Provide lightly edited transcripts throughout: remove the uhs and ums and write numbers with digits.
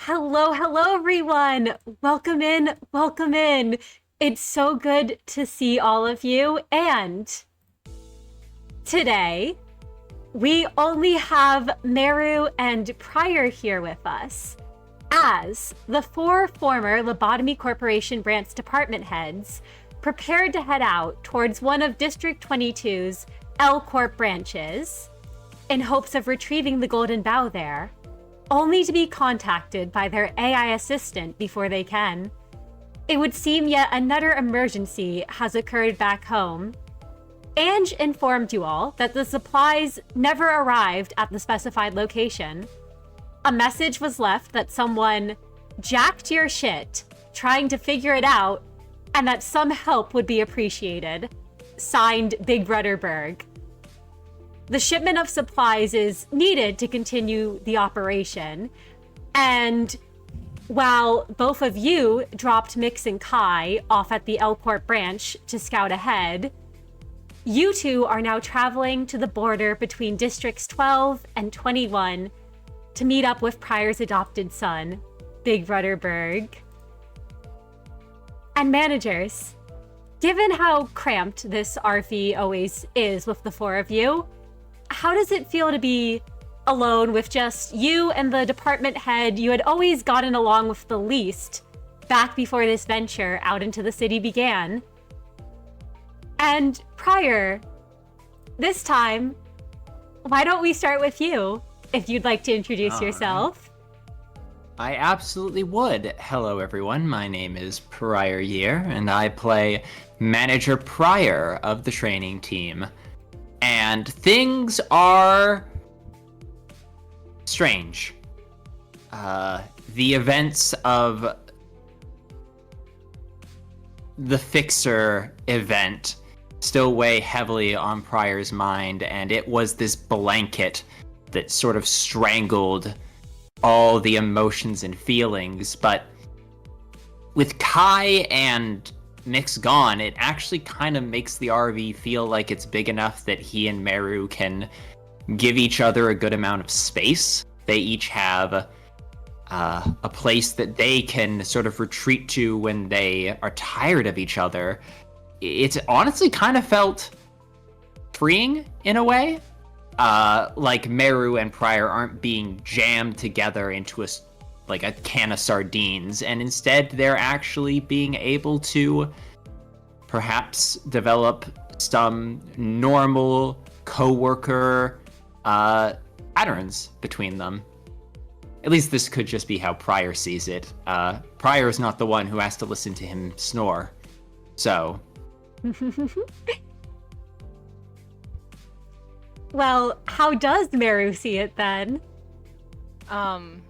Hello, everyone. Welcome in, welcome in. It's so good to see all of you. And today, we only have Merru and Prior here with us, as the four former Lobotomy Corporation branch department heads prepared to head out towards one of District 22's L Corp branches in hopes of retrieving the Golden Bough there, only to be contacted by their AI assistant before they can. It would seem yet another emergency has occurred back home. Ange informed you all that the supplies never arrived at the specified location. A message was left that someone jacked your shit trying to figure it out, and that some help would be appreciated. Signed, Big Brother Birgh. The shipment of supplies is needed to continue the operation, and while both of you dropped Miix and Kai off at the L Corp Branch to scout ahead, you two are now traveling to the border between Districts 12 and 21 to meet up with Prior's adopted son, Big Brother Birgh. And managers, given how cramped this RV always is with the four of you, how does it feel to be alone with just you and the department head you had always gotten along with the least back before this venture out into the city began? And Prior, this time, why don't we start with you, if you'd like to introduce yourself? I absolutely would. Hello, everyone. My name is Prior Year, and I play Manager Prior of the training team. And things are strange. The events of the Fixer event still weigh heavily on Prior's mind, and it was this blanket that sort of strangled all the emotions and feelings. But with Kai and Miix gone, it actually kind of makes the RV feel like it's big enough that he and Merru can give each other a good amount of space. They each have a place that they can sort of retreat to when they are tired of each other. It's honestly kind of felt freeing in a way. Like Merru and Prior aren't being jammed together into a can of sardines, and instead they're actually being able to perhaps develop some normal co-worker patterns between them. At least this could just be how Prior sees it. Prior is not the one who has to listen to him snore. So... Well, how does Merru see it then?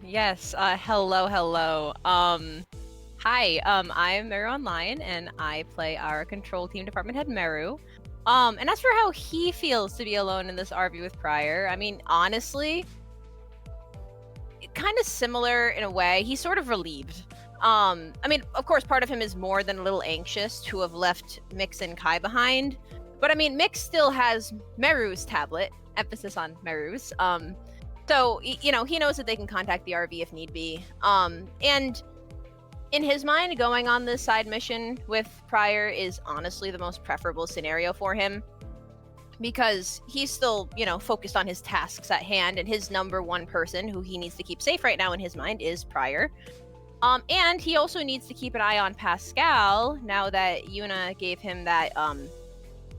Yes, hello. Hi, I'm Merru Online, and I play our control team department head, Merru. And as for how he feels to be alone in this RV with Prior, I mean, honestly, kind of similar in a way. He's sort of relieved. I mean, of course, part of him is more than a little anxious to have left Miix and Kai behind. But I mean, Miix still has Merru's tablet, emphasis on Merru's. So, you know, he knows that they can contact the RV if need be. And in his mind, going on this side mission with Prior is honestly the most preferable scenario for him. Because he's still, you know, focused on his tasks at hand, and his number one person who he needs to keep safe right now in his mind is Prior. And he also needs to keep an eye on Pascal, now that Yuna gave him that,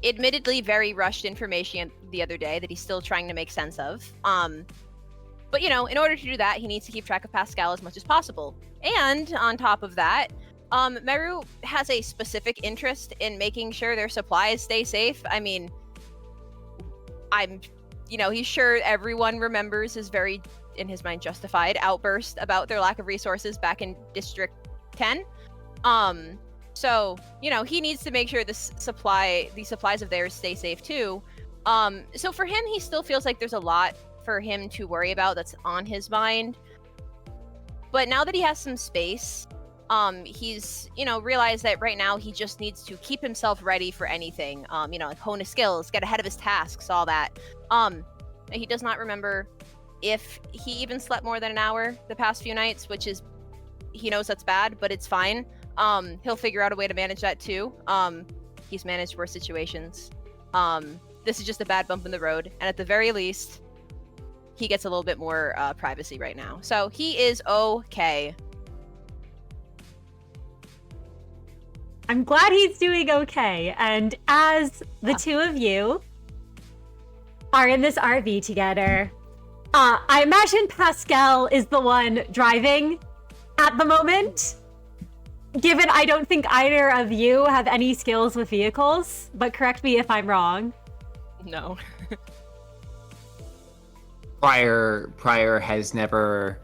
admittedly very rushed information the other day that he's still trying to make sense of. But, you know, in order to do that, he needs to keep track of Pascal as much as possible. And on top of that, Merru has a specific interest in making sure their supplies stay safe. I mean, he's sure everyone remembers his very, in his mind, justified outburst about their lack of resources back in District 10. So, you know, he needs to make sure these supplies of theirs stay safe too. So for him, he still feels like there's a lot for him to worry about that's on his mind. But now that he has some space, he's, you know, realized that right now he just needs to keep himself ready for anything. You know, like hone his skills, get ahead of his tasks, all that. He does not remember if he even slept more than an hour the past few nights, which is, he knows that's bad, but it's fine. He'll figure out a way to manage that too. He's managed worse situations. This is just a bad bump in the road, and at the very least, he gets a little bit more privacy right now. So he is okay. I'm glad he's doing okay. And as the two of you are in this RV together, I imagine Pascal is the one driving at the moment, given I don't think either of you have any skills with vehicles, but correct me if I'm wrong. No. Prior has never,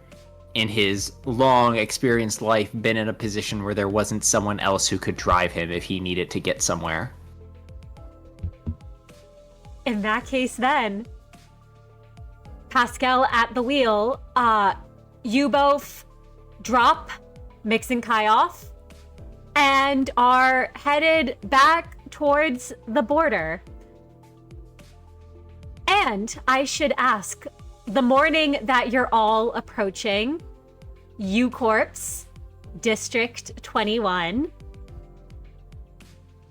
in his long experienced life, been in a position where there wasn't someone else who could drive him if he needed to get somewhere. In that case, then, Pascal at the wheel, you both drop Miix and Kai off and are headed back towards the border. And I should ask, the morning that you're all approaching U Corp's District 21,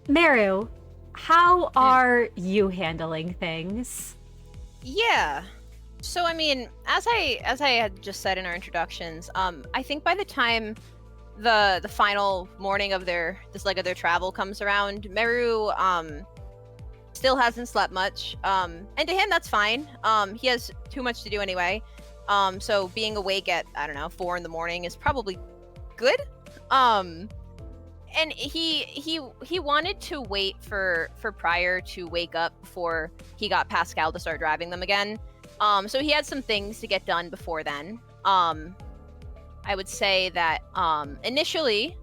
Merru, how are you handling things? Yeah. So I mean, as I had just said in our introductions, I think by the time the final morning of this leg of their travel comes around, Merru still hasn't slept much. And to him that's fine. He has too much to do anyway. So being awake at, I don't know, 4 a.m. is probably good. And he wanted to wait for Prior to wake up before he got Pascal to start driving them again. So he had some things to get done before then. I would say that initially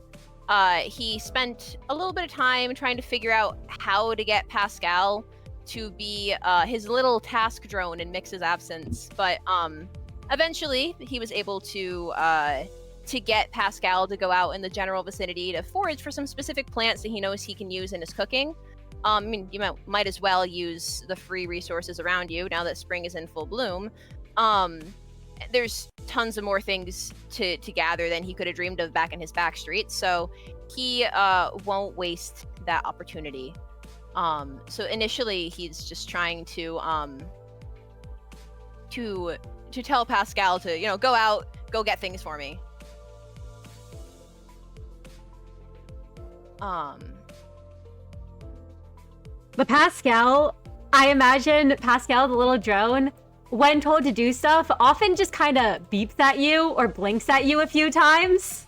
he spent a little bit of time trying to figure out how to get Pascal to be his little task drone in Miix's absence. But eventually he was able to get Pascal to go out in the general vicinity to forage for some specific plants that he knows he can use in his cooking. I mean, you might as well use the free resources around you now that spring is in full bloom. There's tons of more things to gather than he could have dreamed of back in his back streets, so he won't waste that opportunity. So initially, he's just trying to tell Pascal to, go out, go get things for me. But Pascal, I imagine Pascal, the little drone, when told to do stuff, often just kind of beeps at you or blinks at you a few times.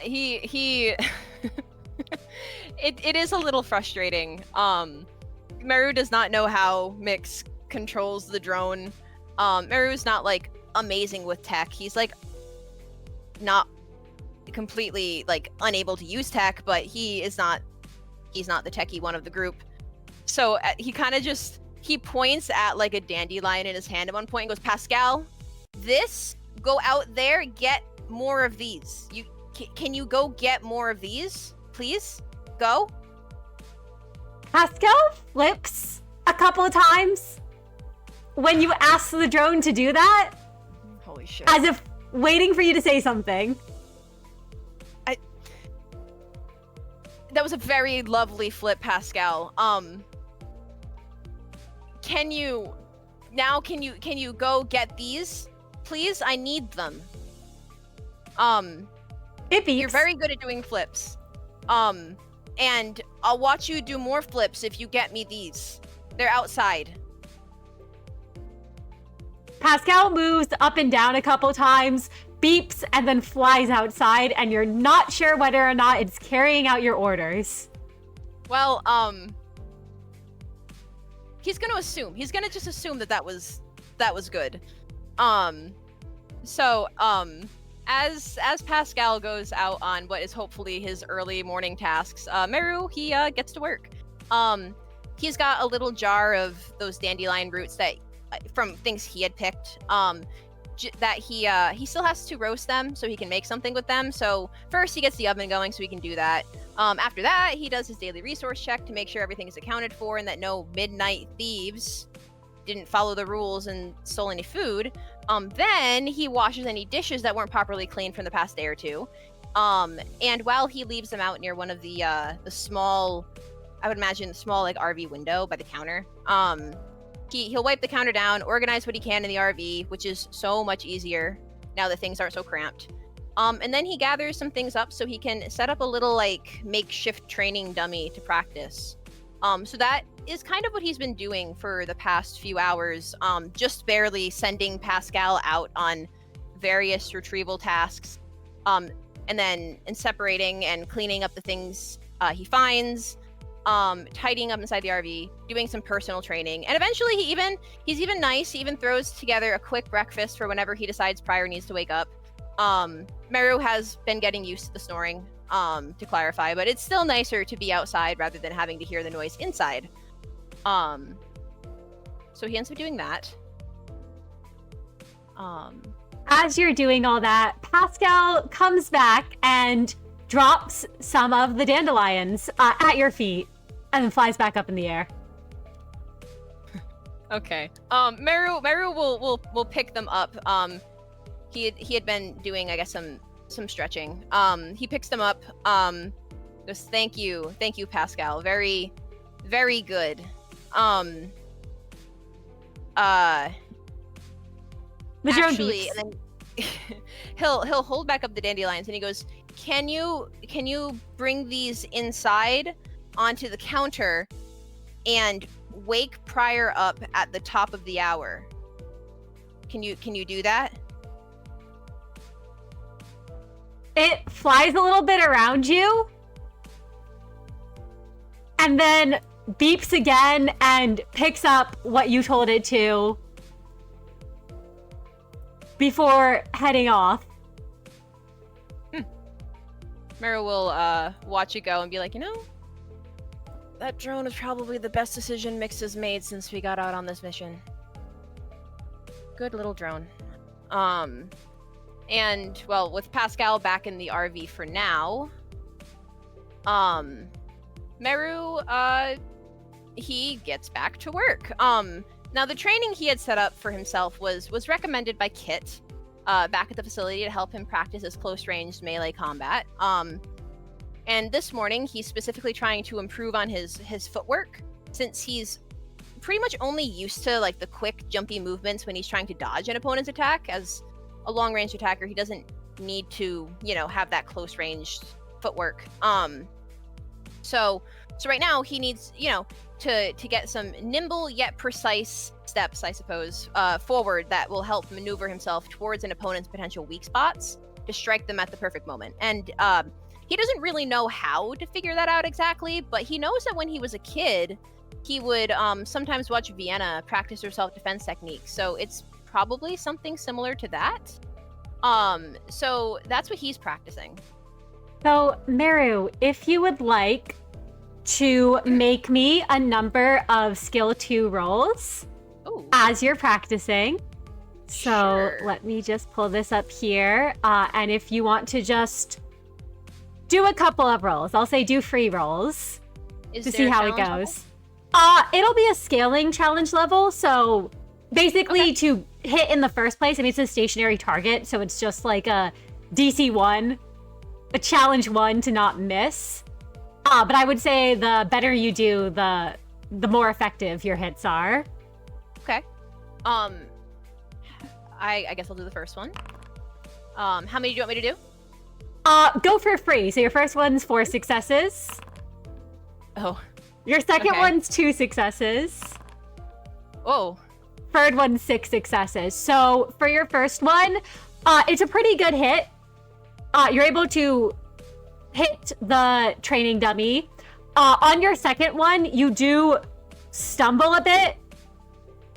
He it is a little frustrating. Merru does not know how Miix controls the drone. Meru's not like amazing with tech. He's like not completely like unable to use tech, but he's not the techie one of the group. So he kind of he points at like a dandelion in his hand at one point and goes, Pascal, go out there, get more of these. Can you go get more of these, please? Go. Pascal flips a couple of times when you ask the drone to do that. Holy shit. As if waiting for you to say something. That was a very lovely flip, Pascal. Can you go get these, please? I need them. It beeps. You're very good at doing flips. And I'll watch you do more flips if you get me these. They're outside. Pascal moves up and down a couple times, beeps, and then flies outside, and you're not sure whether or not it's carrying out your orders. Well, he's gonna just assume that was good. So, as Pascal goes out on what is hopefully his early morning tasks, Merru, he gets to work. He's got a little jar of those dandelion roots that from things he had picked. that he still has to roast them so he can make something with them. So first he gets the oven going so he can do that. After that, he does his daily resource check to make sure everything is accounted for and that no midnight thieves didn't follow the rules and stole any food. Then he washes any dishes that weren't properly cleaned from the past day or two. And while he leaves them out near one of the small, I would imagine the small like RV window by the counter, he'll wipe the counter down, organize what he can in the RV, which is so much easier now that things aren't so cramped. And then he gathers some things up so he can set up a little like makeshift training dummy to practice. So that is kind of what he's been doing for the past few hours, just barely sending Pascal out on various retrieval tasks, and separating and cleaning up the things he finds, tidying up inside the RV, doing some personal training, and eventually he's even nice. He even throws together a quick breakfast for whenever he decides Prior needs to wake up. Merru has been getting used to the snoring, to clarify, but it's still nicer to be outside rather than having to hear the noise inside. So he ends up doing that. As you're doing all that, Pascal comes back and drops some of the dandelions at your feet and then flies back up in the air. Okay. Merru will pick them up. He had been doing, I guess, some stretching. He picks them up. Goes, thank you, Pascal. Very, very good. The drone Actually, beeps. and then he'll hold back up the dandelions and he goes, Can you bring these inside onto the counter and wake Prior up at the top of the hour? Can you do that? It flies a little bit around you and then beeps again and picks up what you told it to before heading off. Merru will watch it go and be like, that drone is probably the best decision Miix has made since we got out on this mission. Good little drone. And, well, with Pascal back in the RV for now, Merru, he gets back to work. Now, the training he had set up for himself was recommended by Kit back at the facility to help him practice his close-range melee combat. And this morning, he's specifically trying to improve on his footwork, since he's pretty much only used to, like, the quick, jumpy movements when he's trying to dodge an opponent's attack. As a long-range attacker, he doesn't need to, have that close-range footwork. So right now, he needs, to get some nimble yet precise steps, I suppose, forward that will help maneuver himself towards an opponent's potential weak spots to strike them at the perfect moment. And he doesn't really know how to figure that out exactly, but he knows that when he was a kid, he would sometimes watch Vienna practice her self-defense techniques. So it's probably something similar to that. So that's what he's practicing. So, Merru, if you would like to make me a number of skill 2 rolls as you're practicing. So Sure. Let me just pull this up here. And if you want to just do a couple of rolls, I'll say do free rolls to see how it goes. It'll be a scaling challenge level. So basically to hit in the first place, it's a stationary target. So it's just like a DC 1, a challenge 1 to not miss. But I would say the better you do, the more effective your hits are. Okay. I guess I'll do the first one. How many do you want me to do? Go for free. So your first one's 4 successes. Oh. Your second Okay. one's 2 successes. Oh. Third one's 6 successes. So for your first one, it's a pretty good hit. You're able to hit the training dummy. On your second one, you do stumble a bit,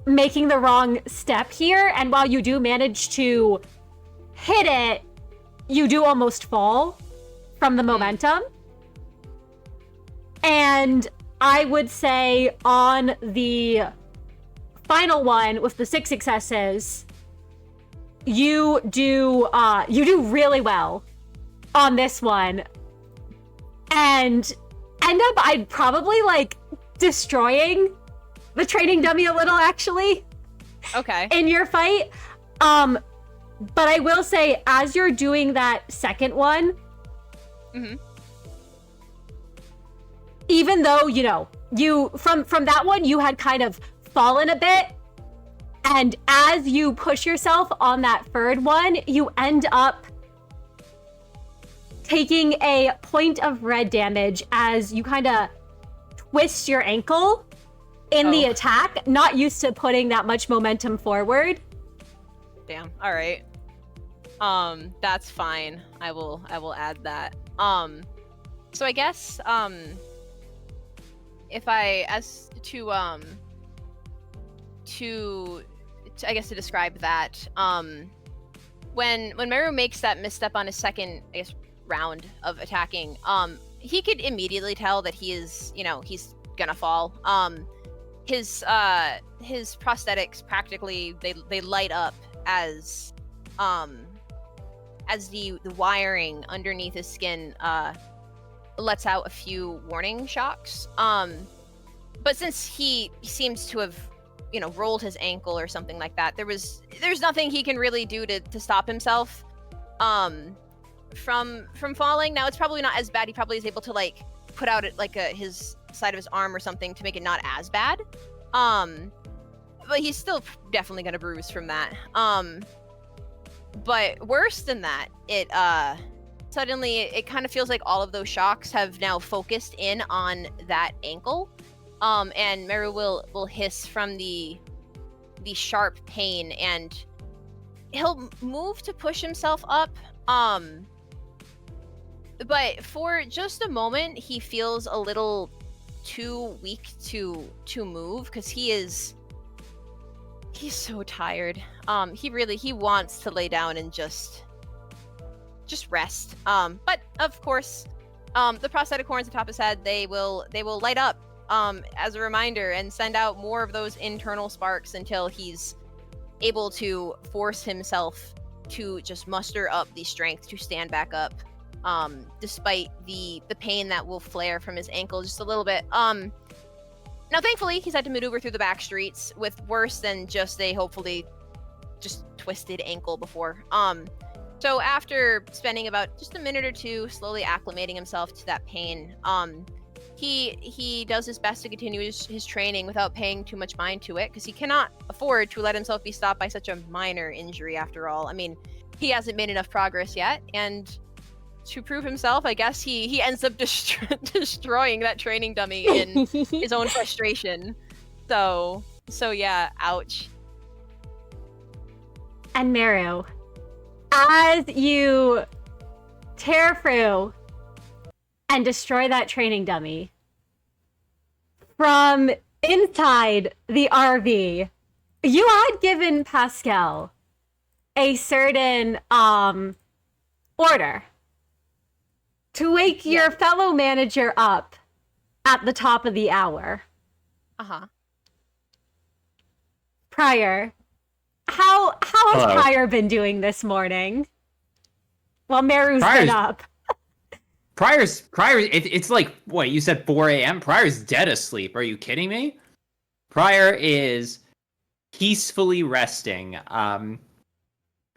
making the wrong step here. And while you do manage to hit it, you do almost fall from the momentum. And I would say on the final one with the 6 successes, you do really well on this one, and end up I'd probably like destroying the training dummy a little, actually. Okay. In your fight. But I will say, as you're doing that second one, even though, you from that one, you had kind of fallen a bit, and as you push yourself on that third one, you end up taking a point of red damage as you kind of twist your ankle in the attack, not used to putting that much momentum forward. Damn. All right. That's fine. I will add that. So I guess if I to describe that, when Merru makes that misstep on his second, I guess, round of attacking, he could immediately tell that he is, he's gonna fall. His prosthetics practically they light up as the wiring underneath his skin lets out a few warning shocks. But since he seems to have rolled his ankle or something like that, there's nothing he can really do to stop himself from falling. Now it's probably not as bad. He probably is able to like put out his side of his arm or something to make it not as bad. But he's still definitely gonna bruise from that. But worse than that, it suddenly it kind of feels like all of those shocks have now focused in on that ankle. And Merru will hiss from the sharp pain, and he'll move to push himself up. But for just a moment, he feels a little too weak to move, because he's so tired. He wants to lay down and just rest. But of course, the prosthetic horns atop his head, they will light up as a reminder and send out more of those internal sparks until he's able to force himself to just muster up the strength to stand back up, despite the pain that will flare from his ankle just a little bit. Now, thankfully, he's had to maneuver through the back streets with worse than just a hopefully just twisted ankle before. So after spending about just a minute or two slowly acclimating himself to that pain, he does his best to continue his training without paying too much mind to it, because he cannot afford to let himself be stopped by such a minor injury after all. I mean, he hasn't made enough progress yet, and to prove himself, I guess he ends up destroying that training dummy in his own frustration. So yeah, ouch. And Merru, as you tear through and destroy that training dummy, from inside the RV, you had given Pascal a certain order to wake your fellow manager up at the top of the hour. Prior, how has Prior been doing this morning? While Merru's been up. Prior's it's like, what, you said 4 a.m.? Prior's dead asleep. Are you kidding me? Prior is peacefully resting.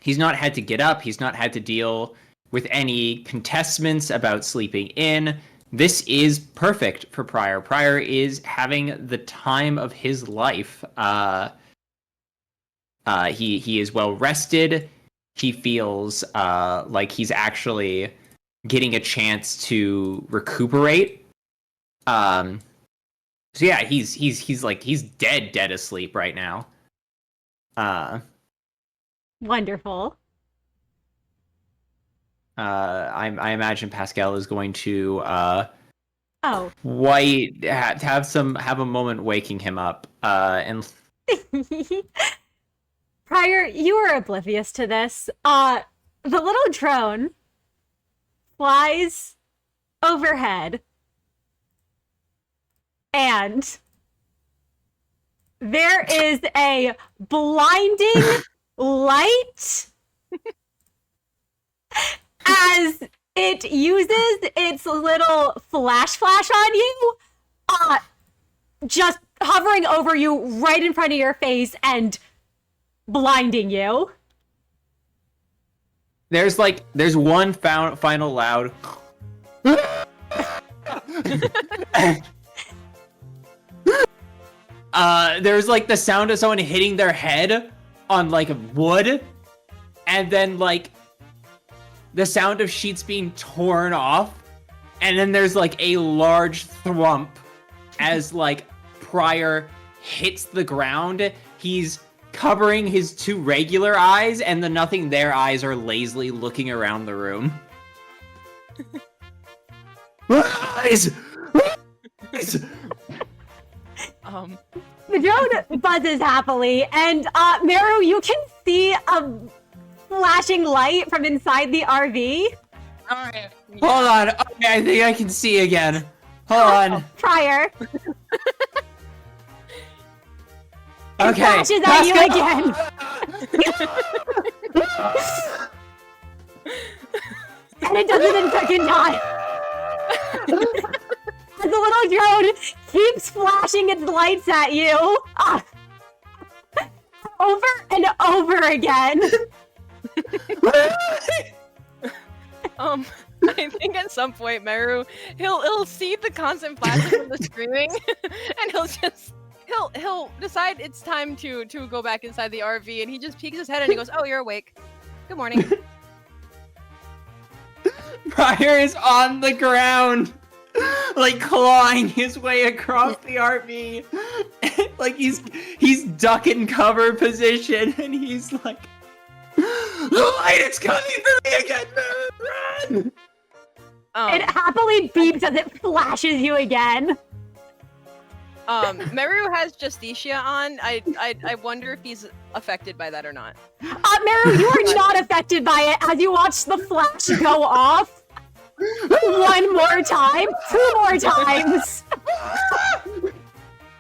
He's not had to get up. He's not had to deal with any contestments about sleeping in. This is perfect for Prior. Prior is having the time of his life. He is well rested. He feels like he's actually getting a chance to recuperate. So yeah, he's dead asleep right now. Wonderful. I imagine Pascal is going to have a moment waking him up and Prior, you are oblivious to this. The little drone flies overhead, and there is a blinding light As it uses its little flash on you, just hovering over you right in front of your face and blinding you. There's one final loud. There's like the sound of someone hitting their head on like wood, and then like the sound of sheets being torn off, and then there's like a large thwump as like Prior hits the ground. He's covering his two regular eyes, and the nothing there eyes are lazily looking around the room. Eyes! The drone buzzes happily, and Merru, you can see a flashing light from inside the RV. Alright. Hold on. Okay, I think I can see again. Hold on. Prior. Okay. Flashes at you again. And it does it in second time. As the little drone keeps flashing its lights at you. Over and over again. I think at some point Merru, he'll see the constant flashing and the screaming, and he'll decide it's time to go back inside the RV, and he just peeks his head and he goes, "Oh, you're awake. Good morning." Prior is on the ground, like clawing his way across the RV, like he's duck and cover position, and he's like, "The light is coming for me again, run!" It happily beeps as it flashes you again. Merru has Justicia on. I wonder if he's affected by that or not. Merru, you are not affected by it as you watch the flash go off. One more time, 2 more times.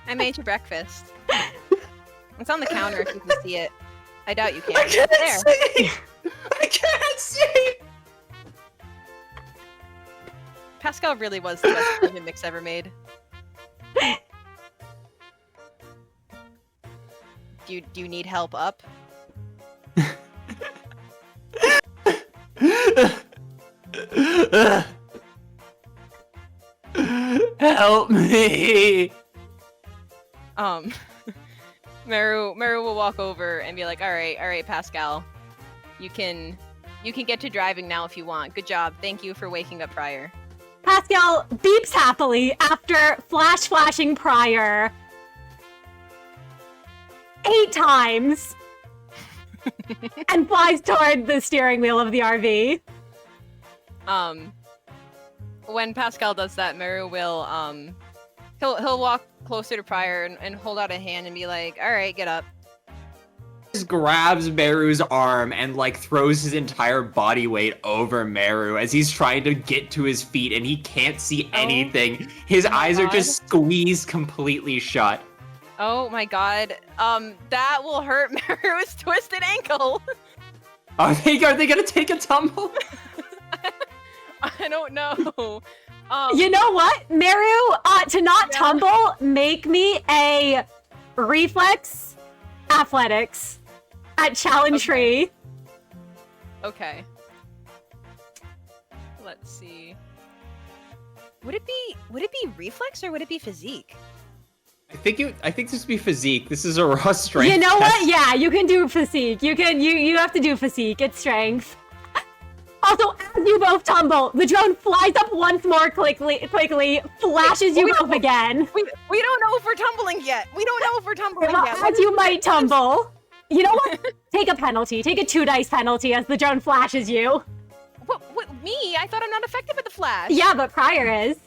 I made you breakfast. It's on the counter if you can see it. I doubt you can. I can't There. see! I can't see! Pascal really was the best human mix ever made. Do you need help up? Help me! Merru will walk over and be like, all right, Pascal. You can get to driving now if you want. Good job. Thank you for waking up Prior. Pascal beeps happily after flashing Prior 8 times and flies toward the steering wheel of the RV. When Pascal does that, Merru will he'll walk closer to Prior and hold out a hand and be like, all right, get up. Just grabs Meru's arm and like throws his entire body weight over Merru as he's trying to get to his feet, and he can't see anything. His eyes are just squeezed completely shut. Oh my god. That will hurt Meru's twisted ankle. Are they gonna take a tumble? I don't know. You know what, Merru? To not tumble, make me a reflex athletics at challenge tree. Okay. Let's see. Would it be reflex or would it be physique? I think this would be physique. This is a raw strength. You know test. what? Yeah, you can do physique. You have to do physique. It's strength. Also, as you both tumble, the drone flies up once more quickly, flashes you both again. We don't know if we're tumbling yet. We don't know if we're tumbling yet. As you might tumble. You know what? Take a penalty. Take a 2 dice penalty as the drone flashes you. What, me? I thought I'm not affected by the flash. Yeah, but Prior is.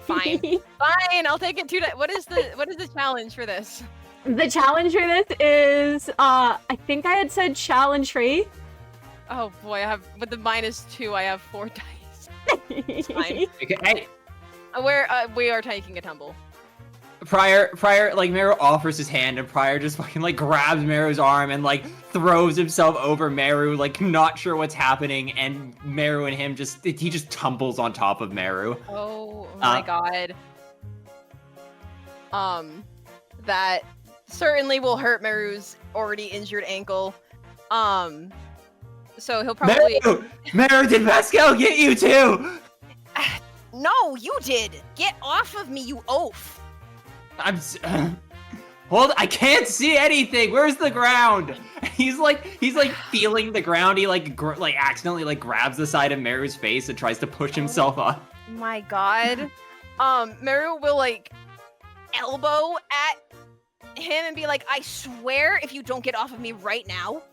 Fine. Fine, I'll take it 2 dice. What is the challenge for this? The challenge for this is, I think I had said challenge free. Oh boy, with the -2, I have 4 dice. It's fine. Okay. We are taking a tumble. Prior, like, Merru offers his hand, and Prior just fucking, like, grabs Meru's arm and, like, throws himself over Merru, like, not sure what's happening, and Merru and him he just tumbles on top of Merru. Oh my god. That certainly will hurt Meru's already injured ankle. So he'll probably... Merru, did Pascal get you too? No, you did! Get off of me, you oaf! Hold, I can't see anything. Where's the ground? He's like feeling the ground. He like accidentally like grabs the side of Meru's face and tries to push himself up. My god. Merru will like elbow at him and be like, I swear if you don't get off of me right now.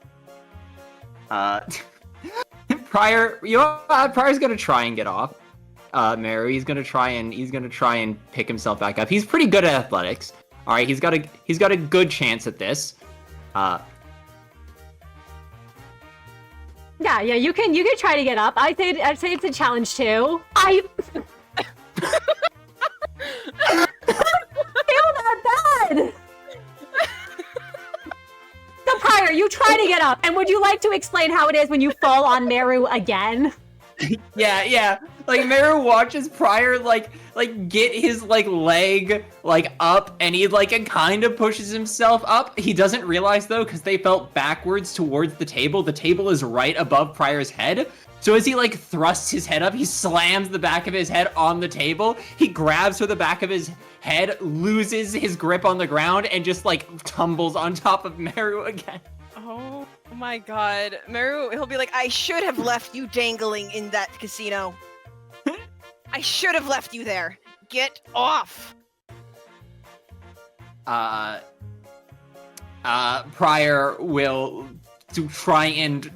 Prior, Prior's gonna try and get off. Merru, he's gonna try and pick himself back up. He's pretty good at athletics. All right, he's got a good chance at this. Yeah, you can try to get up. I'd say it's a challenge too. I feel that bad. So Prior, you try to get up, and would you like to explain how it is when you fall on Merru again? Yeah. Like Merru watches Prior like get his like leg like up, and he like kind of pushes himself up. He doesn't realize though, because they felt backwards towards the table. The table is right above Prior's head. So as he like thrusts his head up, he slams the back of his head on the table. He grabs for the back of his head, loses his grip on the ground, and just like tumbles on top of Merru again. Oh my god. Merru, he'll be like, I should have left you dangling in that casino. I should have left you there. Get off. Prior will try and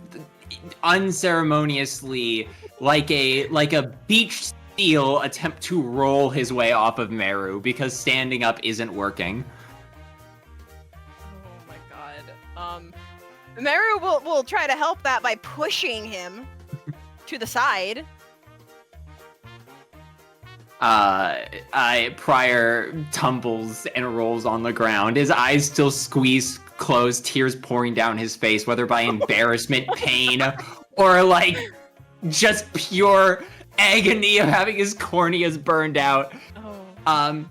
unceremoniously, like a beach seal, attempt to roll his way off of Merru because standing up isn't working. Oh my god. Merru will try to help that by pushing him to the side. Prior tumbles and rolls on the ground. His eyes still squeeze closed, tears pouring down his face, whether by embarrassment, pain, or like just pure agony of having his corneas burned out. Oh.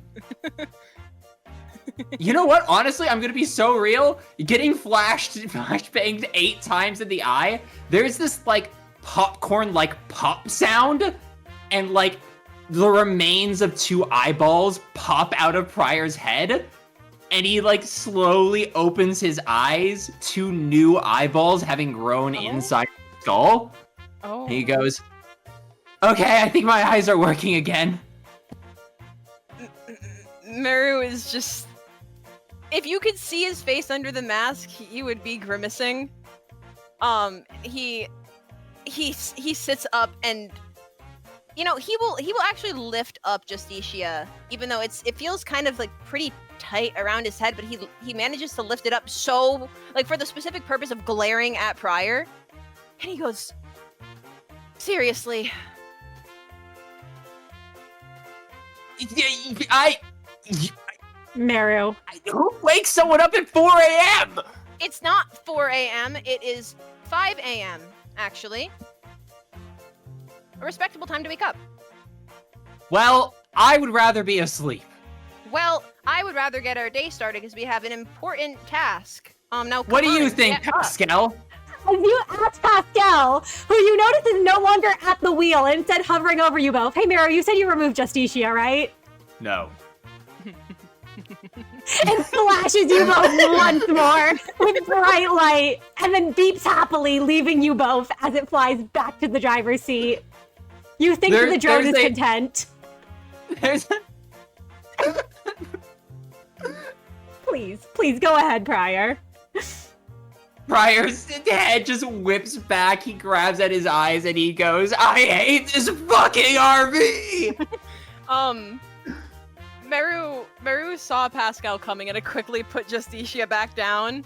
You know what? Honestly, I'm gonna be so real. Getting flashbanged 8 times in the eye, there's this like popcorn like pop sound, and like the remains of 2 eyeballs pop out of Prior's head, and he like slowly opens his eyes, 2 new eyeballs having grown inside his skull. Oh. And he goes, okay, I think my eyes are working again. Merru is just... If you could see his face under the mask, he would be grimacing. He sits up and... You know, he will actually lift up Justicia, even though it feels kind of like pretty tight around his head, but he manages to lift it up so, like, for the specific purpose of glaring at Prior. And he goes, seriously. Merru. Who wakes someone up at 4 a.m.? It's not 4 a.m., it is 5 a.m., actually. A respectable time to wake up. Well, I would rather be asleep. Well, I would rather get our day started because we have an important task. Now, What do you think, get up. Pascal? As you ask Pascal, who you notice is no longer at the wheel, and instead hovering over you both. Hey, Merru, you said you removed Justicia, right? No. And flashes you both once more with bright light, and then beeps happily, leaving you both as it flies back to the driver's seat. You think that the drone is content. Please go ahead, Prior. Prior's head just whips back, he grabs at his eyes, and he goes, I hate this fucking RV! Merru saw Pascal coming and quickly put Justicia back down.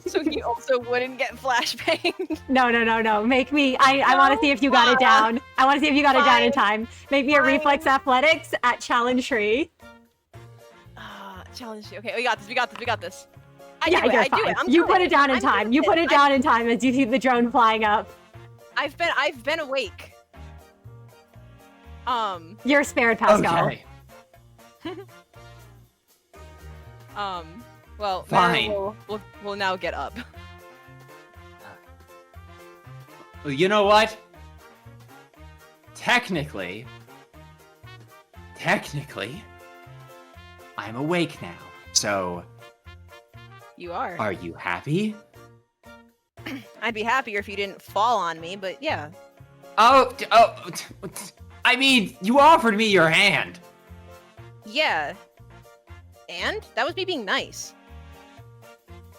So he also wouldn't get flashbanged. No. Make me. I want to see if you got it down. I want to see if you got it down in time. Make me a reflex athletics at challenge tree. challenge you. Okay, we got this. I Yeah, do you're it. fine. I'm You doing put it down in I'm time. doing You it. put it down in time as you see the drone flying up. I've been awake. You're spared, Pascal. Okay. Well, Fine. we'll now get up. Well, you know what? Technically, I'm awake now. So, You are. are you happy? I'd be happier if you didn't fall on me, but yeah. I mean, you offered me your hand. Yeah. And? That was me being nice.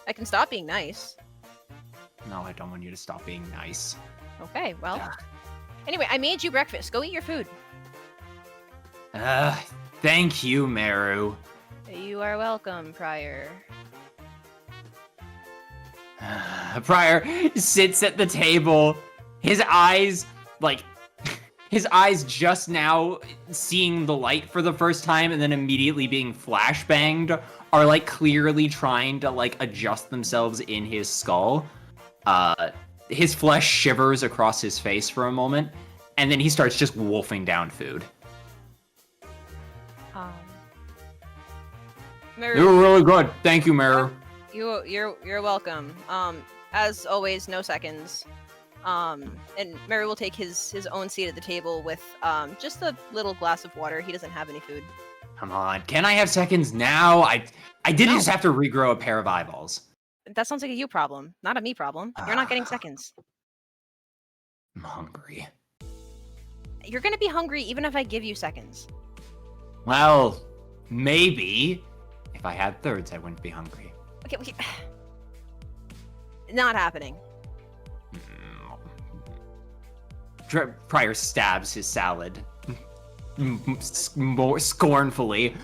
I can stop being nice. No, I don't want you to stop being nice. Okay, well. Ugh. Anyway, I made you breakfast. Go eat your food. Thank you, Merru. You are welcome, Prior. Prior sits at the table, his eyes just now seeing the light for the first time and then immediately being flashbanged are like clearly trying to like adjust themselves in his skull. His flesh shivers across his face for a moment, and then he starts just wolfing down food. Merru, You were really good. Thank you, Merru. you're welcome. As always, no seconds. And Merru will take his own seat at the table with just a little glass of water. He doesn't have any food. Come on, can I have seconds now? I did No. just have to regrow a pair of eyeballs. That sounds like a you problem, not a me problem. You're not getting seconds. I'm hungry. You're gonna be hungry even if I give you seconds. Well, maybe. If I had thirds, I wouldn't be hungry. Okay. Not happening. Prior stabs his salad. More scornfully.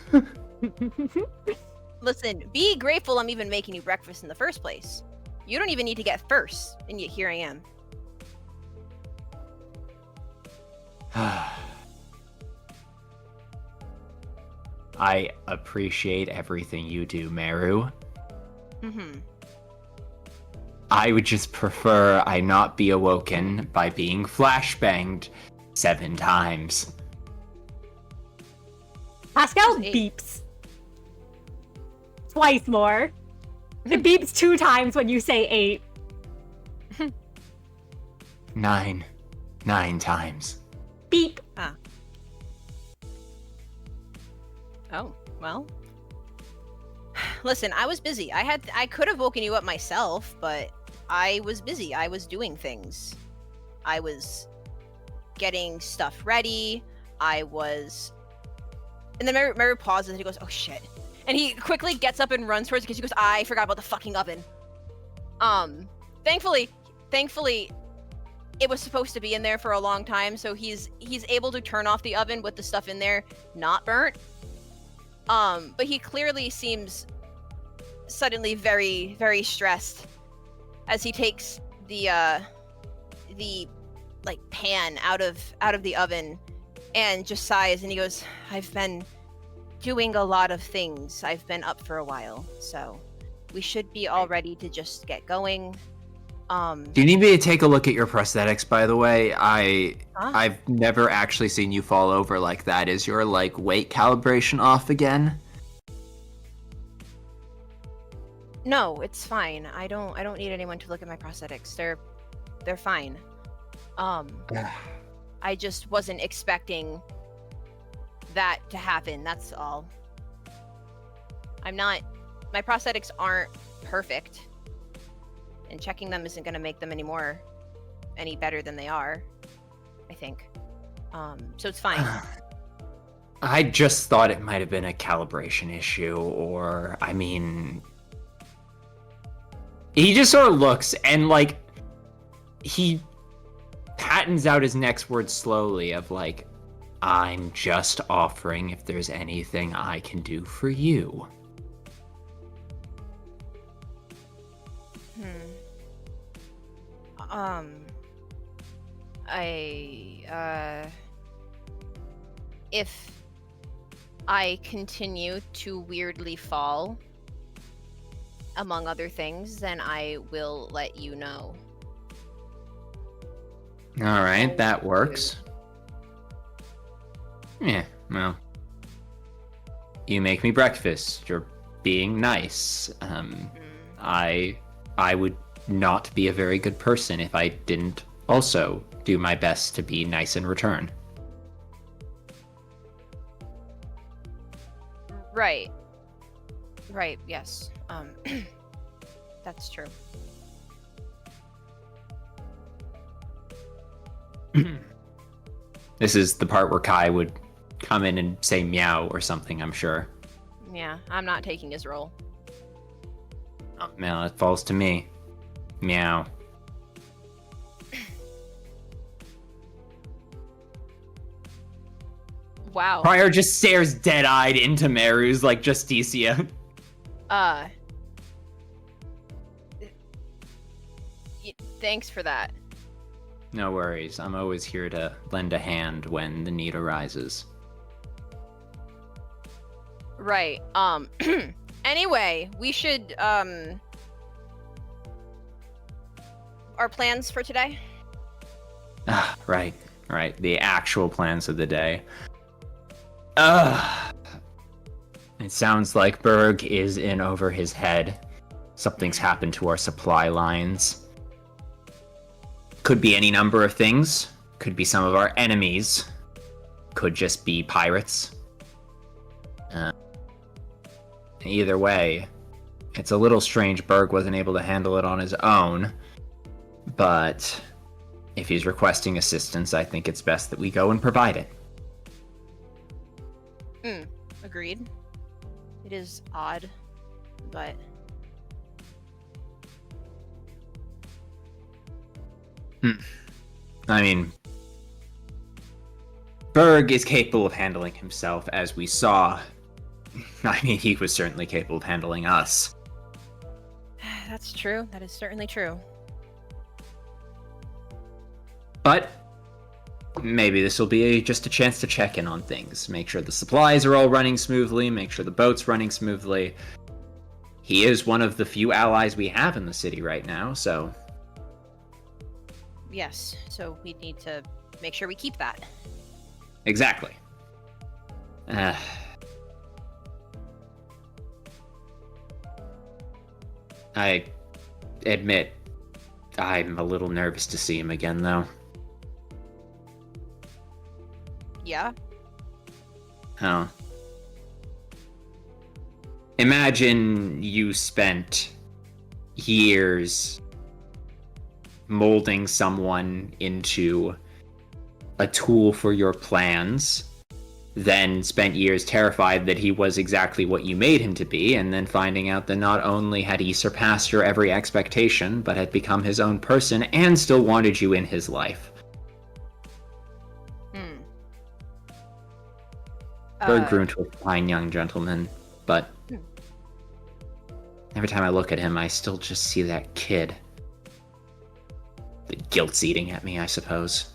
Listen, be grateful I'm even making you breakfast in the first place. You don't even need to get first, and yet here I am. I appreciate everything you do, Merru. Mm-hmm. I would just prefer I not be awoken by being flashbanged 7 times. Pascal Just 8. beeps. Twice more. It beeps 2 times when you say 8. 9. 9 times. Beep. Oh, well. Listen, I was busy. I could have woken you up myself, but I was busy. I was doing things. I was getting stuff ready. And then Merru pauses and he goes, "Oh shit." And he quickly gets up and runs towards it because he goes, "I forgot about the fucking oven." Thankfully, it was supposed to be in there for a long time, so he's able to turn off the oven with the stuff in there not burnt. But he clearly seems suddenly very, very stressed as he takes the like pan out of the oven and just sighs and he goes, "I've been doing a lot of things. I've been up for a while, so we should be all ready to just get going." Do you need me to take a look at your prosthetics, by the way? Huh? I've never actually seen you fall over like that. Is your like weight calibration off again? No, it's fine. I don't need anyone to look at my prosthetics. They're fine. I just wasn't expecting that to happen. That's all. My prosthetics aren't perfect. And checking them isn't going to make them any better than they are, I think. So it's fine. I just thought it might have been a calibration issue, or, I mean... He just sort of looks, and, like, he patterns out his next word slowly of, like, "I'm just offering if there's anything I can do for you." I continue to weirdly fall, among other things, then I will let you know. All right, that works. Yeah, well, you make me breakfast. You're being nice. I would not be a very good person if I didn't also do my best to be nice in return. Right. Right, yes. That's true. This is the part where Kai would come in and say meow or something, I'm sure. Yeah, I'm not taking his role. Oh, man, it falls to me. Meow. Wow. Prior just stares dead-eyed into Merru's like Justicia. Thanks for that. No worries. I'm always here to lend a hand when the need arises. Right. Anyway, we should, our plans for today? Ah, right. The actual plans of the day. It sounds like Birgh is in over his head. Something's happened to our supply lines. Could be any number of things. Could be some of our enemies. Could just be pirates. Either way, it's a little strange Birgh wasn't able to handle it on his own. But if he's requesting assistance, I think it's best that we go and provide it. Agreed. It is odd, but... I mean, Birgh is capable of handling himself, as we saw. I mean, he was certainly capable of handling us. That's true. That is certainly true. But maybe this will be just a chance to check in on things. Make sure the supplies are all running smoothly, make sure the boat's running smoothly. He is one of the few allies we have in the city right now, so... Yes, so we need to make sure we keep that. Exactly. I admit, I'm a little nervous to see him again, though. Yeah? Oh. Imagine you spent years molding someone into a tool for your plans, then spent years terrified that he was exactly what you made him to be, and then finding out that not only had he surpassed your every expectation, but had become his own person and still wanted you in his life. Birgh grew into a fine young gentleman, but every time I look at him, I still just see that kid. The guilt's eating at me, I suppose.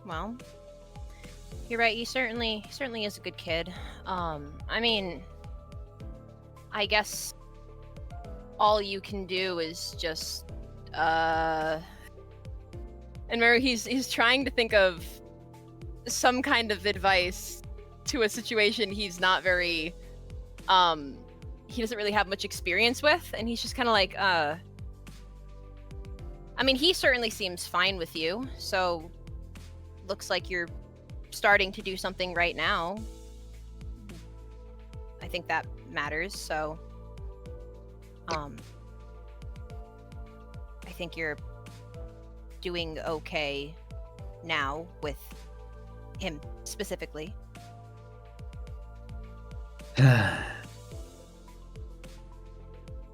Well, you're right. He certainly is a good kid. I mean, I guess all you can do is just, and Merru, he's trying to think of some kind of advice to a situation he's not very, he doesn't really have much experience with, and he's just kind of like, I mean, he certainly seems fine with you, so looks like you're starting to do something right now. I think that matters, so I think you're doing okay now with him specifically.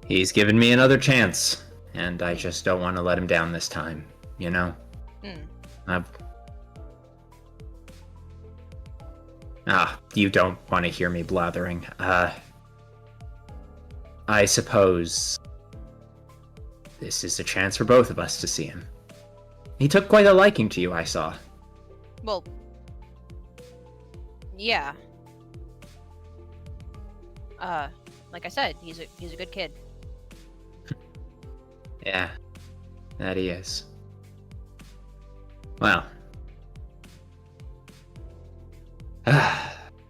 He's given me another chance, and I just don't want to let him down this time, you know? You don't want to hear me blathering. I suppose this is a chance for both of us to see him. He took quite a liking to you, I saw. Well, Yeah. Like I said, he's a good kid. Yeah, that he is. Well.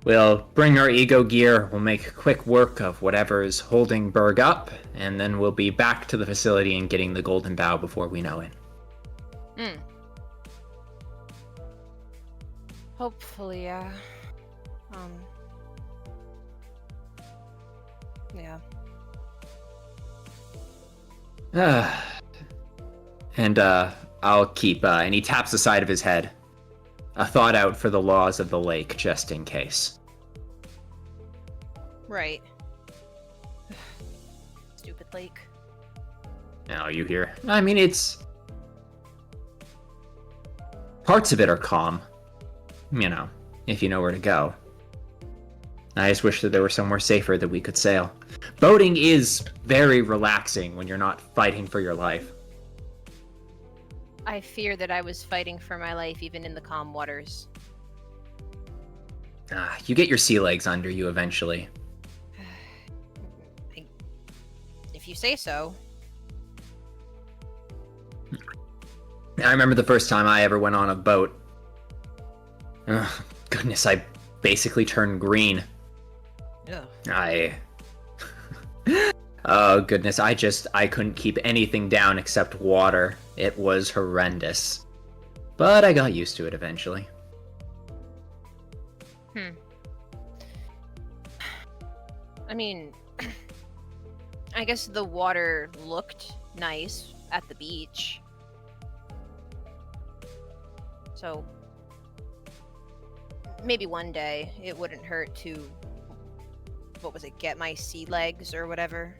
We'll bring our ego gear, we'll make quick work of whatever is holding Birgh up, and then we'll be back to the facility and getting the Golden Bough before we know it. Hopefully, yeah. Yeah. And I'll keep, and he taps the side of his head. A thought out for the laws of the lake, just in case. Right. Stupid lake. Now you hear. I mean, it's... Parts of it are calm. You know, if you know where to go. I just wish that there were somewhere safer that we could sail. Boating is very relaxing when you're not fighting for your life. I fear that I was fighting for my life even in the calm waters. You get your sea legs under you eventually. If you say so. I remember the first time I ever went on a boat. Goodness, I basically turned green. Yeah. Oh goodness, I couldn't keep anything down except water. It was horrendous. But I got used to it eventually. I mean, I guess the water looked nice at the beach. So, maybe one day it wouldn't hurt to, what was it, get my sea legs or whatever.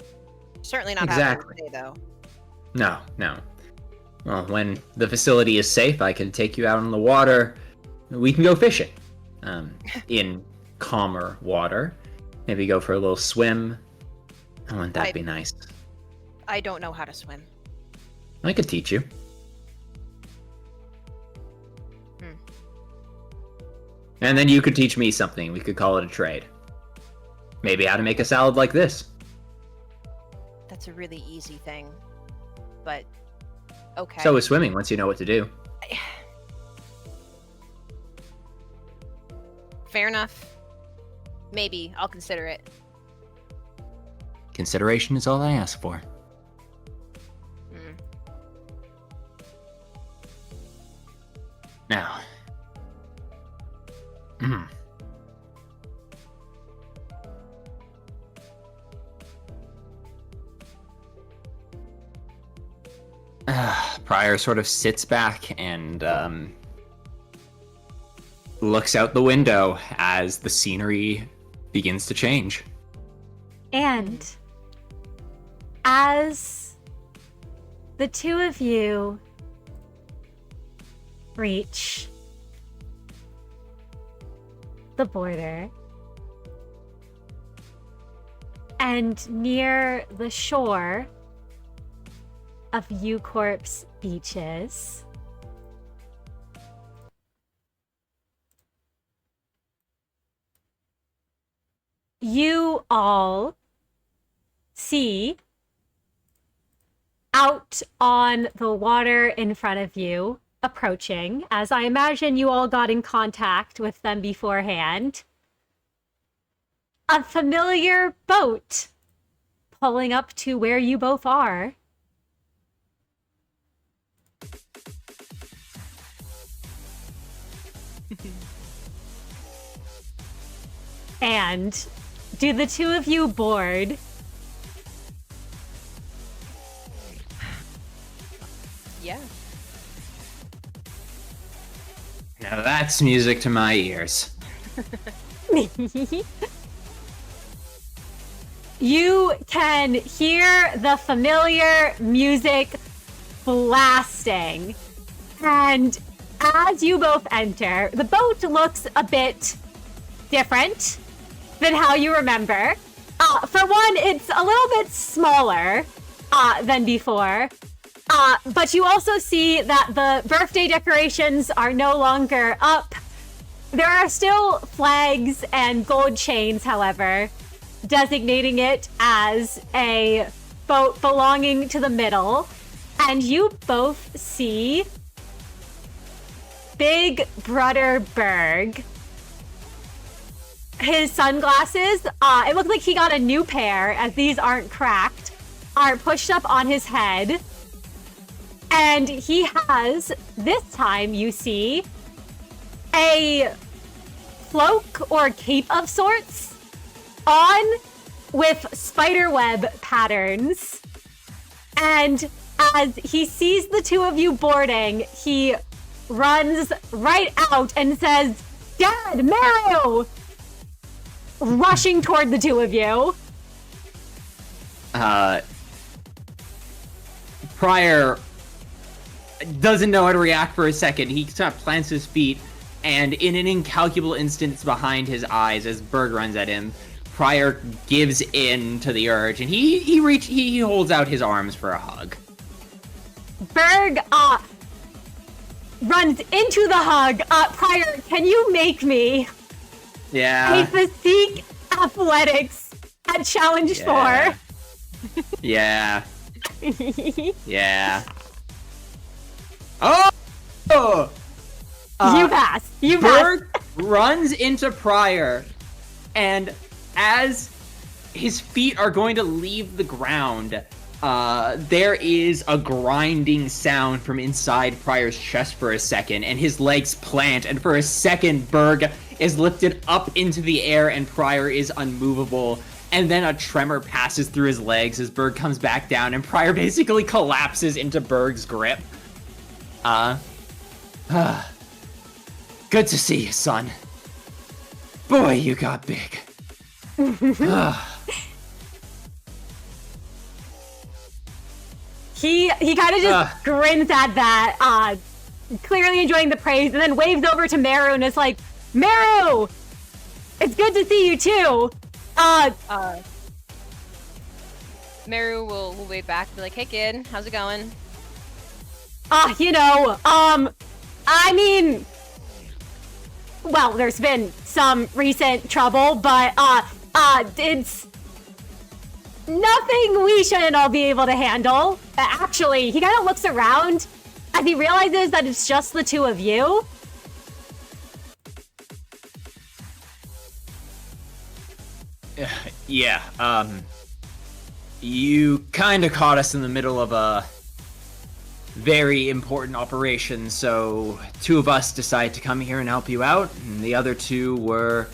Certainly not Exactly. today, though. No. Well, when the facility is safe, I can take you out on the water. We can go fishing. In calmer water. Maybe go for a little swim. Oh, wouldn't that be nice? I don't know how to swim. I could teach you. And then you could teach me something. We could call it a trade. Maybe how to make a salad like this. That's a really easy thing. But, okay. So is swimming once you know what to do. Fair enough. Maybe. I'll consider it. Consideration is all I ask for. Now. Prior sort of sits back and looks out the window as the scenery begins to change. And as the two of you reach the border and near the shore of L Corp's beaches, you all see out on the water in front of you, approaching, as I imagine you all got in contact with them beforehand, a familiar boat pulling up to where you both are. And do the two of you board? Yeah. Now that's music to my ears. You can hear the familiar music blasting. And as you both enter, the boat looks a bit different than how you remember. For one, it's a little bit smaller than before. But you also see that the birthday decorations are no longer up. There are still flags and gold chains, however, designating it as a boat belonging to the middle. And you both see Big Brother Birgh. His sunglasses, it looks like he got a new pair, as these aren't cracked, are pushed up on his head. And he has, this time you see, a cloak or cape of sorts on with spiderweb patterns. And as he sees the two of you boarding, he runs right out and says, "Dad, Merru!" Rushing toward the two of you. Prior doesn't know how to react for a second. He sort of plants his feet, and in an incalculable instance behind his eyes, as Birgh runs at him, Prior gives in to the urge, and he holds out his arms for a hug. Birgh runs into the hug. Prior, can you make me a physique athletics at Challenge 4? Yeah. Yeah. Oh! You pass. Birgh runs into Prior, and as his feet are going to leave the ground, there is a grinding sound from inside Prior's chest for a second, and his legs plant, and for a second, Birgh is lifted up into the air, and Prior is unmovable. And then a tremor passes through his legs as Birgh comes back down, and Prior basically collapses into Birgh's grip. Good to see you, son. Boy, you got big. He kind of just grins at that, clearly enjoying the praise, and then waves over to Merru and is like, "Merru! It's good to see you too!" Merru will wave back and be like, "Hey kid, how's it going?" I mean, well, there's been some recent trouble, but, it's nothing we shouldn't all be able to handle. Actually, he kind of looks around as he realizes that it's just the two of you. Yeah, you kind of caught us in the middle of a very important operation, so two of us decided to come here and help you out, and the other two were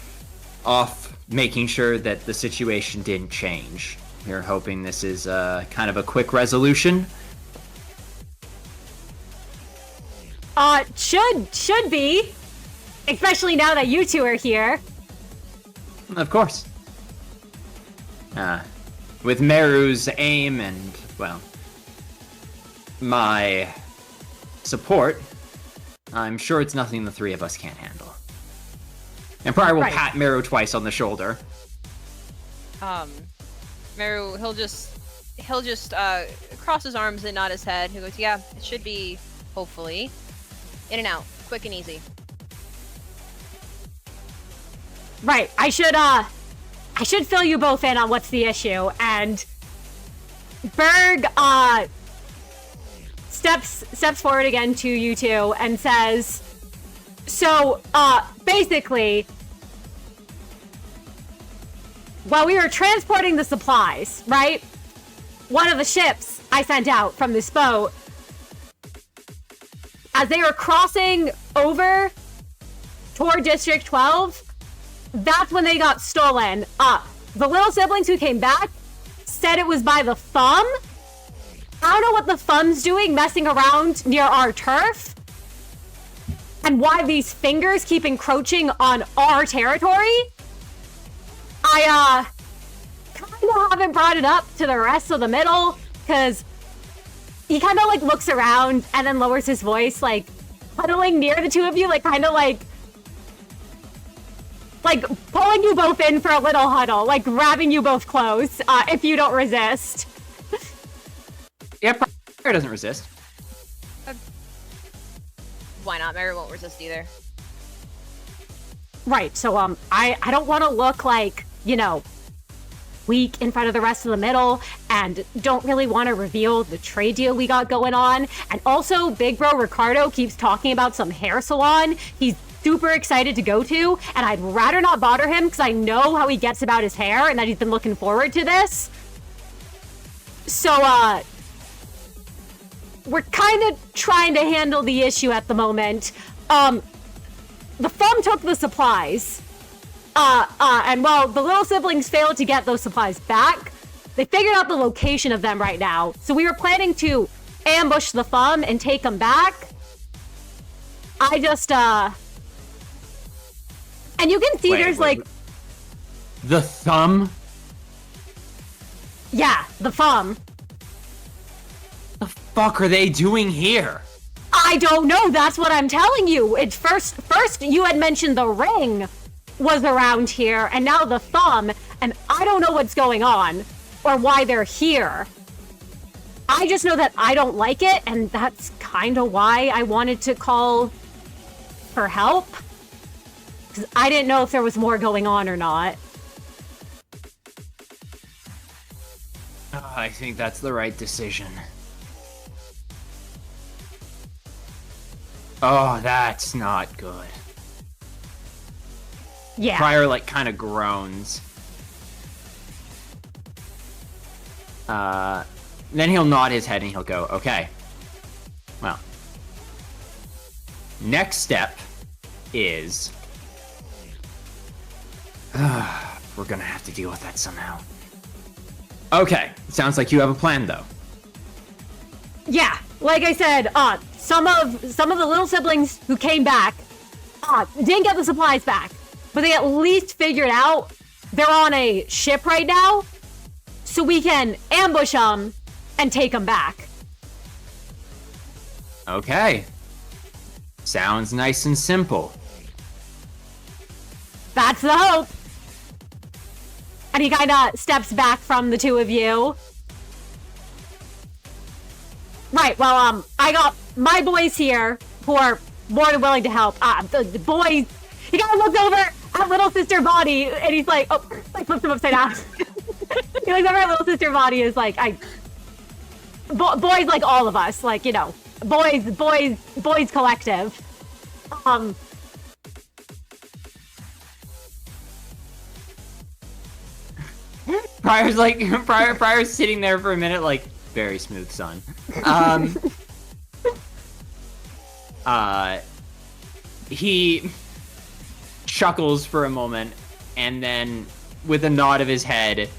off making sure that the situation didn't change. We're hoping this is kind of a quick resolution. Should be. Especially now that you two are here. Of course. With Merru's aim and, well, my support, I'm sure it's nothing the three of us can't handle. And Prior will pat Merru twice on the shoulder. Merru, he'll just cross his arms and nod his head. He goes, "Yeah, it should be, hopefully. In and out, quick and easy." Right, I should fill you both in on what's the issue, and Birgh, steps forward again to you two and says, "So, basically, while we were transporting the supplies, right? One of the ships I sent out from this boat, as they were crossing over toward District 12, that's when they got stolen. The little siblings who came back said it was by the thumb. I don't know what the thumb's doing messing around near our turf, and why these fingers keep encroaching on our territory. I kind of haven't brought it up to the rest of the middle, because he kind of like looks around and then lowers his voice, like huddling near the two of you, like kind of like pulling you both in for a little huddle, like grabbing you both close, if you don't resist." Yeah, Prior doesn't resist. Why not? Merru won't resist either. Right, so, I don't want to look like, weak in front of the rest of the middle, and don't really want to reveal the trade deal we got going on. And also, Big Bro Ricardo keeps talking about some hair salon he's super excited to go to, and I'd rather not bother him because I know how he gets about his hair and that he's been looking forward to this. So, we're kind of trying to handle the issue at the moment. The firm took the supplies. And while the little siblings failed to get those supplies back, they figured out the location of them right now. So we were planning to ambush the thumb and take them back. I just, and you can see wait. The thumb? Yeah, the thumb. The fuck are they doing here? I don't know, that's what I'm telling you. It's first you had mentioned the ring was around here, and now the thumb, and I don't know what's going on or why they're here. I just know that I don't like it, and that's kind of why I wanted to call for help. Because I didn't know if there was more going on or not. I think that's the right decision. Oh, that's not good. Yeah. Prior, kind of groans. Then he'll nod his head and he'll go, okay. Well. Next step is... we're gonna have to deal with that somehow. Okay, sounds like you have a plan, though. Yeah, like I said, some of the little siblings who came back, didn't get the supplies back. But they at least figured out they're on a ship right now, so we can ambush them and take them back. Okay. Sounds nice and simple. That's the hope. And he kind of steps back from the two of you. Right, well, I got my boys here who are more than willing to help. The boys, he kind of looks over at little sister Bonnie, and he's like, oh, I flipped him upside down. He looks over at little sister Bonnie, is like, boys like all of us, boys collective. Prior's sitting there for a minute, very smooth, son. He chuckles for a moment, and then with a nod of his head,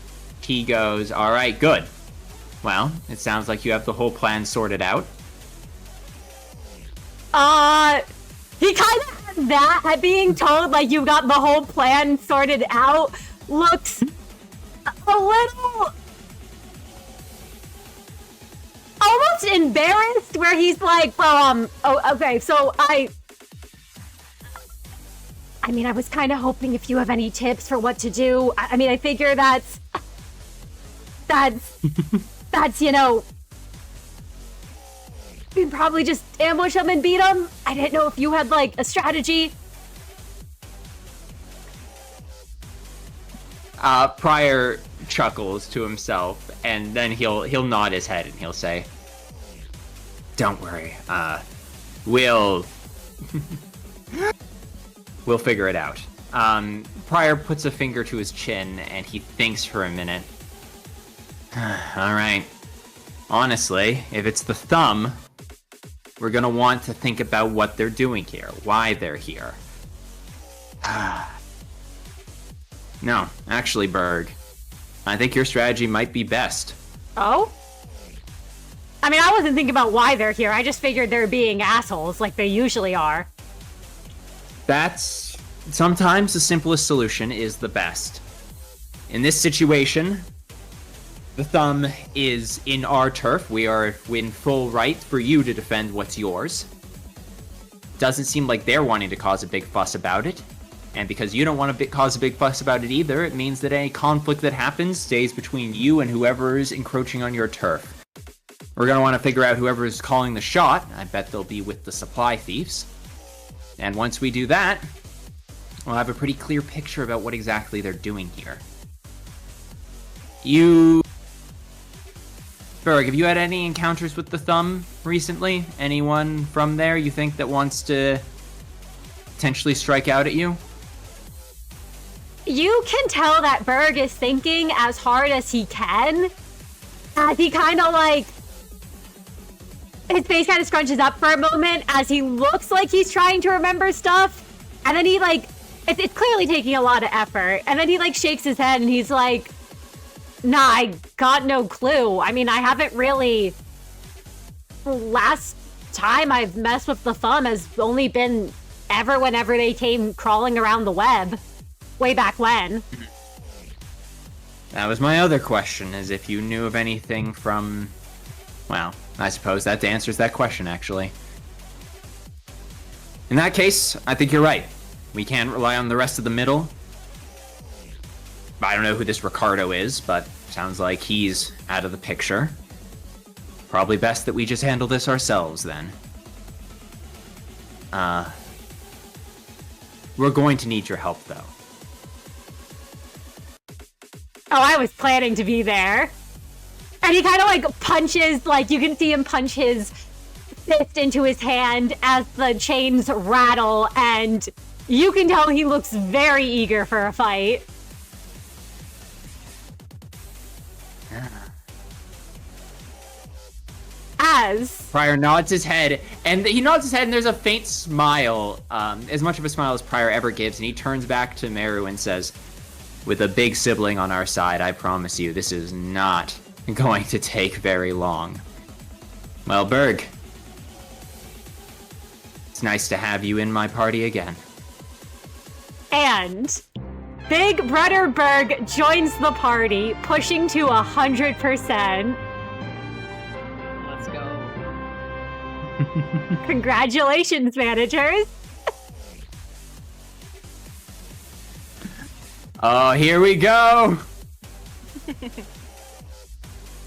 he goes, all right, good. Well, it sounds like you have the whole plan sorted out. He kind of has that at being told, you got the whole plan sorted out, looks a little almost embarrassed, where he's like, well, okay, so I was kind of hoping if you have any tips for what to do. I figure that's we'd probably just ambush them and beat them. I didn't know if you had, a strategy. Prior chuckles to himself, and then he'll nod his head and he'll say, don't worry, we'll figure it out. Prior puts a finger to his chin and he thinks for a minute. Alright. Honestly, if it's the thumb, we're gonna want to think about what they're doing here, why they're here. No, actually, Birgh, I think your strategy might be best. Oh? I wasn't thinking about why they're here. I just figured they're being assholes like they usually are. Sometimes the simplest solution is the best. In this situation, the thumb is in our turf. We are in full right for you to defend what's yours. Doesn't seem like they're wanting to cause a big fuss about it. And because you don't want to cause a big fuss about it either, it means that any conflict that happens stays between you and whoever is encroaching on your turf. We're going to want to figure out whoever is calling the shot. I bet they'll be with the supply thieves. And once we do that, we'll have a pretty clear picture about what exactly they're doing here. Birgh, have you had any encounters with the thumb recently? Anyone from there you think that wants to potentially strike out at you? You can tell that Birgh is thinking as hard as he can. As he kind of like... His face kind of scrunches up for a moment as he looks like he's trying to remember stuff. And then he like... It's clearly taking a lot of effort. And then he like shakes his head and he's like... Nah, I got no clue. I mean, I haven't really... Last time I've messed with the thumb has only been whenever they came crawling around the web. Way back when. That was my other question, is if you knew of anything from... Well, I suppose that answers that question, actually. In that case, I think you're right. We can't rely on the rest of the middle. I don't know who this Ricardo is, but sounds like he's out of the picture. Probably best that we just handle this ourselves, then. We're going to need your help, though. Oh, I was planning to be there. And he kind of like punches, like you can see him punch his fist into his hand as the chains rattle, and you can tell he looks very eager for a fight. As Prior nods his head, and there's a faint smile, as much of a smile as Prior ever gives, and he turns back to Merru and says, with a big sibling on our side, I promise you, this is not going to take very long. Well, Birgh, it's nice to have you in my party again. And Big Brother Birgh joins the party, pushing to 100%. Let's go. Congratulations, managers. Oh, here we go!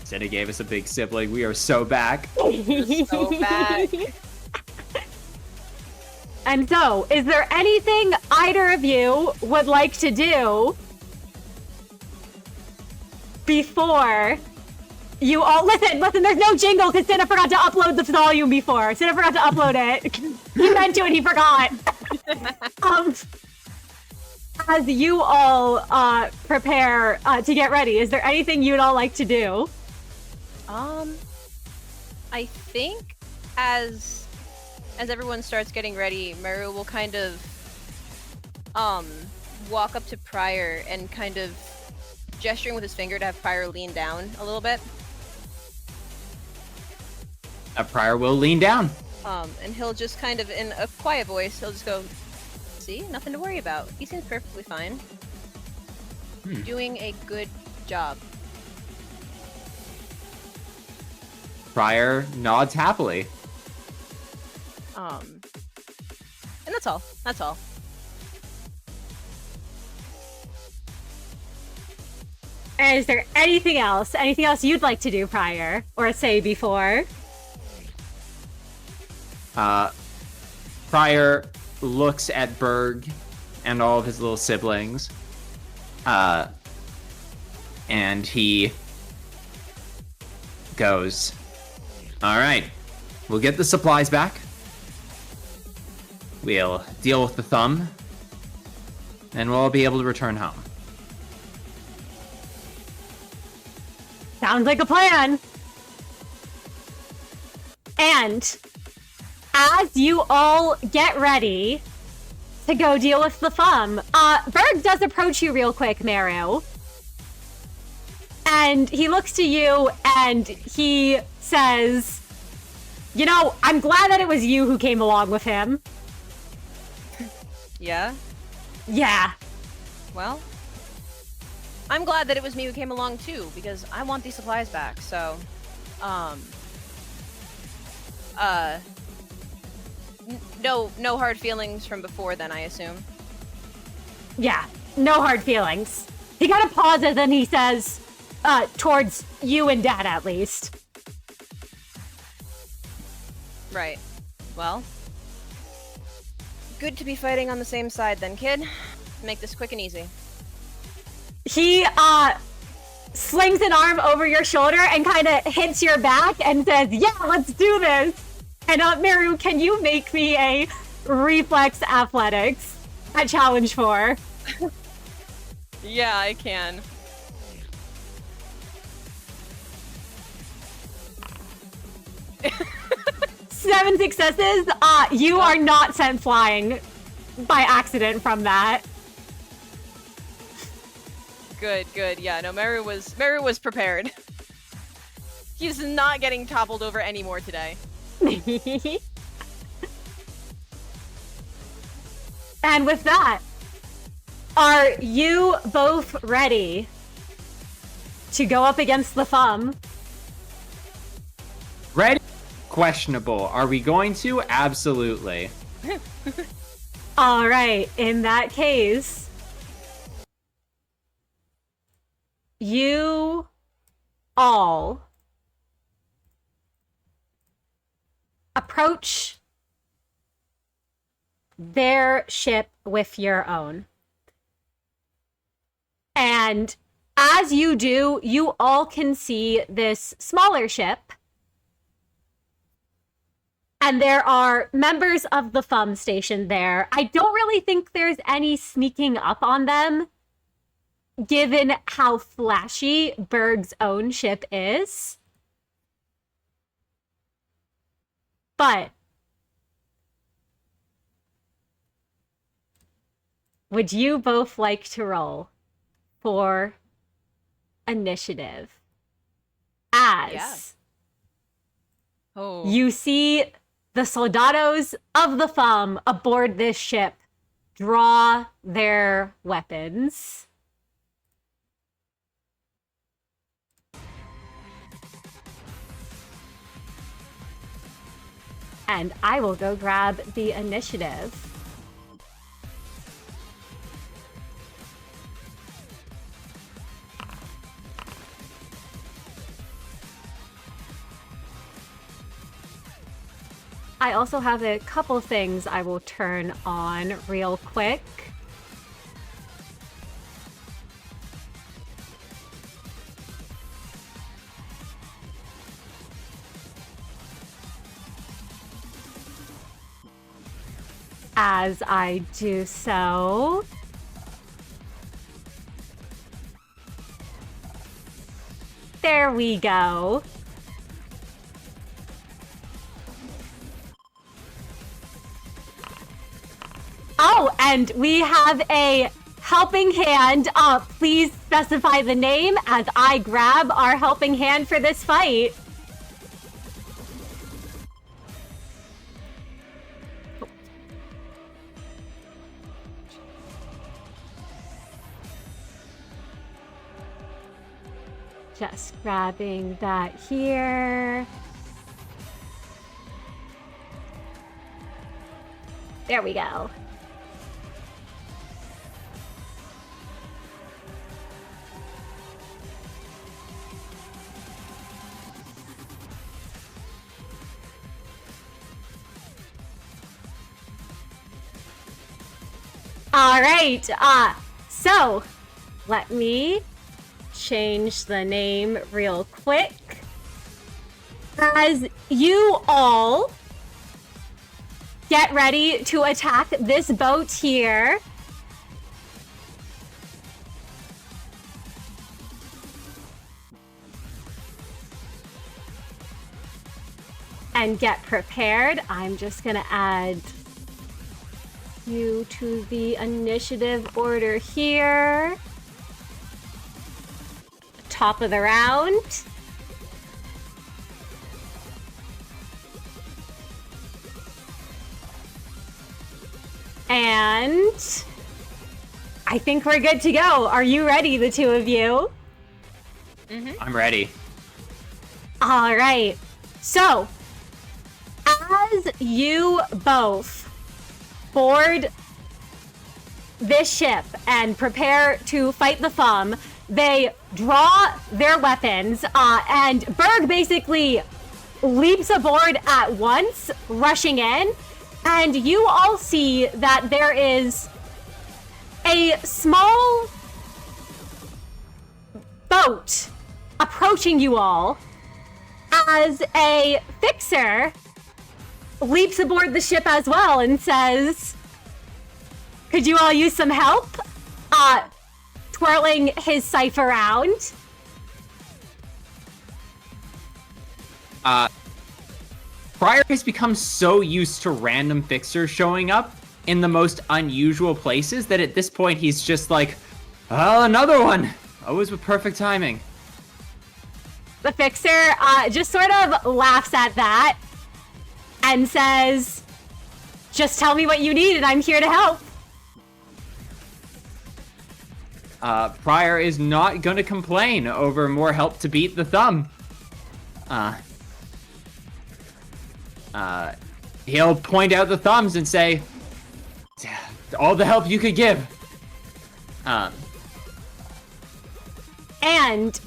Said he gave us a big sibling. We are so back. So back. And so, is there anything either of you would like to do before you all... Listen, there's no jingle because Cinna forgot to upload the volume before. Cinna forgot to upload it. He meant to and he forgot. As you all prepare to get ready, is there anything you'd all like to do? I think as everyone starts getting ready, Merru will kind of walk up to Prior and kind of gesturing with his finger to have Prior lean down a little bit. Prior will lean down. And he'll just kind of, in a quiet voice, he'll just go, see, nothing to worry about. He seems perfectly fine. Doing a good job. Prior nods happily. And that's all. That's all. And is there anything else? Anything else you'd like to do, Prior? Or say before? Prior looks at Birgh and all of his little siblings. And he goes, all right, we'll get the supplies back. We'll deal with the thumb. And we'll all be able to return home. Sounds like a plan. And as you all get ready to go deal with the thumb, Birgh does approach you real quick, Merru. And he looks to you and he says, you know, I'm glad that it was you who came along with him. Yeah? Yeah. Well, I'm glad that it was me who came along too, because I want these supplies back, so, no hard feelings from before then, I assume. Yeah, no hard feelings. He kind of pauses and he says, towards you and Dad at least. Right. Well, good to be fighting on the same side then, kid. Make this quick and easy. He slings an arm over your shoulder and kind of hits your back and says, yeah, let's do this. And Merru, can you make me a reflex athletics at challenge 4? Yeah, I can. Seven successes. You are not sent flying by accident from that. Good. Yeah, no, Merru was prepared. He's not getting toppled over anymore today. And with that, are you both ready to go up against the thumb? Ready? Questionable. Are we going to? Absolutely. All right. In that case, you all approach their ship with your own. And as you do, you all can see this smaller ship. And there are members of the thumb station there. I don't really think there's any sneaking up on them, given how flashy Birgh's own ship is. But would you both like to roll for initiative? As you see the soldados of the thumb aboard this ship draw their weapons. And I will go grab the initiative. I also have a couple things I will turn on real quick. As I do so, there we go. Oh, and we have a helping hand. Please specify the name as I grab our helping hand for this fight. Just grabbing that here. There we go. All right, so let me change the name real quick. As you all get ready to attack this boat here, and get prepared, I'm just gonna add you to the initiative order here. Top of the round. And I think we're good to go. Are you ready, the two of you? Mm-hmm. I'm ready. All right. So, as you both board this ship and prepare to fight the thumb, they draw their weapons, and Birgh basically leaps aboard at once, rushing in, And you all see that there is a small boat approaching you all as a fixer leaps aboard the ship as well and says, could you all use some help? Twirling his scythe around. Prior has become so used to random fixers showing up in the most unusual places that at this point he's just like, oh, another one! Always with perfect timing. The fixer just sort of laughs at that and says, just tell me what you need and I'm here to help. Prior is not gonna complain over more help to beat the thumb. He'll point out the thumbs and say, all the help you could give. And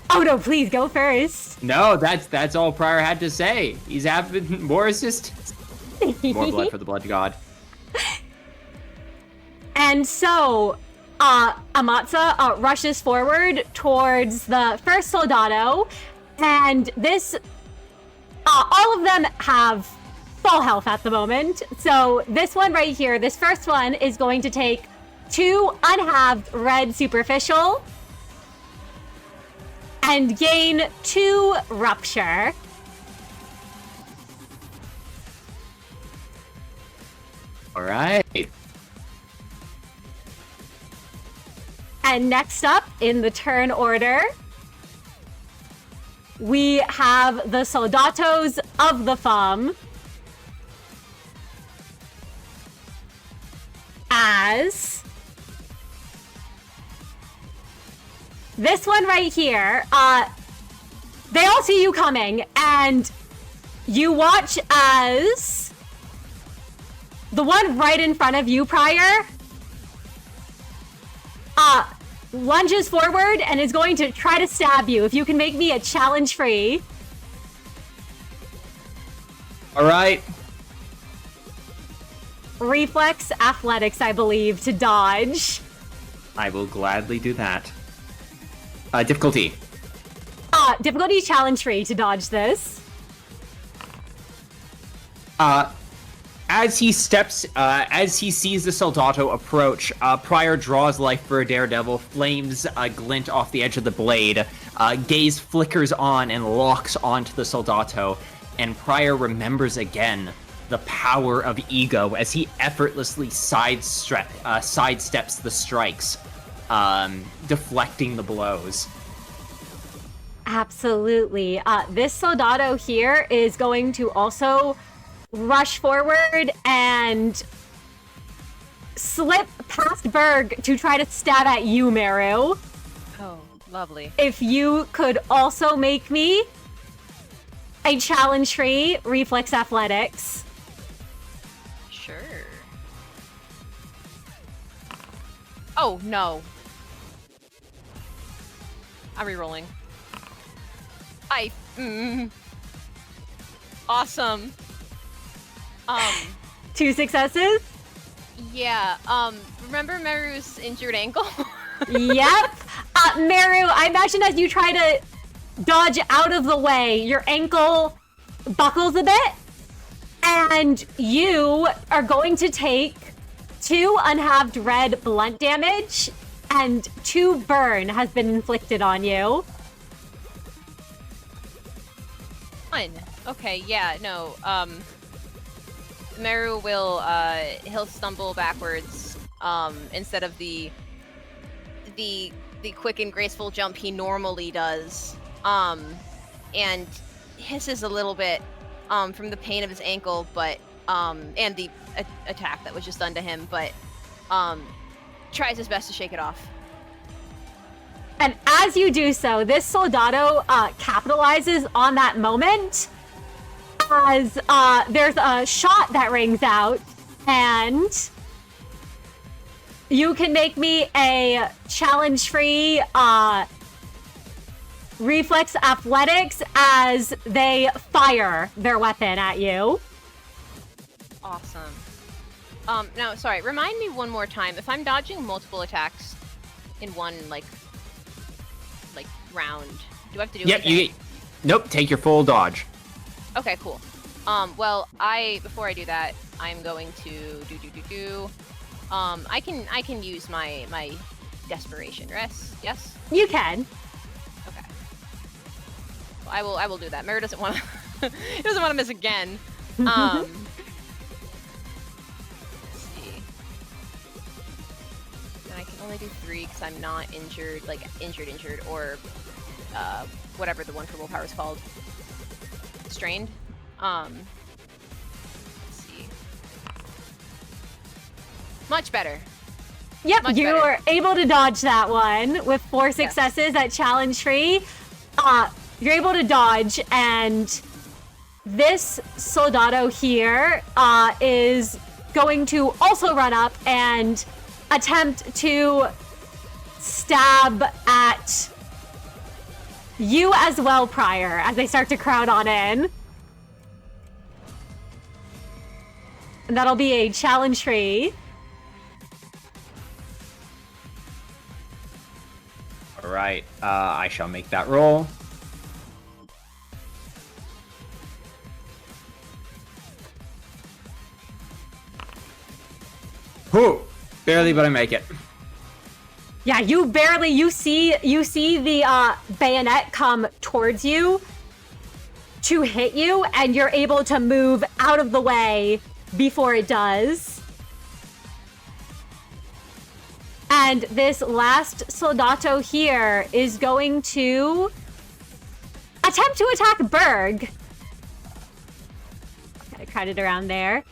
oh no, please go first. No, that's all Prior had to say. He's having more assistance. More blood for the blood god. And so, Amatsa rushes forward towards the first Soldato, and this, all of them have full health at the moment. So this one right here, this first one is going to take 2 unhalved red superficial and gain 2 rupture. All right. And next up in the turn order, we have the Soldatos of the Thumb as this one right here. They all see you coming, and you watch as the one right in front of you, Prior, lunges forward and is going to try to stab you. If you can make me a challenge free. All right. Reflex athletics, I believe, to dodge. I will gladly do that. Difficulty. Difficulty challenge free to dodge this. As he steps, as he sees the Soldato approach, Prior draws life for a daredevil, flames glint off the edge of the blade, gaze flickers on and locks onto the Soldato, and Prior remembers again the power of ego as he effortlessly sidesteps the strikes, deflecting the blows. Absolutely. This Soldato here is going to also rush forward and slip past Birgh to try to stab at you, Merru. Oh, lovely. If you could also make me a challenge-free reflex athletics. Sure. Oh, no. I'm rerolling. Awesome. 2 successes? Yeah, remember Meru's injured ankle? Yep. Merru, I imagine as you try to dodge out of the way, your ankle buckles a bit, and you are going to take 2 unhalved red blunt damage, and 2 burn has been inflicted on you. Fun. Okay, yeah, no, Merru will, he'll stumble backwards, instead of the quick and graceful jump he normally does, and hisses a little bit, from the pain of his ankle, but, and the attack that was just done to him, but, tries his best to shake it off. And as you do so, this Soldato capitalizes on that moment as there's a shot that rings out, and you can make me a challenge-free reflex athletics as they fire their weapon at you. Awesome. Now, sorry, remind me one more time. If I'm dodging multiple attacks in one, like round, do I have to do anything? Nope, take your full dodge. Okay, cool. Well, before I do that, I'm going to I can use my desperation rest. Yes. You can. Okay. Well, I will do that. Merru doesn't want to. He doesn't want to miss again. Let's see. And I can only do 3 because I'm not injured, like injured, or whatever the one for willpower is called. Strained. Let's see. Much better. Yep, Much you better. were able to dodge that one with 4 successes at challenge tree. You're able to dodge, and this soldado here is going to also run up and attempt to stab at you as well, Prior, as they start to crowd on in. And that'll be a challenge tree. All right, I shall make that roll. Whew, barely, but I make it. Yeah, you see the bayonet come towards you to hit you, and you're able to move out of the way before it does. And this last soldato here is going to attempt to attack Birgh. Gotta crowd it around there.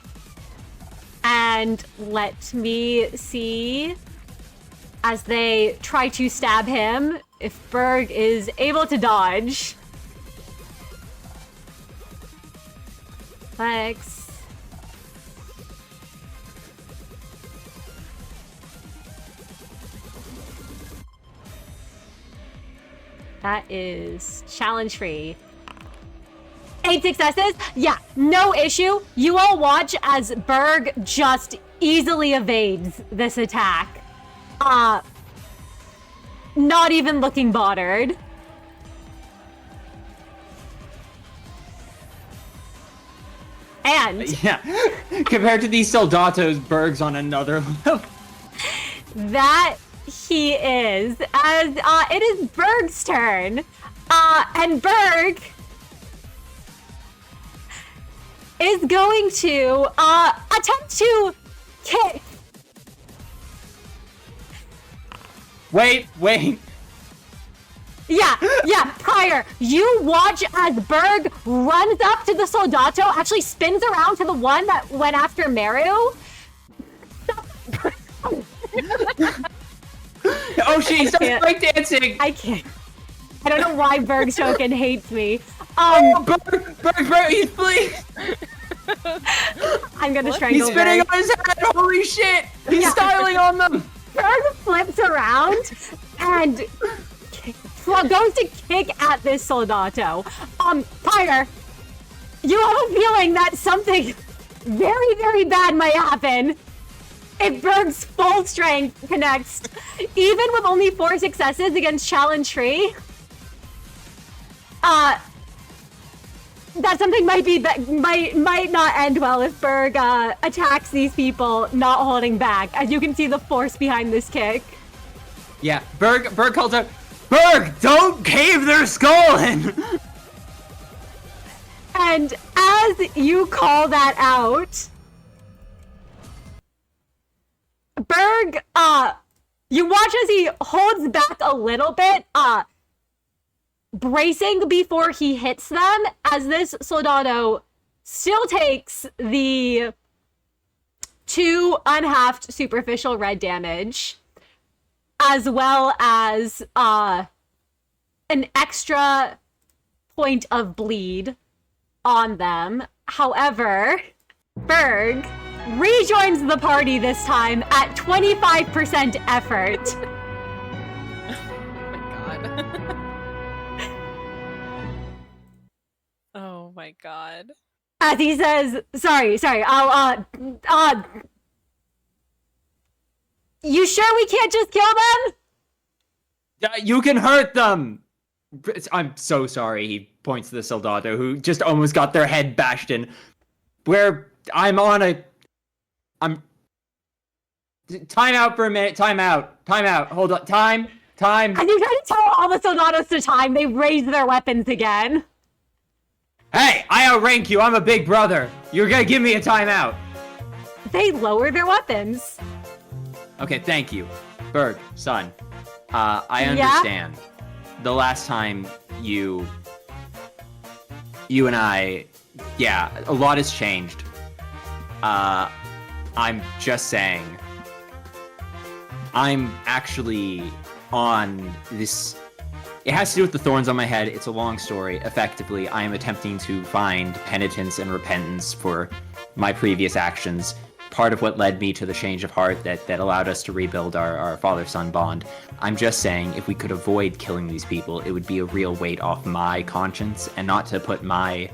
And let me see, as they try to stab him, if Birgh is able to dodge. Thanks. That is challenge free. 8 successes? Yeah, no issue. You all watch as Birgh just easily evades this attack. Not even looking bothered. And Yeah, compared to these soldatos, Birgh's on another level. that he is, as it is Birgh's turn. And Birgh is going to attempt to kick. Wait. Yeah, Prior, you watch as Birgh runs up to the soldato, actually spins around to the one that went after Merru. Oh, she starts breakdancing. I can't. I don't know why Birgh Shokin hates me. Birgh, please. I'm gonna strangle He's spinning Birgh. on his head. Holy shit! He's Yeah. styling on them. Birgh flips around and goes to kick at this soldato. Prior, you have a feeling that something very, very bad might happen if Birgh's full strength connects, even with only 4 successes against challenge tree. That something might not end well if Birgh attacks these people, not holding back. As you can see the force behind this kick. Yeah, Birgh calls out, Birgh, don't cave their skull in. And as you call that out, Birgh, you watch as he holds back a little bit, bracing before he hits them, as this soldado still takes the 2 unhalved superficial red damage, as well as an extra point of bleed on them. However, Birgh rejoins the party this time at 25% effort. Oh my god. As he says, sorry, you sure we can't just kill them? You can hurt them! I'm so sorry, he points to the soldado who just almost got their head bashed in. I'm... Time out for a minute, time out, hold on, time. As you try to tell all the soldados to time, they raise their weapons again. Hey, I outrank you, I'm a big brother. You're gonna give me a timeout. They lower their weapons. Okay, thank you. Birgh, son, I understand. Yeah? The last time you and I, a lot has changed. I'm just saying, I'm actually on this. It has to do with the thorns on my head. It's a long story. Effectively, I am attempting to find penitence and repentance for my previous actions. Part of what led me to the change of heart that allowed us to rebuild our father-son bond. I'm just saying, if we could avoid killing these people, it would be a real weight off my conscience, and not to put my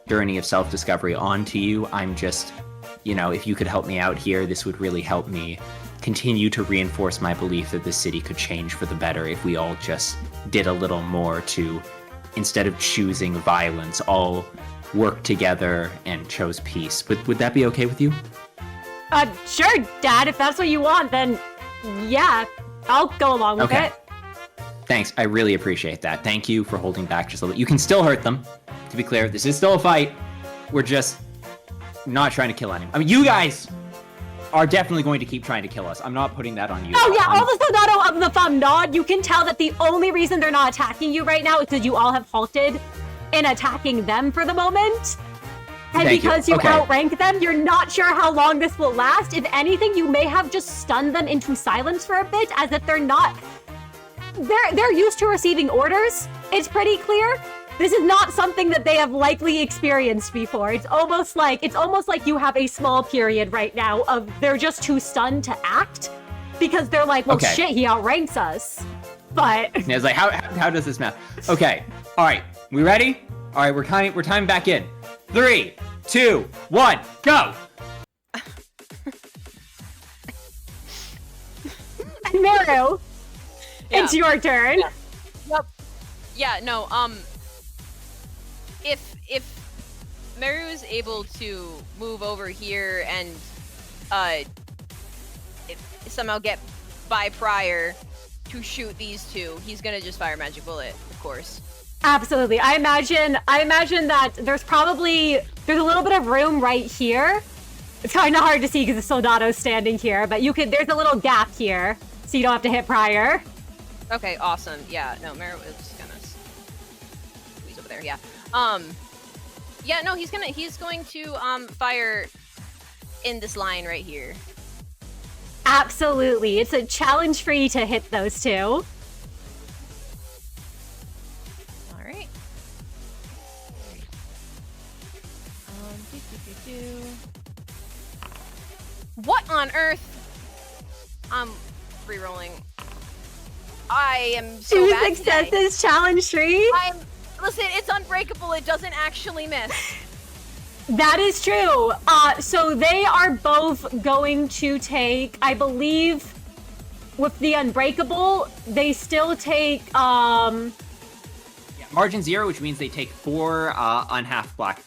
journey of self-discovery onto you. I'm just, if you could help me out here, this would really help me continue to reinforce my belief that this city could change for the better if we all just did a little more to, instead of choosing violence, all work together and chose peace. Would that be okay with you? Sure, Dad. If that's what you want, then yeah, I'll go along with it. Thanks. I really appreciate that. Thank you for holding back just a little bit. You can still hurt them. To be clear, this is still a fight. We're just not trying to kill anyone. I mean, you guys are definitely going to keep trying to kill us. I'm not putting that on you. Oh yeah, all the soldado of the thumb nod. You can tell that the only reason they're not attacking you right now is because you all have halted in attacking them for the moment. And because you outrank them, you're not sure how long this will last. If anything, you may have just stunned them into silence for a bit, as if they're not... They're used to receiving orders. It's pretty clear. This is not something that they have likely experienced before. It's almost like you have a small period right now of they're just too stunned to act, because they're like, well, shit, he outranks us. But and it's like, how does this math? Okay, all right, we ready? All right, we're timing back in. 3, 2, 1, go! And Merru, it's your turn. Yeah. Yep. Yeah, no, if Merru is able to move over here and somehow get by Prior to shoot these two, he's gonna just fire magic bullet, of course. Absolutely. I imagine that there's a little bit of room right here. It's kind of hard to see because the soldado's standing here, but there's a little gap here, so you don't have to hit Prior. Okay, awesome. Yeah, no, Merru is gonna squeeze over there. Yeah. Yeah, no, he's going to fire in this line right here. Absolutely. It's a challenge for you to hit those two. Alright. What on earth? I'm re-rolling. I am so Two bad successes, today. challenge tree. Listen, it's unbreakable. It doesn't actually miss. That is true. So they are both going to take, I believe, with the unbreakable, they still take, Yeah, margin 0, which means they take 4 on half black.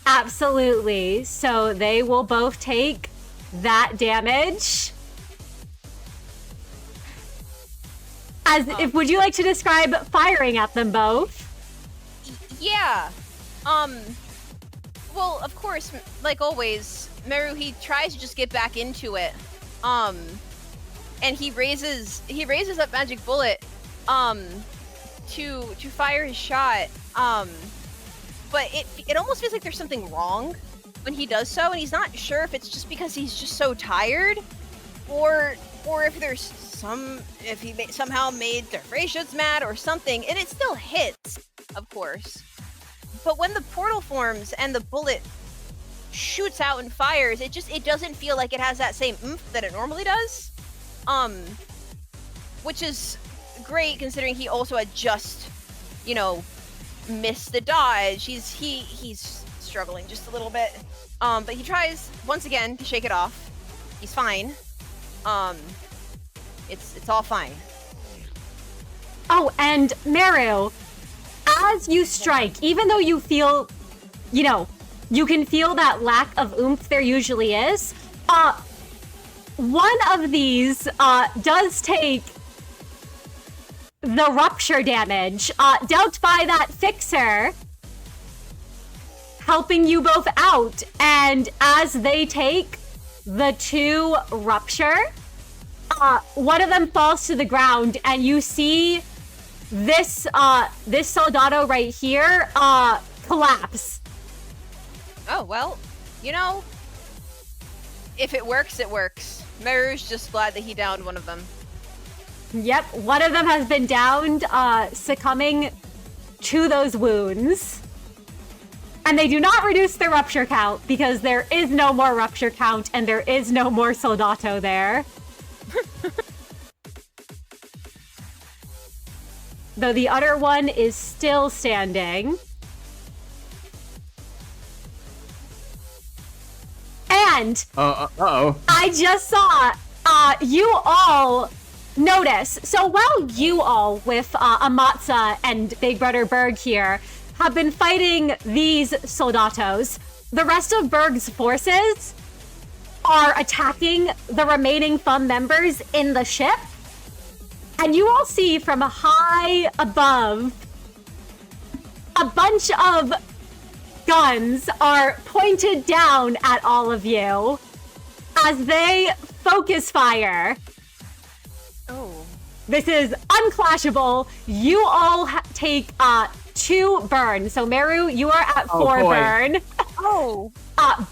Absolutely. So they will both take that damage. Would you like to describe firing at them both? Yeah. Well, of course, like always, Merru, he tries to just get back into it. And he raises up magic bullet to fire his shot. But it almost feels like there's something wrong when he does so, and he's not sure if it's just because he's just so tired, or if there's if he somehow made their Freyshoots mad or something, and it still hits, of course. But when the portal forms and the bullet shoots out and fires, it doesn't feel like it has that same oomph that it normally does. Which is great considering he also had just, miss the dodge. He's struggling just a little bit. But he tries once again to shake it off. He's fine. It's all fine. Oh, and Merru, as you strike, even though you feel, you can feel that lack of oomph there usually is, one of these does take the rupture damage dealt by that fixer, helping you both out. And as they take the 2 rupture, one of them falls to the ground, and you see this soldado right here collapse. Oh, well, if it works, it works. Merru's just glad that he downed one of them. Yep, one of them has been downed, succumbing to those wounds. And they do not reduce their rupture count, because there is no more rupture count, and there is no more soldato there. Though the other one is still standing. And I just saw you all notice. So while you all with Amatsa and Big Brother Birgh here have been fighting these soldatos, the rest of Birgh's forces are attacking the remaining FUM members in the ship. And you all see from high above, a bunch of guns are pointed down at all of you as they focus fire. Oh. This is unclashable. You all take 2 burn. So Merru, you are at 4 burn. Oh.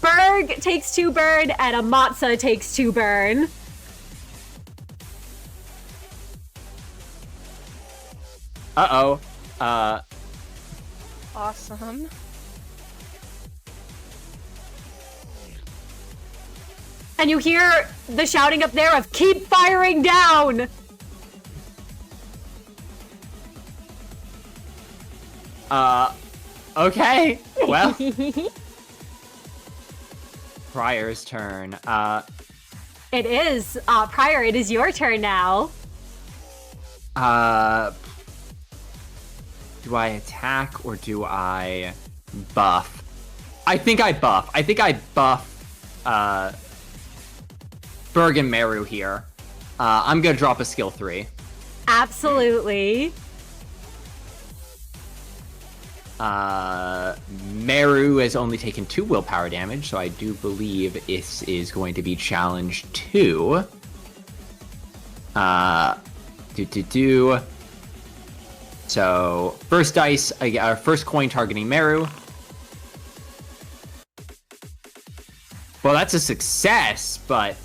Birgh takes 2 burn, and Amatsa takes 2 burn. Awesome. And you hear the shouting up there of, keep firing down! Okay. Well. Prior's turn. It is. Prior, it is your turn now. Do I attack or do I buff? I think I buff. Birgh and Merru here. I'm gonna drop a skill 3. Absolutely. Merru has only taken 2 willpower damage, so I do believe this is going to be challenge 2. So, first dice, first coin targeting Merru. Well, that's a success, but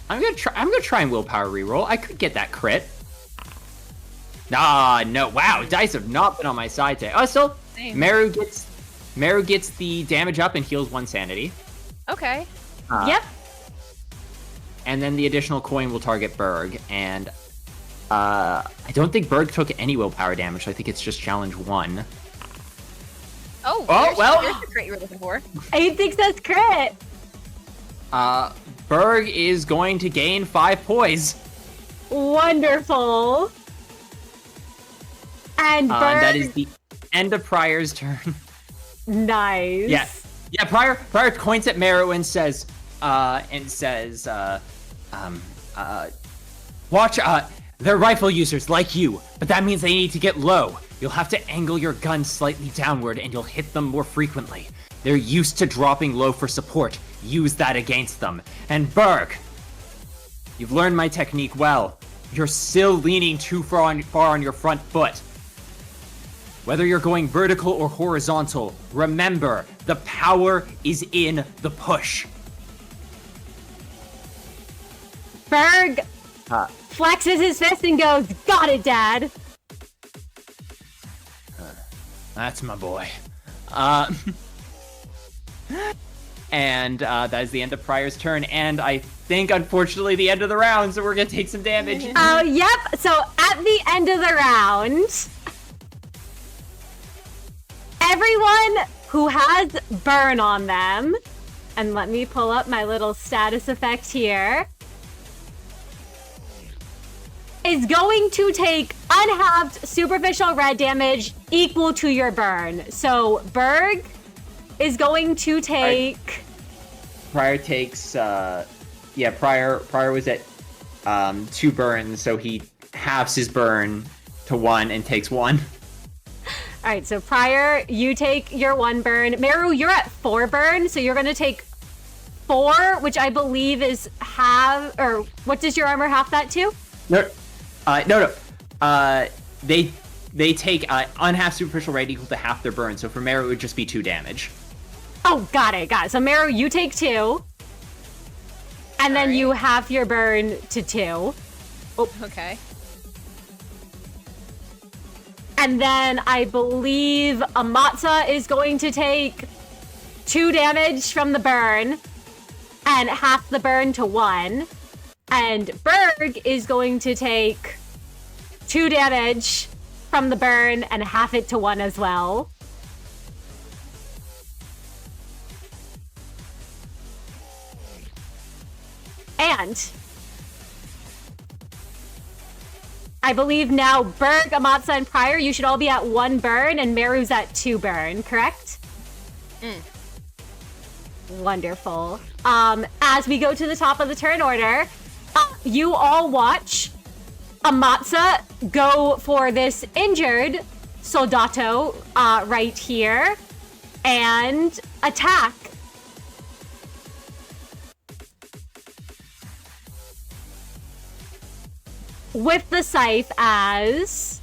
I'm gonna try and willpower reroll. I could get that crit. Ah, no. Wow, dice have not been on my side today. Oh, still, Merru gets the damage up and heals 1 sanity. Okay. Yep. And then the additional coin will target Birgh, and I don't think Birgh took any willpower damage, so I think it's just challenge 1. Oh, well. There's the crit you were looking for. I think that's crit. Birgh is going to gain 5 poise. Wonderful. And Birgh... that is the end of Prior's turn. Nice. Yeah, Prior points at Merru and says, watch, they're rifle users like you, but that means they need to get low. You'll have to angle your gun slightly downward and you'll hit them more frequently. They're used to dropping low for support. Use that against them. And Birgh, you've learned my technique well. You're still leaning too far on your front foot. Whether you're going vertical or horizontal, remember, the power is in the push. Birgh flexes his fist and goes, got it, Dad. That's my boy. And that is the end of Prior's turn, and I think, unfortunately, the end of the round, so we're gonna take some damage. Oh, yep. So at the end of the round, everyone who has burn on them, and let me pull up my little status effect here, is going to take unhalved superficial red damage equal to your burn. So Birgh is going to take... Prior takes, Prior was at 2 burns, so he halves his burn to 1 and takes 1. All right, so Prior, you take your 1 burn. Merru, you're at 4 burn, so you're going to take 4, which I believe is half, or what does your armor half that to? No. They take unhalf superficial red equal to half their burn, so for Merru it would just be 2 damage. Oh, got it. So Merru, you take 2. And then you half your burn to 2. Oh. Okay. And then I believe Amatsa is going to take 2 damage from the burn and half the burn to 1. And Birgh is going to take 2 damage from the burn and half it to 1 as well. And I believe now Birgh, Amatsa, and Prior, you should all be at 1 burn, and Meru's at 2 burn, correct? Wonderful. As we go to the top of the turn order, you all watch Amatsa go for this injured Soldato right here and attack. With the scythe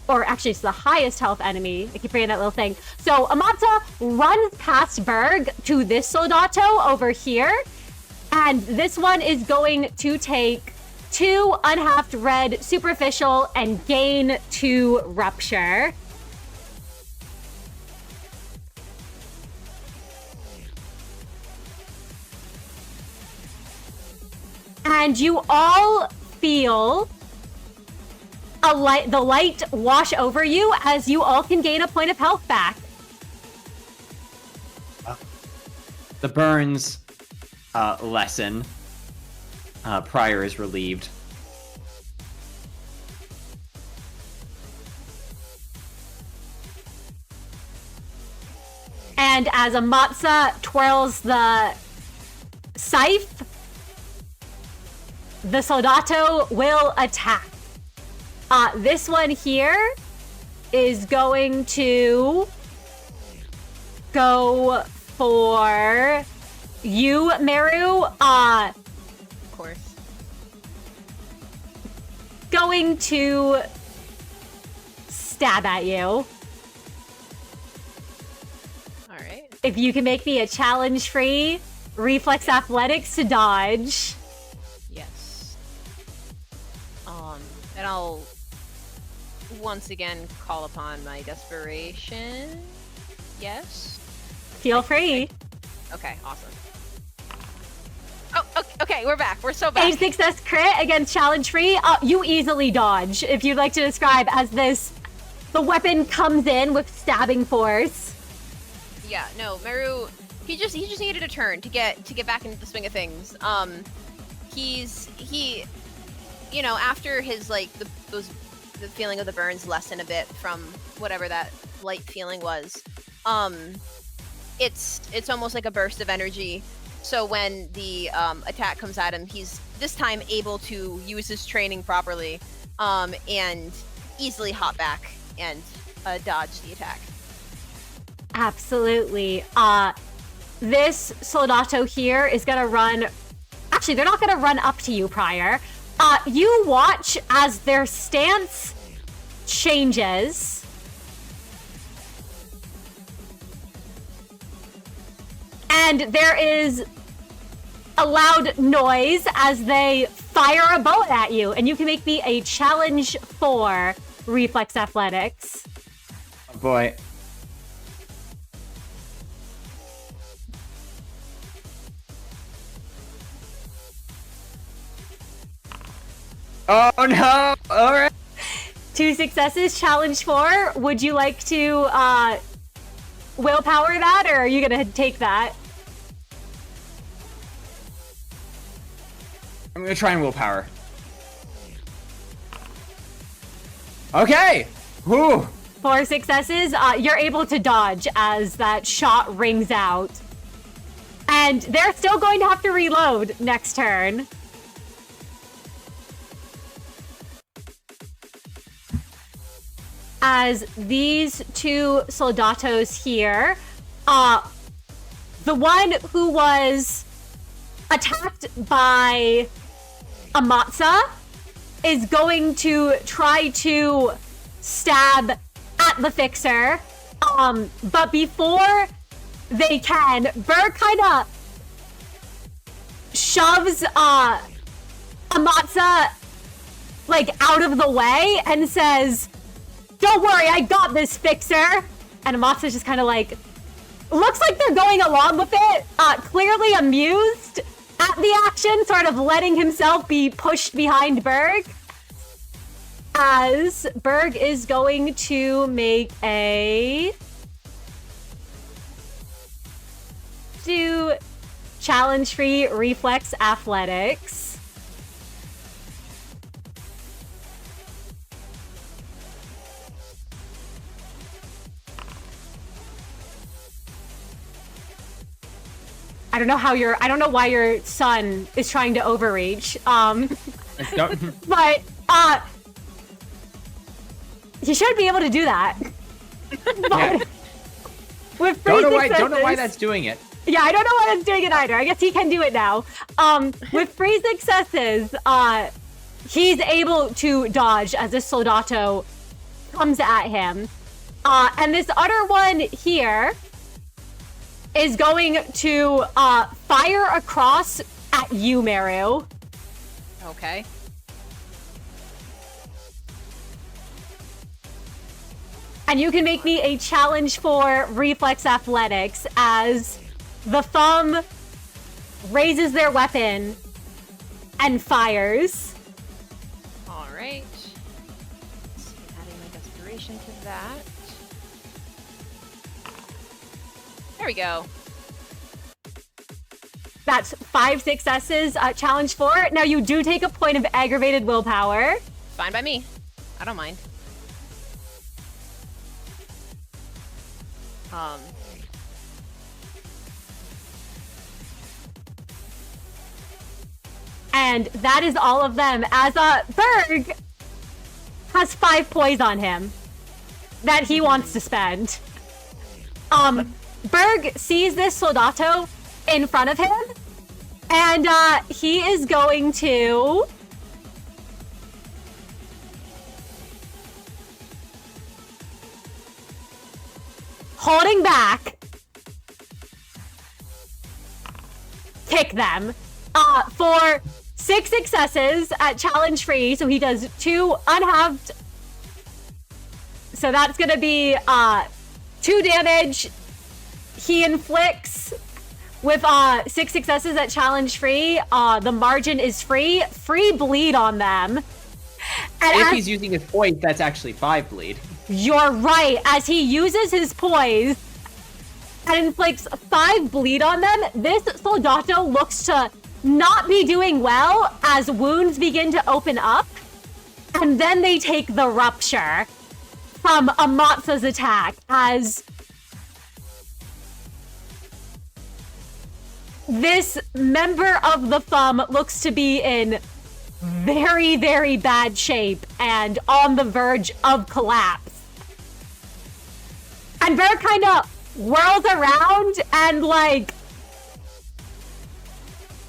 or actually it's the highest health enemy. I keep forgetting that little thing. So Amatsa runs past Birgh to this Soldato over here. And this one is going to take 2 unhalved red superficial and gain 2 rupture. And you all feel the light wash over you as you all can gain a point of health back. The burns lessen. Prior is relieved. And as Amatsa twirls the scythe, the Soldato will attack. This one here is going to go for you, Merru. Of course. Going to stab at you. All right. If you can make me a challenge-free reflex athletics to dodge. Yes. And I'll once again call upon my desperation. Yes. Feel free. Okay, awesome. Oh, okay, we're back. We're so back. A success crit against challenge free. You easily dodge, if you'd like to describe as the weapon comes in with stabbing force. Yeah, no, Merru, he just needed a turn to get back into the swing of things. He you know, after his like the feeling of the burns lessen a bit from whatever that light feeling was. It's almost like a burst of energy. So when the attack comes at him, he's this time able to use his training properly, and easily hop back and dodge the attack. Absolutely. This Soldato here is gonna run. Actually, they're not gonna run up to you, Prior. You watch as their stance changes. And there is a loud noise as they fire a bullet at you. And you can make me a challenge 4 reflex athletics. Oh boy. Oh no! Alright. 2 successes, challenge 4. Would you like to willpower that, or are you gonna take that? I'm gonna try and willpower. Okay! Whew! 4 successes. You're able to dodge as that shot rings out. And they're still going to have to reload next turn. As these 2 soldatos here, the one who was attacked by Amatsa is going to try to stab at the fixer. But before they can, Birgh kind of shoves Amatsa like out of the way and says, "Don't worry, I got this, fixer." And Amatsa's just kind of like, looks like they're going along with it, clearly amused at the action, sort of letting himself be pushed behind Birgh. As Birgh is going to make a challenge-free reflex athletics. I don't know why your son is trying to overreach. But he should be able to do that. But with don't know why that's doing it. Yeah, I don't know why that's doing it either. I guess he can do it now. With 3 successes, he's able to dodge as this soldato comes at him. And this other one here is going to fire across at you, Merru. Okay. And you can make me a challenge for reflex athletics as the thumb raises their weapon and fires. All right. Let's see, adding my desperation to that. There we go. That's 5 successes. Challenge 4. Now you do take a point of aggravated willpower. Fine by me. I don't mind. And that is all of them, as Birgh has 5 poise on him that he wants to spend. Birgh sees this soldato in front of him, and he is going to holding back, kick them for 6 successes at challenge free. So he does 2 unhalved. So that's going to be 2 damage. He inflicts with 6 successes at challenge free. The margin is free. Free bleed on them. And if he's using his poise, that's actually 5 bleed. You're right. As he uses his poise and inflicts 5 bleed on them, this soldato looks to not be doing well as wounds begin to open up. And then they take the rupture from Amatsa's attack as this member of the thumb looks to be in very, very bad shape and on the verge of collapse. And Birgh kind of whirls around and like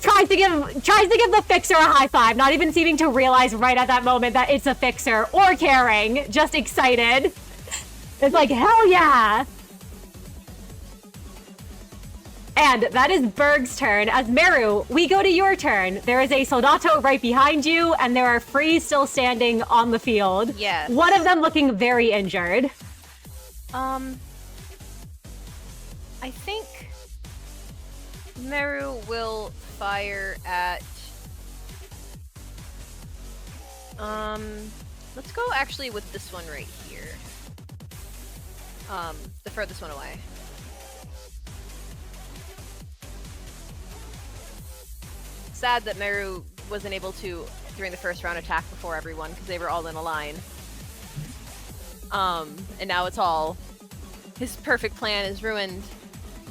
tries to give the fixer a high five, not even seeming to realize right at that moment that it's a fixer or caring, just excited. It's like, hell yeah. And that is Birgh's turn. As Merru, we go to your turn. There is a soldato right behind you, and there are 3 still standing on the field. Yes. One of them looking very injured. I think Merru will fire at... let's go actually with this one right here. The furthest one away. sad that Merru wasn't able to, during the first round, attack before everyone, because they were all in a line. And now it's all... His perfect plan is ruined,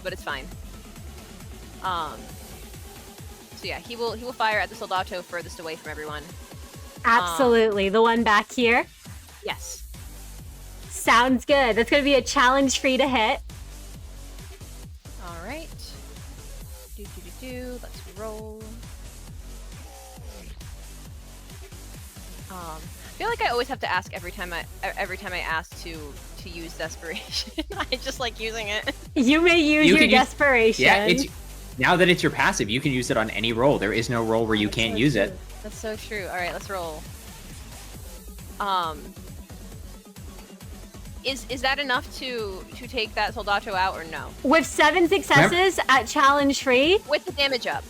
but it's fine. So yeah, he will fire at the Soldato furthest away from everyone. Absolutely. The one back here? Yes. Sounds good. That's going to be a challenge free to hit. Alright. Let's roll. I feel like I always have to ask every time I ask to use desperation. I just like using it. You may use your desperation. Yeah, now that it's your passive, you can use it on any roll. There is no roll where you can't use it. That's so true. All right, let's roll. Is that enough to take that Soldato out or no? With 7 successes at challenge free. With the damage up.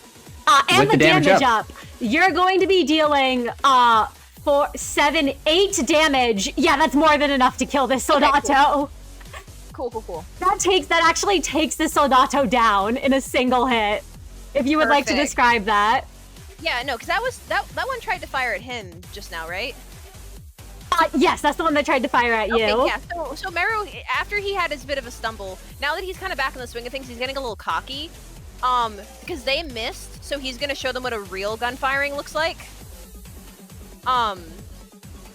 And with the damage up. You're going to be dealing 4, 7, 8 damage. Yeah, that's more than enough to kill this Soldato. Okay, cool. That actually takes the Soldato down in a single hit. If you would like to describe that. Yeah, no, because that one tried to fire at him just now, right? Yes, that's the one that tried to fire at you. Okay, yeah. So Merru, after he had his bit of a stumble, now that he's kind of back in the swing of things, he's getting a little cocky. Because they missed, so he's gonna show them what a real gun firing looks like.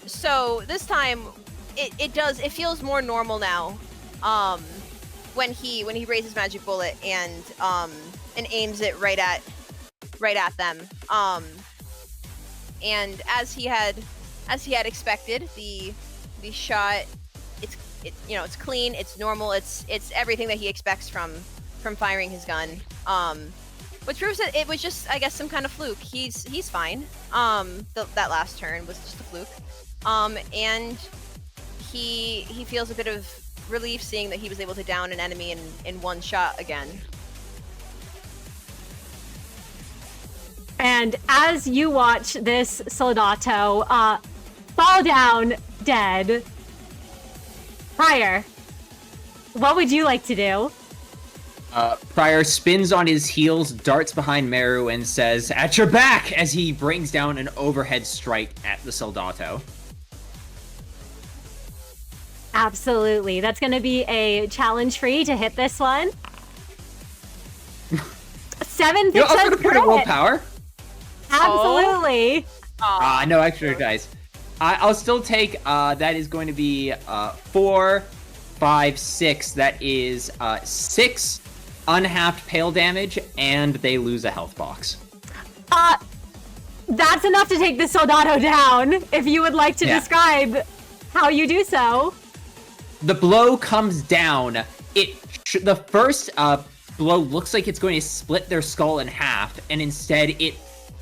So this time, it feels more normal now. When he raises magic bullet and aims it right at them. And as he had expected, the shot, it's clean, it's normal, it's everything that he expects from firing his gun. Which proves that it was just, I guess, some kind of fluke. He's fine. That last turn was just a fluke. And he feels a bit of relief seeing that he was able to down an enemy in one shot again. And as you watch this Soldato fall down dead, Prior, what would you like to do? Prior spins on his heels, darts behind Merru, and says, "At your back!" as he brings down an overhead strike at the Soldato. Absolutely. That's going to be a challenge free to hit this one. 7 You're also success going to roll power? Absolutely. No extra dice. I'll still take, that is going to be 4, 5, 6. That is 6 unhalved pale damage, and they lose a health box. That's enough to take the Soldato down, if you would like to describe how you do so. The blow comes down. The first blow looks like it's going to split their skull in half, and instead it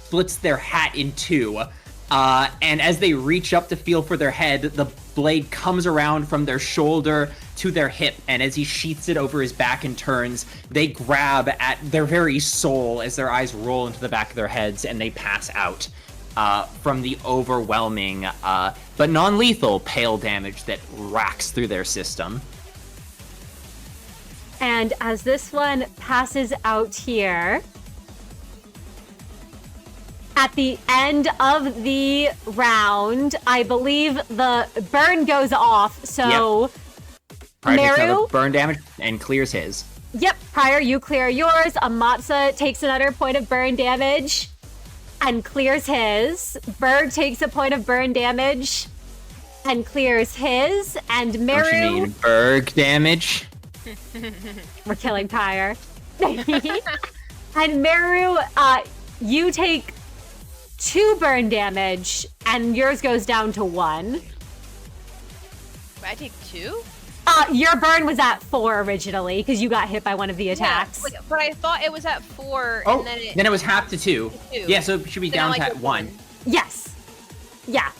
splits their hat in 2. And as they reach up to feel for their head, the blade comes around from their shoulder to their hip, and as he sheaths it over his back and turns, they grab at their very soul as their eyes roll into the back of their heads, and they pass out from the overwhelming but non-lethal pale damage that racks through their system. And as this one passes out here, at the end of the round, I believe the burn goes off, so... Yep. Prior takes another burn damage and clears his. Yep, Prior, you clear yours. Amatsa takes another point of burn damage and clears his. Birgh takes a point of burn damage and clears his. And Merru... Don't you mean Birgh damage? We're killing Prior. And Merru, you take 2 burn damage, and yours goes down to 1. I take 2? Your burn was at 4 originally, because you got hit by one of the attacks. Yeah, but I thought it was at 4, and then it was half to 2. Yeah, so it should be down to 1. Yes. Yeah.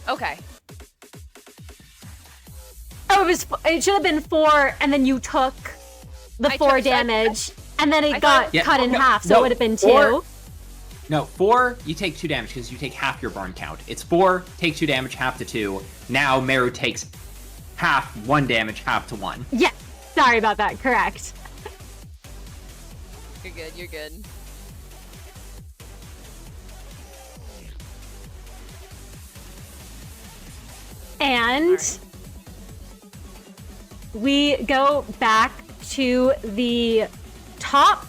Okay. Oh, it should have been 4, and then you took the 4 damage, and then it got cut in half, so it would have been 2. No, 4, you take 2 damage, because you take half your burn count. It's 4, take 2 damage, half to 2. Now Merru takes half 1 damage, half to 1. Yeah, sorry about that, correct. You're good. And we go back to the top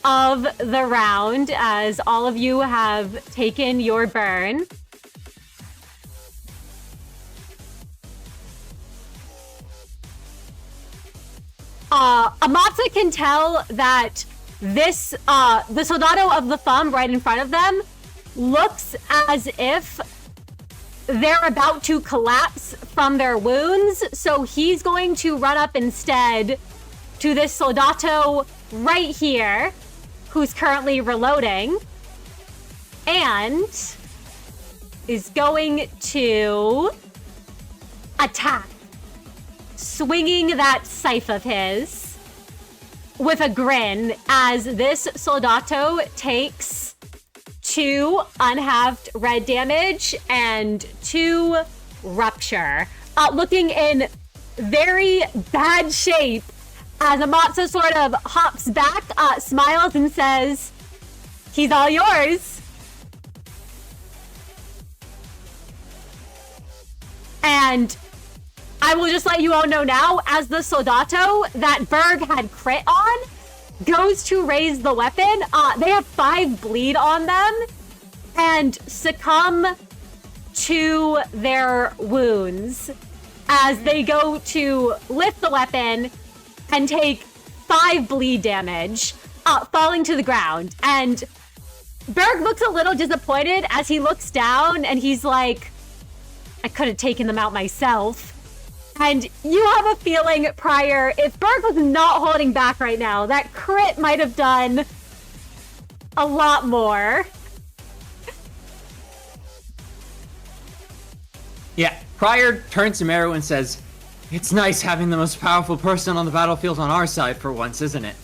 of the round as all of you have taken your burn. Amatsa can tell that this, the Soldado of the Thumb right in front of them looks as if they're about to collapse from their wounds, so he's going to run up instead to this Soldato right here, who's currently reloading, and is going to attack, swinging that scythe of his with a grin as this Soldato takes 2 unhalved red damage and 2 rupture. Looking in very bad shape as Amatsu sort of hops back, smiles and says, "He's all yours." And I will just let you all know now, as the Soldato that Birgh had crit on goes to raise the weapon, they have 5 bleed on them and succumb to their wounds as they go to lift the weapon and take 5 bleed damage, falling to the ground. And Birgh looks a little disappointed as he looks down and he's like, I could have taken them out myself. And you have a feeling, Prior, if Birgh was not holding back right now, that crit might have done a lot more. Yeah, Prior turns to Merru and says, "It's nice having the most powerful person on the battlefield on our side for once, isn't it?"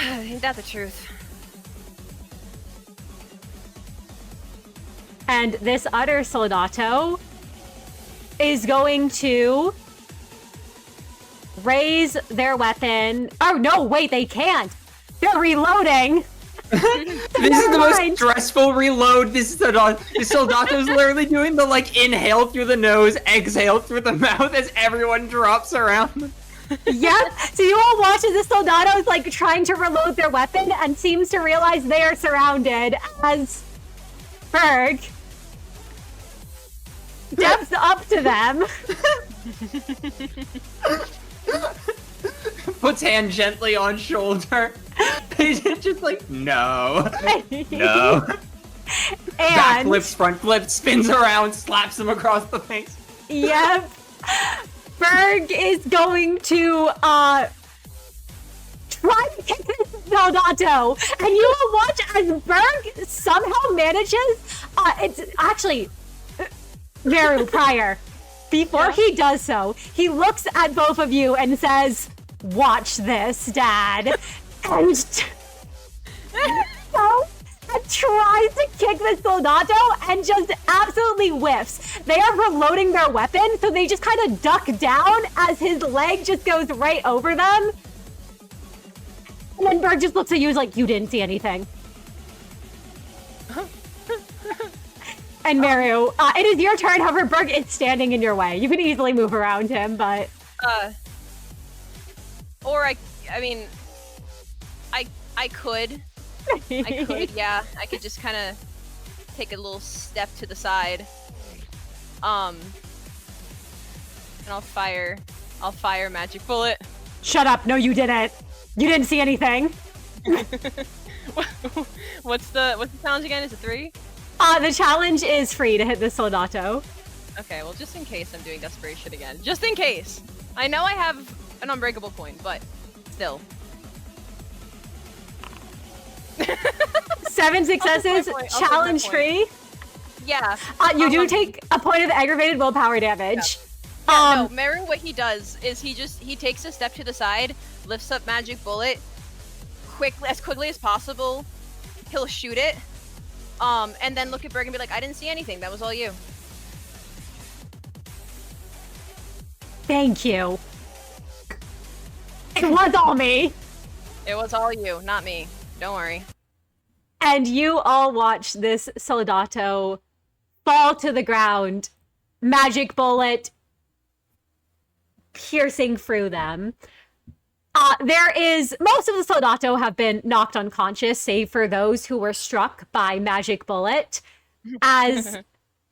Ain't that the truth? And this other Soldato is going to raise their weapon. Oh, no, wait, they can't. They're reloading. This is the most stressful reload. This Soldato's literally doing the, like, inhale through the nose, exhale through the mouth as everyone drops around. Yep. So you all watch as this Soldato is, like, trying to reload their weapon and seems to realize they are surrounded as Birgh steps up to them. Puts hand gently on shoulder. He's just like, no. No. Back And flips, front flips, spins around, slaps him across the face. yep. Birgh is going to try to kick this Soldato. And you will watch as Birgh somehow manages it's actually Merru Prior. Before he does so, he looks at both of you and says, "Watch this, Dad." And so tries to kick the Soldato and just absolutely whiffs. They are reloading their weapon, so they just kind of duck down as his leg just goes right over them. And then Birgh just looks at you and is like, "You didn't see anything." And Merru, it is your turn. However, Birgh is standing in your way. You can easily move around him, but Or I could. I could, yeah. I could just kind of take a little step to the side. And I'll fire magic bullet. Shut up! No, you didn't. You didn't see anything. What's the challenge again? Is it 3? The challenge is free to hit the Soldato. Okay, well, just in case I'm doing desperation again. Just in case. I know I have an unbreakable point, but still. 7 successes, challenge free. Yeah. You do take a point of aggravated willpower damage. No, Merru, what he does is he takes a step to the side, lifts up magic bullet, as quickly as possible. He'll shoot it, and then look at Birgh and be like, "I didn't see anything. That was all you." Thank you. It was all me. It was all you, not me. Don't worry. And you all watch this Soldato fall to the ground magic bullet piercing through them. Most of the soldato have been knocked unconscious, save for those who were struck by magic bullet. As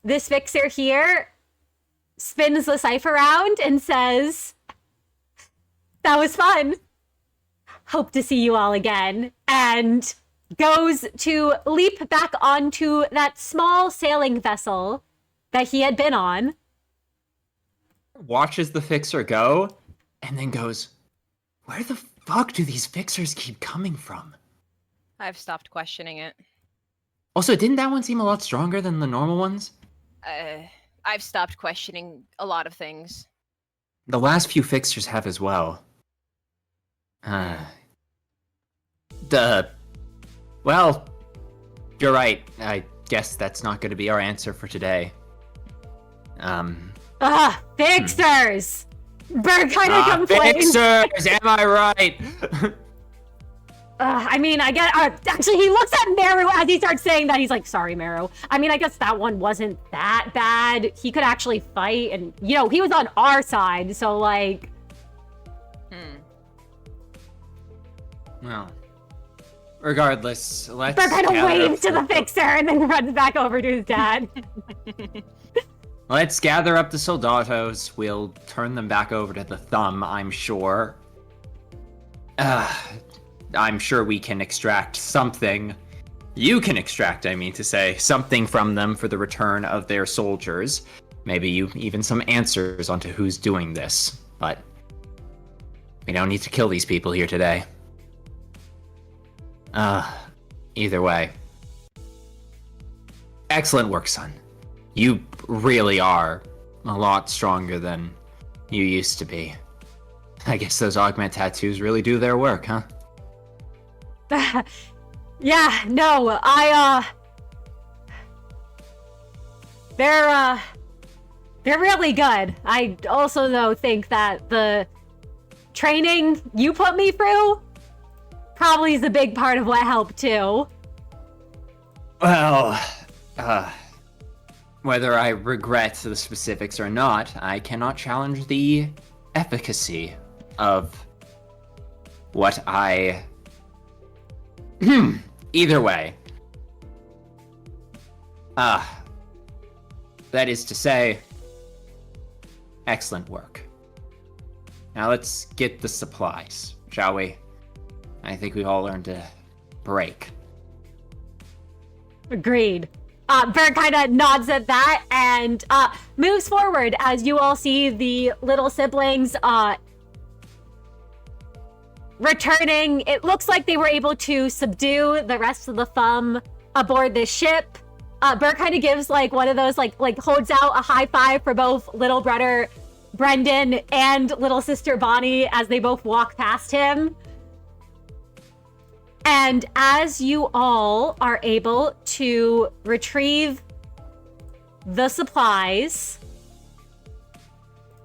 this fixer here spins the scythe around and says, "That was fun. Hope to see you all again." And goes to leap back onto that small sailing vessel that he had been on. Watches the fixer go, and then goes, "Where the fuck do these fixers keep coming from?" I've stopped questioning it. Also, didn't that one seem a lot stronger than the normal ones? I've stopped questioning a lot of things. The last few fixers have as well. Well, you're right. I guess that's not going to be our answer for today. Fixers! Birgh kind of complains. Fixers, am I right? I mean, I get. Actually, he looks at Merru as he starts saying that. He's like, "Sorry, Merru. I mean, I guess that one wasn't that bad. He could actually fight, and he was on our side. So like." Well, regardless, let's. Birgh kind of waves to the fixer and then runs back over to his dad. Let's gather up the soldatos. We'll turn them back over to the thumb, I'm sure. I'm sure we can extract something. You can extract, I mean to say, something from them for the return of their soldiers. Maybe even some answers onto who's doing this. But we don't need to kill these people here today. Either way. Excellent work, son. You really are a lot stronger than you used to be. I guess those augment tattoos really do their work, huh? Yeah, no, they're really good. I also, though, think that the training you put me through probably is a big part of what helped, too. Well, whether I regret the specifics or not, I cannot challenge the efficacy of what I... Either way. That is to say, excellent work. Now let's get the supplies, shall we? I think we've all learned to break. Agreed. Birgh kind of nods at that and moves forward as you all see the little siblings returning. It looks like they were able to subdue the rest of the thumb aboard this ship. Birgh kind of gives like one of those like holds out a high five for both little brother Brendan and little sister Bonnie as they both walk past him. And as you all are able to retrieve the supplies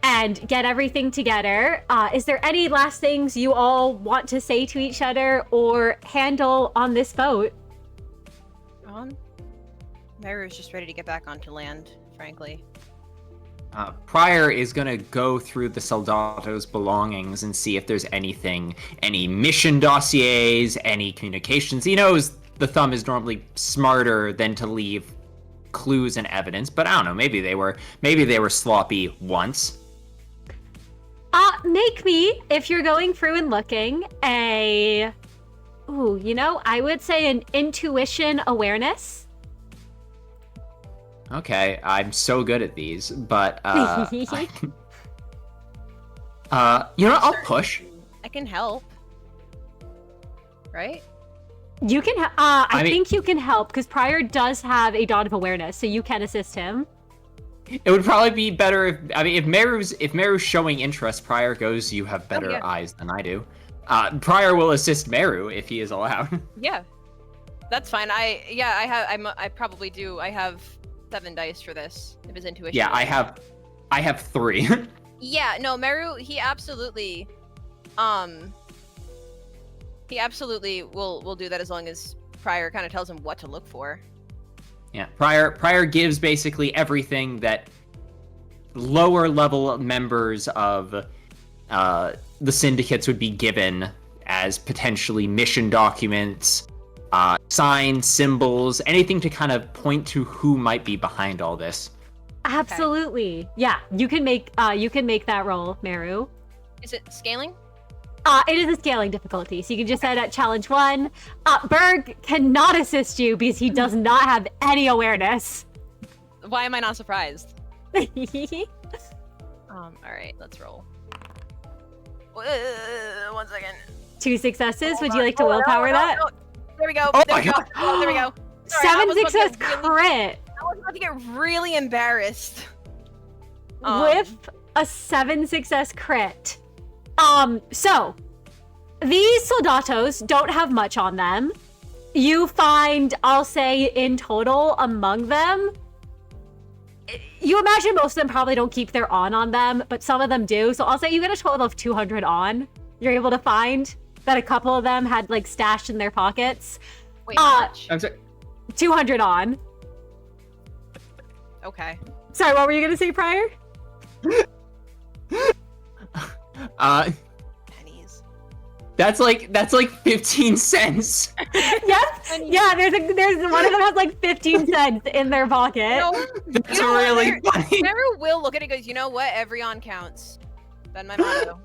and get everything together, is there any last things you all want to say to each other or handle on this boat? Merru's just ready to get back onto land, frankly. Prior is going to go through the Soldato's belongings and see if there's any mission dossiers, any communications. He knows the thumb is normally smarter than to leave clues and evidence, but I don't know, maybe they were sloppy once. Make me, if you're going through and looking, I would say an intuition awareness. Okay, I'm so good at these, but I'll push. I can help. Right? You can. I think you can help because Prior does have a dot of awareness, so you can assist him. It would probably be better if Merru's showing interest. Prior goes, "You have better eyes than I do." Prior will assist Merru if he is allowed. Yeah, that's fine. I probably do. I have 7 dice for this. If his intuition. Yeah, I have 3. Yeah, no, Merru, he absolutely will do that as long as Prior kind of tells him what to look for. Yeah, Prior gives basically everything that lower level members of the syndicates would be given as potentially mission documents, signs, symbols, anything to kind of point to who might be behind all this. Absolutely. Okay. Yeah, you can make that roll, Merru. Is it scaling? It is a scaling difficulty, so you can just set it at challenge 1. Birgh cannot assist you because he does not have any awareness. Why am I not surprised? All right, let's roll. 1 second. 2 successes. Would you like to willpower that? No. There we go. Oh there my we go. God. Oh, there we go. Sorry, 7 success crit. I was about to get really embarrassed. With a 7 success crit. So these soldatos don't have much on them. You find, I'll say in total among them, you imagine most of them probably don't keep their on them, but some of them do. So I'll say you get a total of 200 on. You're able to find that a couple of them had like stashed in their pockets. Wait, how much? I'm sorry. 200 on. Okay. Sorry, what were you gonna say, Prior? Pennies. That's like 15 cents. Yes. Yeah, there's one of them has like 15 cents in their pocket. That's really funny. Merru will look at it and goes, you know what? Every on counts. That's my motto.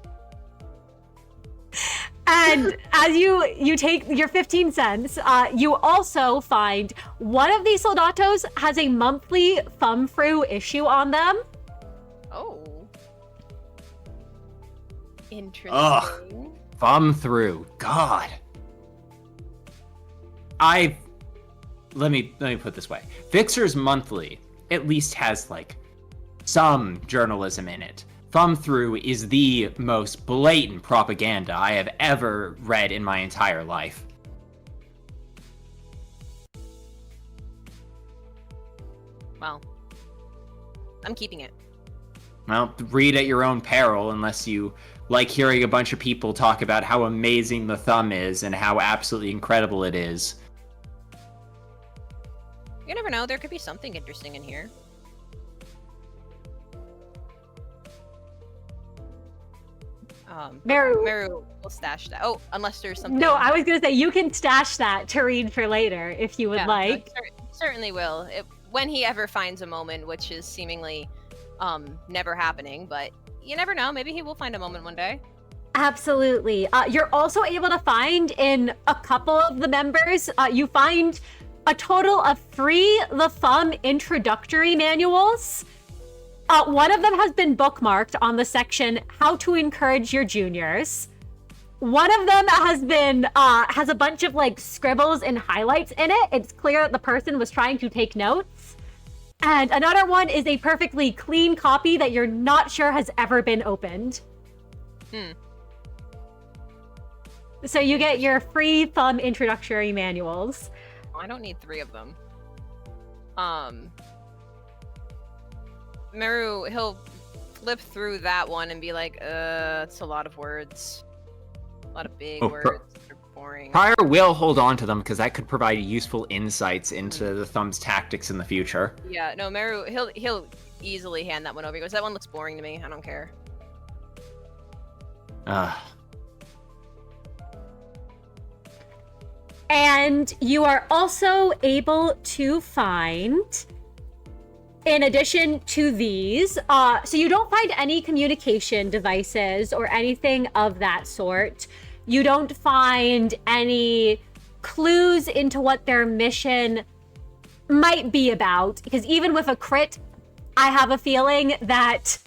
And as you take your 15 cents, you also find one of these soldatos has a monthly thumb-through issue on them. Oh. Interesting. Ugh. Thumb through. God. Let me put it this way. Fixer's Monthly at least has like some journalism in it. Thumb through is the most blatant propaganda I have ever read in my entire life. Well, I'm keeping it. Well, read at your own peril unless you like hearing a bunch of people talk about how amazing the thumb is and how absolutely incredible it is. You never know, there could be something interesting in here. Merru will stash that. Oh, unless there's something. No, I was gonna say you can stash that to read for later if you would like. Certainly will. When he ever finds a moment, which is seemingly never happening, but you never know. Maybe he will find a moment one day. Absolutely. You're also able to find in a couple of the members, you find a total of 3 The Thumb introductory manuals. One of them has been bookmarked on the section How to Encourage Your Juniors. One of them has a bunch of like scribbles and highlights in it. It's clear that the person was trying to take notes. And another one is a perfectly clean copy that you're not sure has ever been opened. So you get your free Thumb introductory manuals. I don't need 3 of them. Merru, he'll flip through that one and be like, it's a lot of words. A lot of big words. They're boring. Prior will hold on to them because that could provide useful insights into the Thumb's tactics in the future. Yeah, no, Merru, he'll easily hand that one over. He goes, that one looks boring to me. I don't care. And you are also able to find, in addition to these, so you don't find any communication devices or anything of that sort. You don't find any clues into what their mission might be about, because even with a crit, I have a feeling that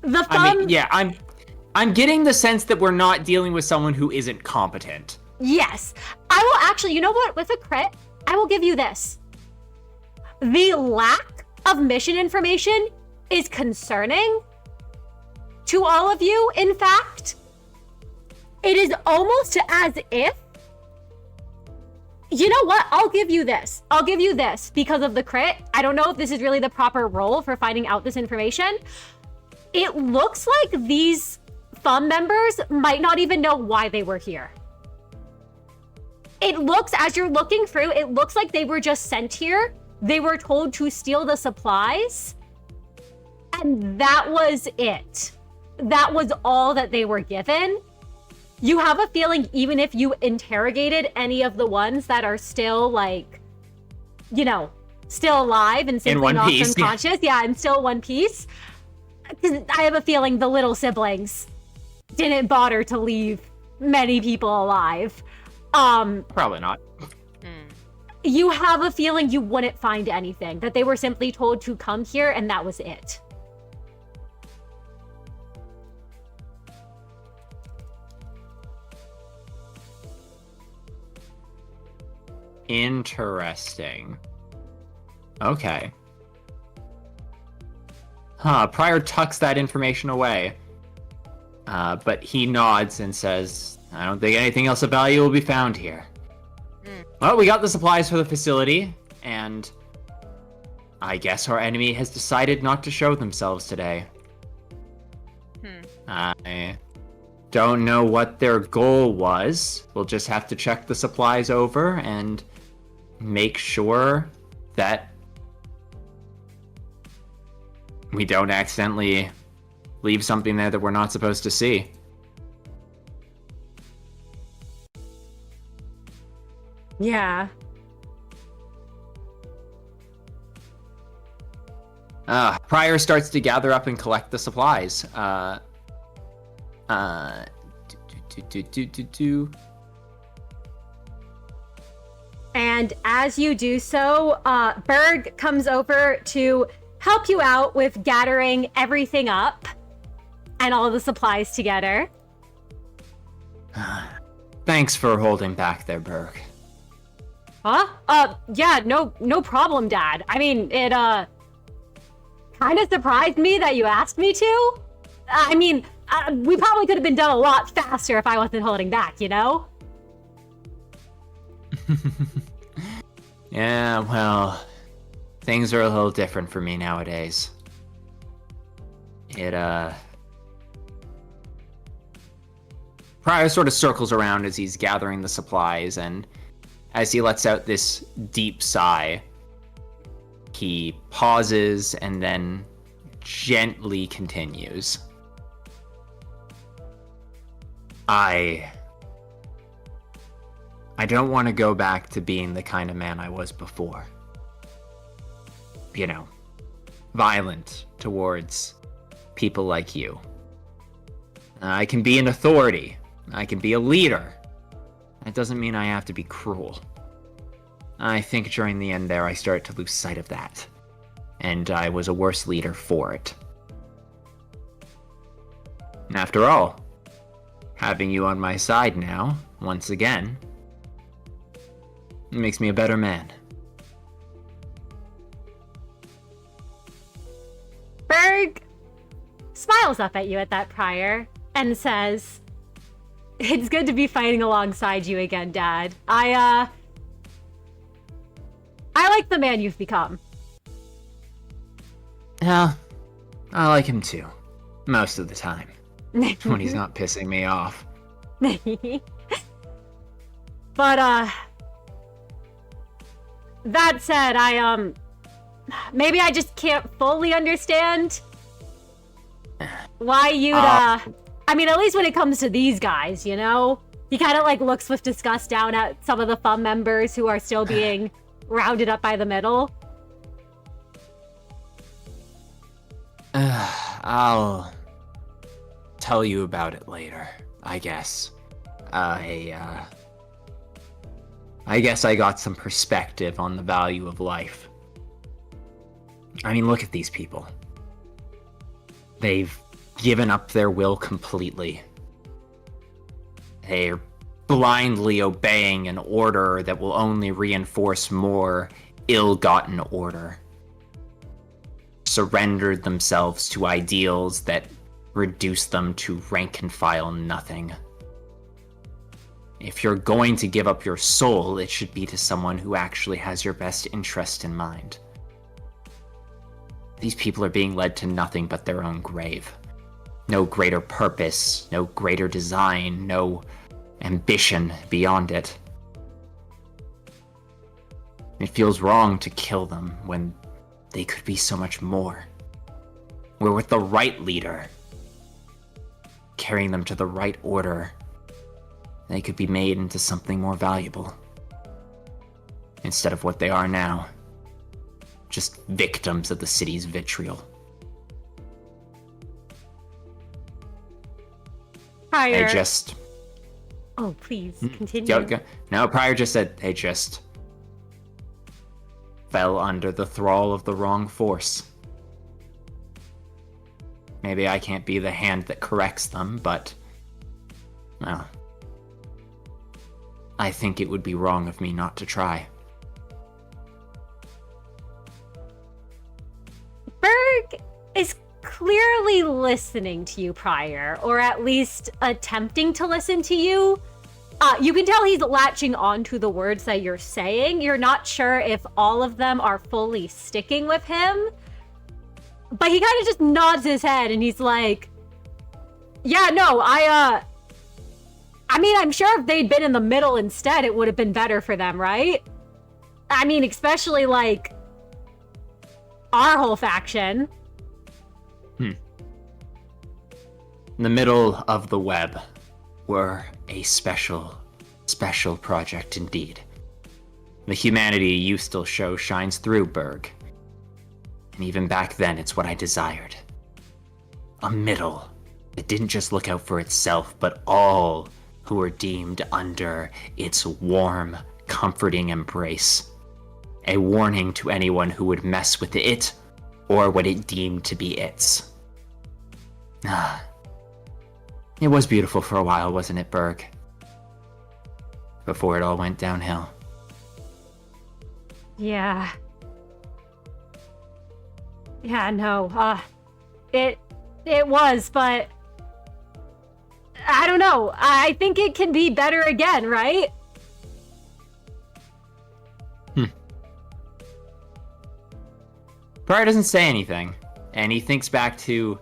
the Thumb... I'm getting the sense that we're not dealing with someone who isn't competent. Yes. I will actually, you know what? With a crit, I will give you this. The lack of mission information is concerning to all of you, in fact. It is almost as if, you know what? I'll give you this. I'll give you this because of the crit. I don't know if this is really the proper role for finding out this information. It looks like these Thumb members might not even know why they were here. It looks, as you're looking through, it looks like they were just sent here. They were told to steal the supplies. And that was it. That was all that they were given. You have a feeling even if you interrogated any of the ones that are still like, you know, still alive and simply not unconscious, and still one piece, I have a feeling the little siblings didn't bother to leave many people alive. Probably not. You have a feeling you wouldn't find anything, that they were simply told to come here and that was it. Interesting. Okay. Prior tucks that information away. But he nods and says, I don't think anything else of value will be found here. Well, we got the supplies for the facility, and I guess our enemy has decided not to show themselves today. I don't know what their goal was. We'll just have to check the supplies over and make sure that we don't accidentally leave something there that we're not supposed to see. Yeah. Prior starts to gather up and collect the supplies. And as you do so, Birgh comes over to help you out with gathering everything up and all the supplies together. Thanks for holding back there, Birgh. Huh? Yeah, no problem, Dad. I mean, it, kind of surprised me that you asked me to. I mean, we probably could have been done a lot faster if I wasn't holding back, you know? Yeah, well, things are a little different for me nowadays. Prior sort of circles around as he's gathering the supplies, and as he lets out this deep sigh, he pauses and then gently continues. I don't want to go back to being the kind of man I was before. You know, violent towards people like you. I can be an authority. I can be a leader. That doesn't mean I have to be cruel. I think during the end there I started to lose sight of that. And I was a worse leader for it. After all, having you on my side now, once again, it makes me a better man. Birgh smiles up at you at that, Prior, and says, "It's good to be fighting alongside you again, Dad. I like the man you've become." Yeah, I like him too. Most of the time. When he's not pissing me off. But, that said, maybe I just can't fully understand why you'd, I mean, at least when it comes to these guys, you know? He kind of, like, looks with disgust down at some of the FUM members who are still being rounded up by the middle. I'll tell you about it later, I guess. I guess I got some perspective on the value of life. I mean, look at these people. They've given up their will completely. They're blindly obeying an order that will only reinforce more ill-gotten order. Surrendered themselves to ideals that reduce them to rank and file nothing. If you're going to give up your soul, it should be to someone who actually has your best interest in mind. These people are being led to nothing but their own grave. No greater purpose, no greater design, no ambition beyond it. It feels wrong to kill them when they could be so much more. we're with the right leader, carrying them to the right order, they could be made into something more valuable. Instead of what they are now. Just victims of the city's vitriol. Prior. They just... Oh, please, continue. No, Prior just said they just fell under the thrall of the wrong force. Maybe I can't be the hand that corrects them, but... well... I think it would be wrong of me not to try. Birgh is clearly listening to you, Prior, or at least attempting to listen to you. You can tell he's latching onto the words that you're saying. You're not sure if all of them are fully sticking with him. But he kind of just nods his head and he's like, yeah, no, I mean, I'm sure if they'd been in the middle instead, it would have been better for them, right? I mean, especially, like, our whole faction. In the middle of the web were a special project indeed. The humanity you still show shines through, Birgh. And even back then, it's what I desired. A middle that didn't just look out for itself, but all who were deemed under its warm, comforting embrace. A warning to anyone who would mess with it, or what it deemed to be its. It was beautiful for a while, wasn't it, Birgh? Before it all went downhill. Yeah. Yeah, no, it was, but I don't know. I think it can be better again, right? Prior doesn't say anything, and he thinks back to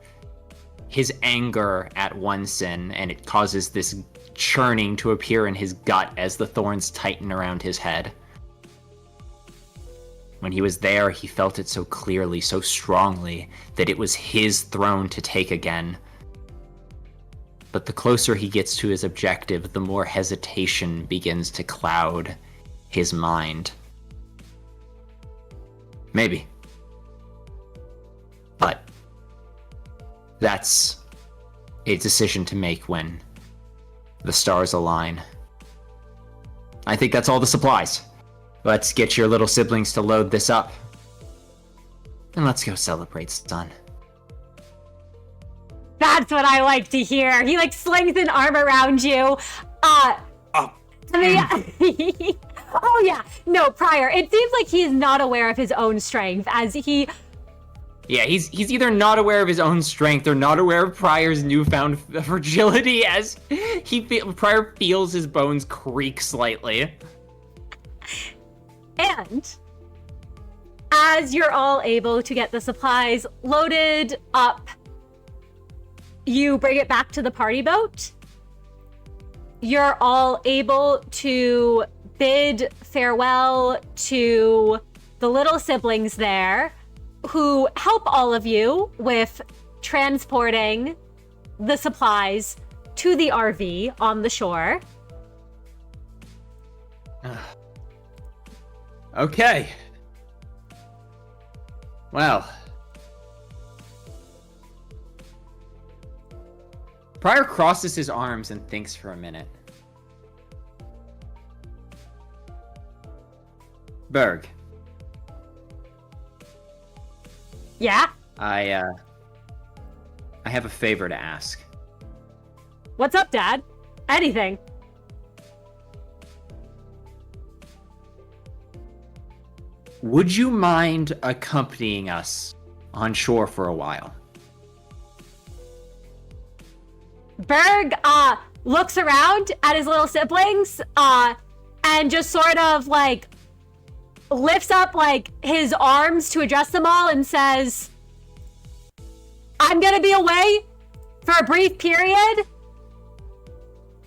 his anger at one sin, and it causes this churning to appear in his gut as the thorns tighten around his head. When he was there, he felt it so clearly, so strongly, that it was his throne to take again. But the closer he gets to his objective, the more hesitation begins to cloud his mind. Maybe. But that's a decision to make when the stars align. I think that's all the supplies. Let's get your little siblings to load this up. And let's go celebrate, son. That's what I like to hear. He, like, slings an arm around you. Oh, yeah. No, Prior, it seems like he's not aware of his own strength as he... Yeah, he's either not aware of his own strength or not aware of Prior's newfound fragility as Prior feels his bones creak slightly. And as you're all able to get the supplies loaded up, you bring it back to the party boat. You're all able to bid farewell to the little siblings there who help all of you with transporting the supplies to the RV on the shore. Okay. Well. Prior crosses his arms and thinks for a minute. Birgh. Yeah? I have a favor to ask. What's up, Dad? Anything. Would you mind accompanying us on shore for a while? Birgh, looks around at his little siblings, and just sort of, like, lifts up, like, his arms to address them all and says, I'm gonna be away for a brief period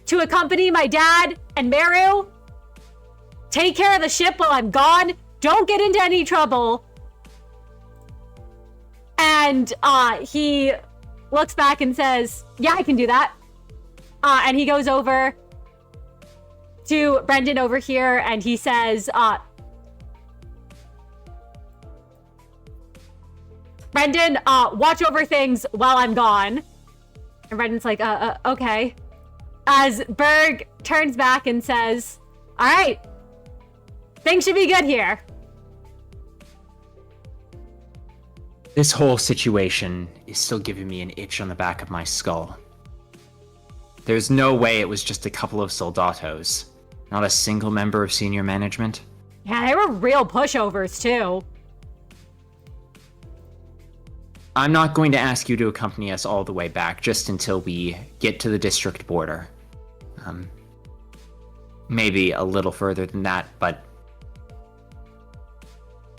to accompany my dad and Merru. Take care of the ship while I'm gone. Don't get into any trouble. And he looks back and says, yeah, I can do that. And he goes over to Brendan over here and he says, Brendan, watch over things while I'm gone. And Brendan's like, okay. As Birgh turns back and says, all right, things should be good here. This whole situation is still giving me an itch on the back of my skull. There's no way it was just a couple of soldatos, not a single member of senior management. Yeah, they were real pushovers, too. I'm not going to ask you to accompany us all the way back, just until we get to the district border. Maybe a little further than that, but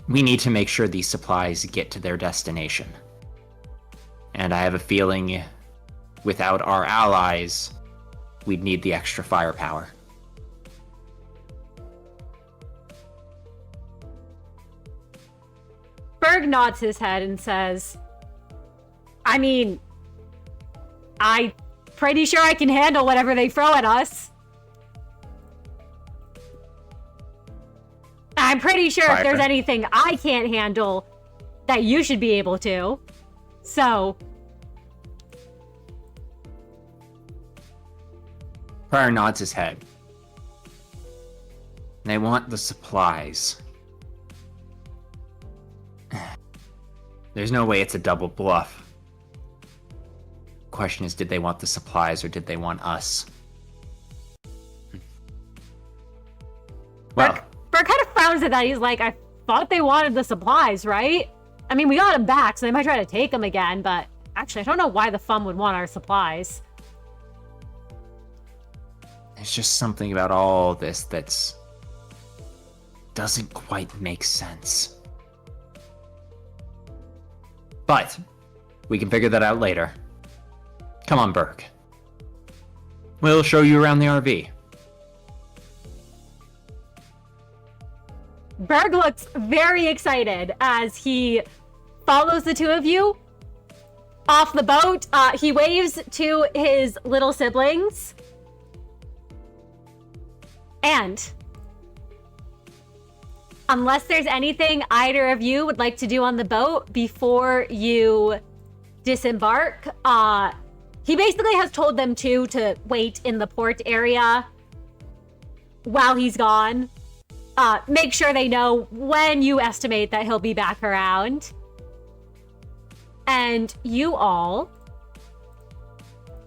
we need to make sure these supplies get to their destination. And I have a feeling without our allies, we'd need the extra firepower. Birgh nods his head and says, I mean, I'm pretty sure I can handle whatever they throw at us. I'm pretty sure if there's anything I can't handle, that you should be able to. So. Prior nods his head. They want the supplies. There's no way it's a double bluff. Question is, did they want the supplies or did they want us? Well, Birgh kind of frowns at that. He's like, I thought they wanted the supplies, right? I mean, we got them back, so they might try to take them again, but actually, I don't know why the Fum would want our supplies. there's just something about all this that's doesn't quite make sense. But we can figure that out later. Come on, Birgh. We'll show you around the RV. Birgh looks very excited as he follows the two of you off the boat. He waves to his little siblings. And unless there's anything either of you would like to do on the boat before you disembark, he basically has told them to wait in the port area while he's gone. Make sure they know when you estimate that he'll be back around. And you all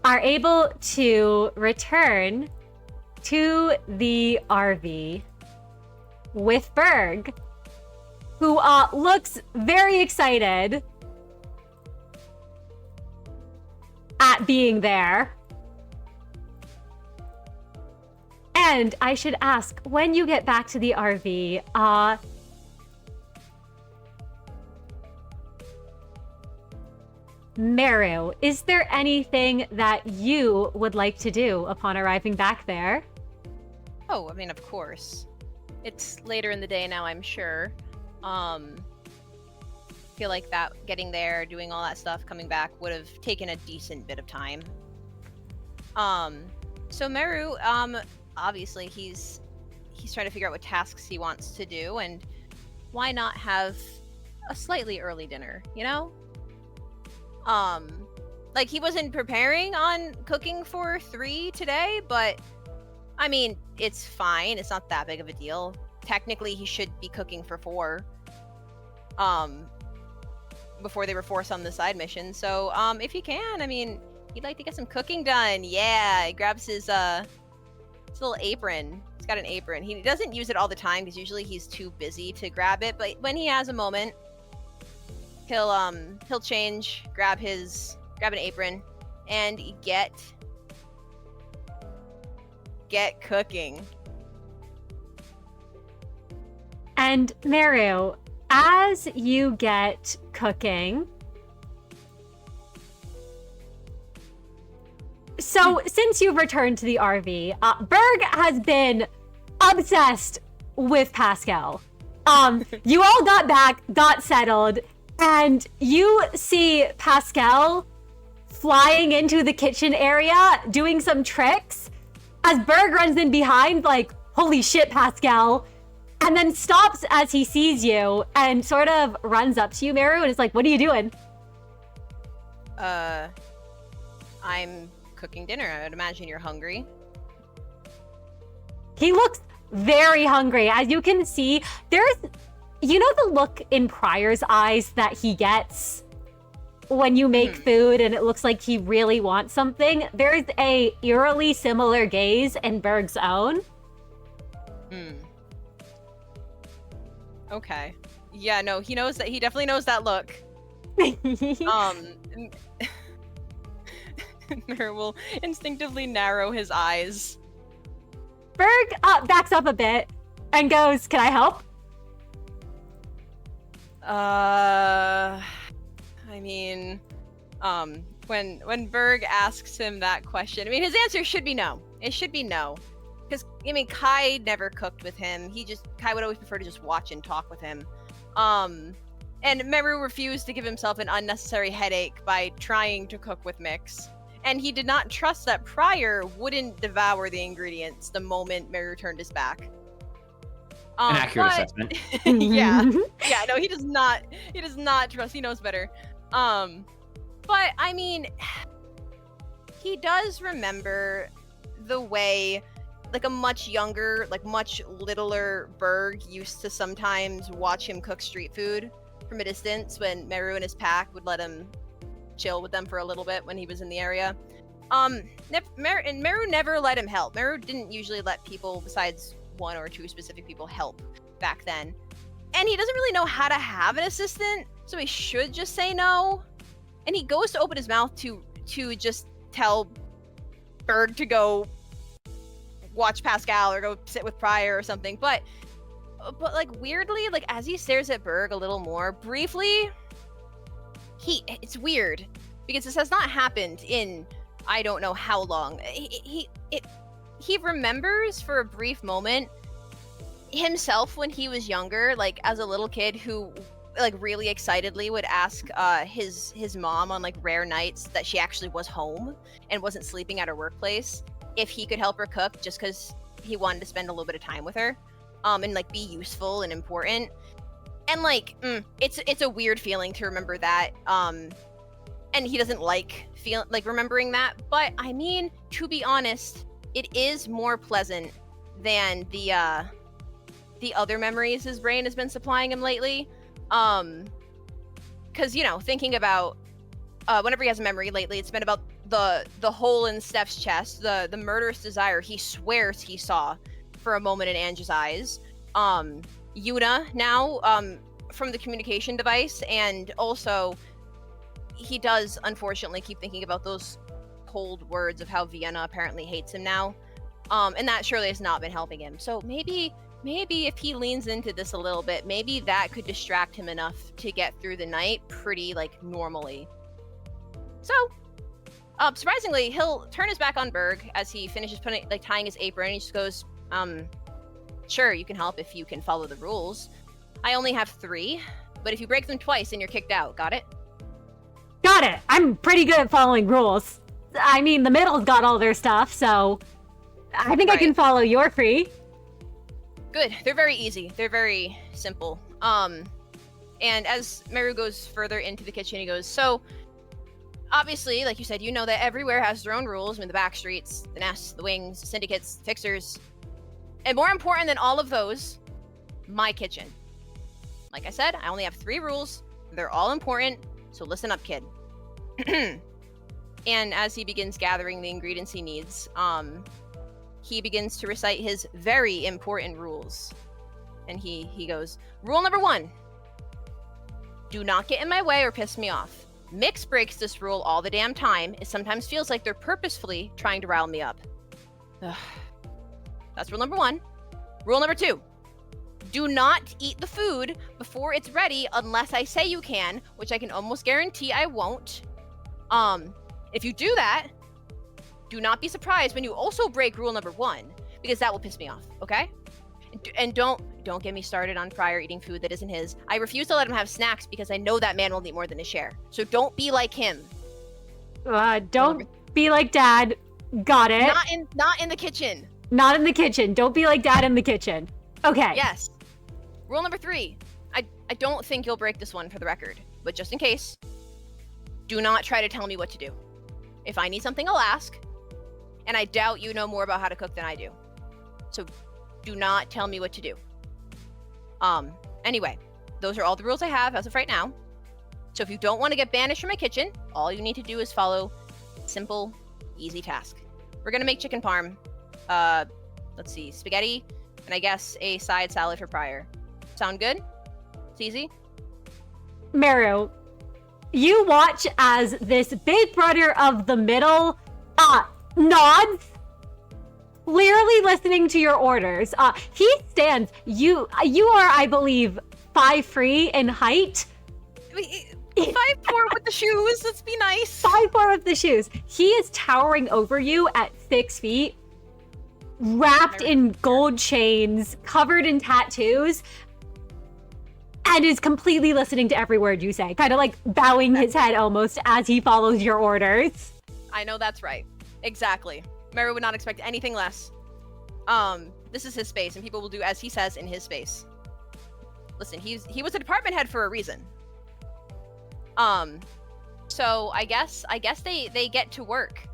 are able to return to the RV with Birgh, who looks very excited at being there. And I should ask, when you get back to the RV, Merru, is there anything that you would like to do upon arriving back there? Oh, I mean, of course. It's later in the day now, I'm sure. Feel like that getting there, doing all that stuff, coming back would have taken a decent bit of time. So Merru, obviously he's trying to figure out what tasks he wants to do, and why not have a slightly early dinner, you know? Like, he wasn't preparing on cooking for 3 today, but I mean, it's fine. It's not that big of a deal. Technically, he should be cooking for 4. Before they were forced on the side mission. So, if he can, I mean, he'd like to get some cooking done. Yeah, he grabs his little apron. He's got an apron. He doesn't use it all the time because usually he's too busy to grab it. But when he has a moment, he'll change, grab an apron, and get cooking. And Merru, as you get cooking, so since you've returned to the RV, Birgh has been obsessed with Pascal. You all got back, got settled, And you see Pascal flying into the kitchen area, doing some tricks, as Birgh runs in behind, like, holy shit, Pascal, and then stops as he sees you and sort of runs up to you, Merru, and is like, what are you doing? I'm cooking dinner. I would imagine you're hungry. He looks very hungry. As you can see, there's, you know, the look in Prior's eyes that he gets when you make food and it looks like he really wants something? There's a eerily similar gaze in Birgh's own. Okay. Yeah, no, he knows that. He definitely knows that look. Merru will instinctively narrow his eyes. Birgh backs up a bit and goes, can I help? I mean, when Birgh asks him that question, I mean, his answer should be no. It should be no. Because, I mean, Kai never cooked with him. Kai would always prefer to just watch and talk with him. And Merru refused to give himself an unnecessary headache by trying to cook with Miix. And he did not trust that Prior wouldn't devour the ingredients the moment Merru turned his back. An accurate assessment. Yeah. Yeah, no, he does not trust. He knows better. But, I mean, he does remember the way, like, a much younger, like, much littler Birgh used to sometimes watch him cook street food from a distance when Merru and his pack would let him chill with them for a little bit when he was in the area. Merru never let him help. Merru didn't usually let people besides one or two specific people help back then. And he doesn't really know how to have an assistant, so he should just say no. And he goes to open his mouth to just tell Birgh to go watch Pascal or go sit with Prior or something. But like, weirdly, like, as he stares at Birgh a little more briefly, it's weird because this has not happened in I don't know how long. He remembers for a brief moment himself when he was younger, like as a little kid who, like, really excitedly would ask his mom on, like, rare nights that she actually was home and wasn't sleeping at her workplace if he could help her cook, just because he wanted to spend a little bit of time with her, and, like, be useful and important. And, like, it's a weird feeling to remember that, and he doesn't like remembering that. But I mean, to be honest, it is more pleasant than the other memories his brain has been supplying him lately. Because, you know, thinking about whenever he has a memory lately, it's been about the hole in Steph's chest, the murderous desire he swears he saw for a moment in Ange's eyes. Yuna now, from the communication device, and also he does unfortunately keep thinking about those cold words of how Vienna apparently hates him now. And that surely has not been helping him. So maybe if he leans into this a little bit, maybe that could distract him enough to get through the night pretty, like, normally. So, surprisingly, he'll turn his back on Birgh as he finishes tying his apron, and he just goes, sure, you can help if you can follow the rules. I only have 3, but if you break them twice, then you're kicked out. Got it? Got it. I'm pretty good at following rules. I mean, the middle's got all their stuff, so I think I can follow your free. Good. They're very easy. They're very simple. And as Merru goes further into the kitchen, he goes, so, obviously, like you said, you know that everywhere has their own rules. I mean, the back streets, the nests, the wings, the syndicates, the fixers. And more important than all of those, my kitchen. Like I said, I only have 3 rules. They're all important, so listen up, kid. And as he begins gathering the ingredients he needs, he begins to recite his very important rules. And he goes, rule number 1, do not get in my way or piss me off. Miix breaks this rule all the damn time. It sometimes feels like they're purposefully trying to rile me up. Ugh. That's rule number 1. Rule number 2, do not eat the food before it's ready unless I say you can, which I can almost guarantee I won't. If you do that, do not be surprised when you also break rule number 1, because that will piss me off, okay? And don't get me started on Prior eating food that isn't his. I refuse to let him have snacks because I know that man will eat more than his share. So don't be like him. Don't be like Dad. Got it. Not in the kitchen. Not in the kitchen. Don't be like Dad in the kitchen. Okay. Yes. Rule number 3. I don't think you'll break this one for the record, but just in case, do not try to tell me what to do. If I need something, I'll ask, and I doubt you know more about how to cook than I do. So do not tell me what to do. Anyway, those are all the rules I have as of right now. So if you don't want to get banished from my kitchen, all you need to do is follow simple, easy task. We're gonna make chicken parm. Let's see, spaghetti, and I guess a side salad for Prior. Sound good? It's easy? Merru, you watch as this big brother of the middle nods, clearly listening to your orders. He stands. You are, I believe, 5'3" in height. 5'4" with the shoes. Let's be nice. 5'4" with the shoes. He is towering over you at 6 feet, wrapped in gold chains, covered in tattoos, and is completely listening to every word you say, kind of like bowing his head almost as he follows your orders. I know that's right. Exactly. Merru would not expect anything less. This is his space, and people will do as he says in his space. Listen, he was a department head for a reason. So I guess they get to work.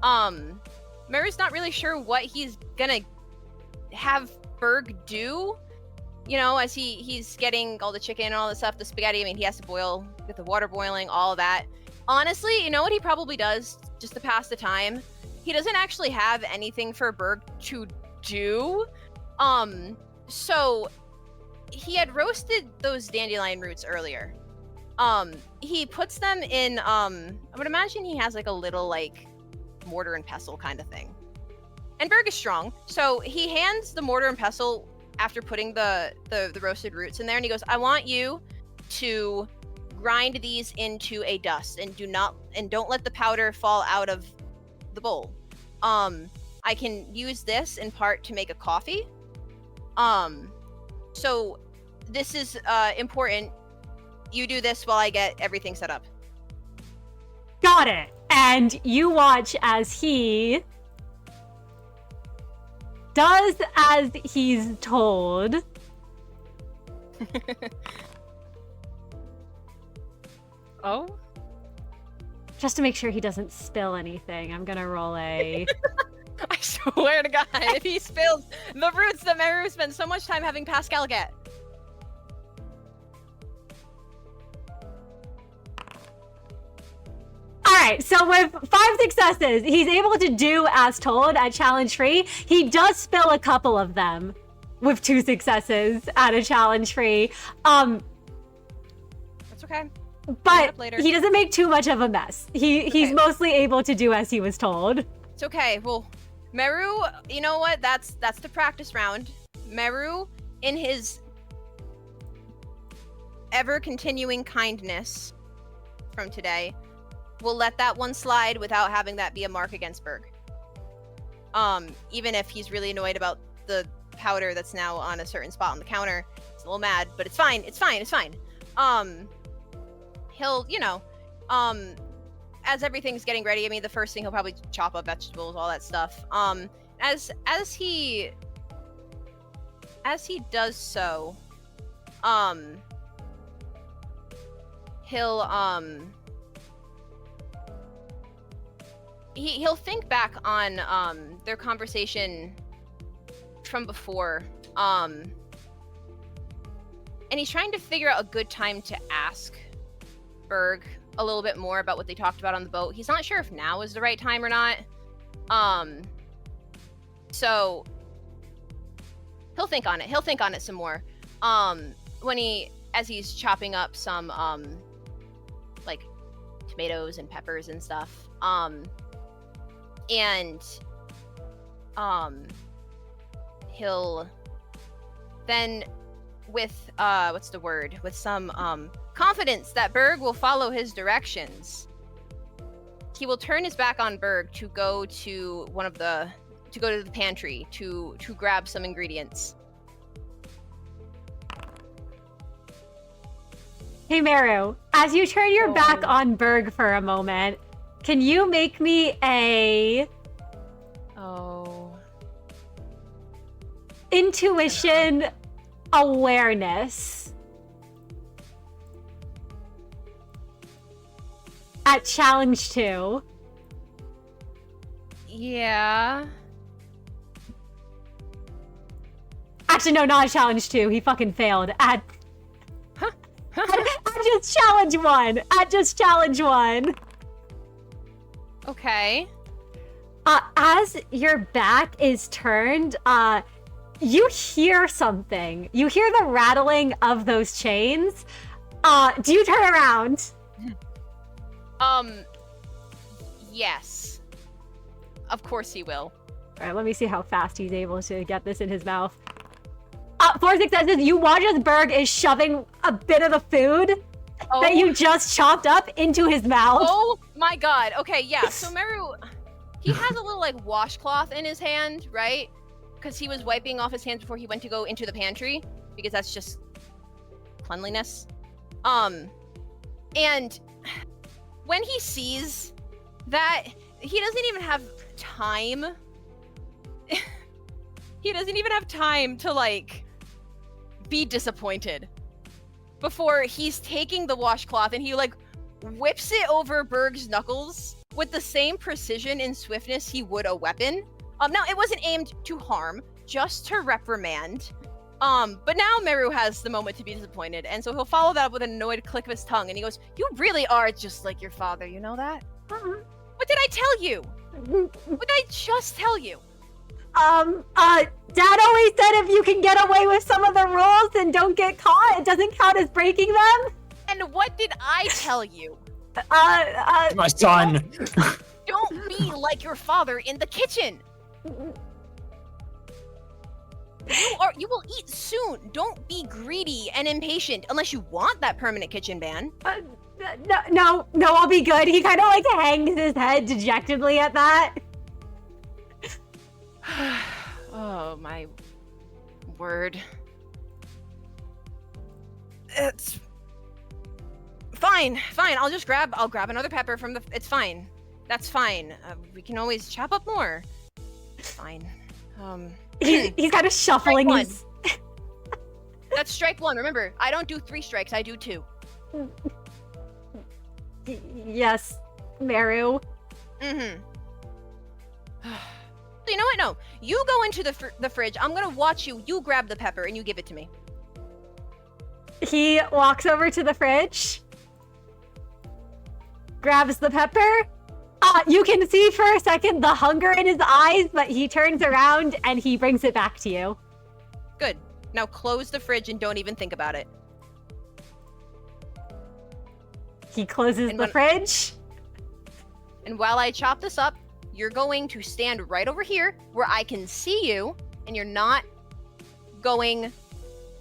Merru's not really sure what he's gonna have Birgh do. You know, as he's getting all the chicken and all the stuff, the spaghetti. I mean, he has to get the water boiling, all of that. Honestly, you know what he probably does just to pass the time? He doesn't actually have anything for Birgh to do. So he had roasted those dandelion roots earlier. He puts them in, I would imagine he has like a little like mortar and pestle kind of thing. And Birgh is strong, so he hands the mortar and pestle after putting the roasted roots in there, and he goes, I want you to grind these into a dust and don't let the powder fall out of the bowl. I can use this in part to make a coffee. So this is important. You do this while I get everything set up. Got it. And you watch as he does as he's told. Oh? Just to make sure he doesn't spill anything, I'm gonna roll a... I swear to God, if he spills the roots that Merru spends so much time having Pascal get. Alright, so with 5 successes, he's able to do as told at challenge 3. He does spill a couple of them with 2 successes at a challenge 3. That's okay. But he doesn't make too much of a mess. He's mostly able to do as he was told. It's okay. Well, Merru, you know what? That's the practice round. Merru, in his ever-continuing kindness from today, will let that one slide without having that be a mark against Birgh. Even if he's really annoyed about the powder that's now on a certain spot on the counter. He's a little mad, but it's fine. It's fine. It's fine. He'll, you know, as everything's getting ready, I mean, the first thing he'll probably chop up vegetables, all that stuff. As he does so, he'll think back on their conversation from before, and he's trying to figure out a good time to ask Birgh a little bit more about what they talked about on the boat. He's not sure if now is the right time or not. So he'll think on it. He'll think on it some more. As he's chopping up some like tomatoes and peppers and stuff. He'll then with with some confidence that Birgh will follow his directions, he will turn his back on Birgh to go to the pantry to grab some ingredients. Hey, Merru, as you turn your back on Birgh for a moment, can you make me a... intuition awareness at challenge 2? Yeah. Actually, no, not challenge 2. He fucking failed. At just challenge 1. At just challenge 1. Okay. As your back is turned, you hear something. You hear the rattling of those chains. Do you turn around? Yes. Of course he will. All right, let me see how fast he's able to get this in his mouth. 4 successes. You watch as Birgh is shoving a bit of the food that you just chopped up into his mouth. Oh my god. Okay, yeah. So Merru, he has a little like washcloth in his hand, right? Because he was wiping off his hands before he went to go into the pantry, because that's just cleanliness. And when he sees that, he doesn't even have time. He doesn't even have time to like be disappointed before he's taking the washcloth and he like whips it over Birgh's knuckles with the same precision and swiftness he would a weapon. Now it wasn't aimed to harm, just to reprimand. But now Merru has the moment to be disappointed, and so he'll follow that up with an annoyed click of his tongue, and he goes, "You really are just like your father, you know that? What did I tell you? What did I just tell you?" Dad always said if you can get away with some of the rules and don't get caught, it doesn't count as breaking them. And what did I tell you? My son. Don't be like your father in the kitchen. You will eat soon. Don't be greedy and impatient unless you want that permanent kitchen ban. No, I'll be good. He kind of like hangs his head dejectedly at that. Oh my word. It's fine. I'll grab another pepper from the. It's fine. That's fine. We can always chop up more. It's fine. He's kind of shuffling his. That's strike 1. Remember, I don't do 3 strikes. I do 2. Yes, Merru. You know what? No. You go into the fridge. I'm gonna watch you. You grab the pepper and you give it to me. He walks over to the fridge, grabs the pepper. You can see for a second the hunger in his eyes, but he turns around and he brings it back to you. Good. Now close the fridge and don't even think about it. He closes the fridge. And while I chop this up, you're going to stand right over here where I can see you, and you're not going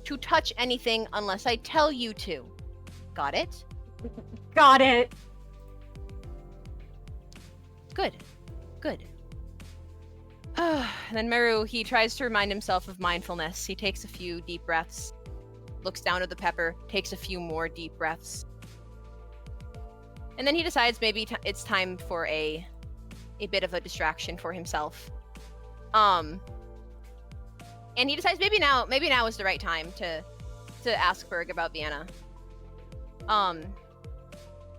to touch anything unless I tell you to. Got it? Got it. Good. And then Merru, he tries to remind himself of mindfulness. He takes a few deep breaths, looks down at the pepper, takes a few more deep breaths. And then he decides maybe it's time for a bit of a distraction for himself. And he decides maybe now is the right time to ask Birgh about Vienna. And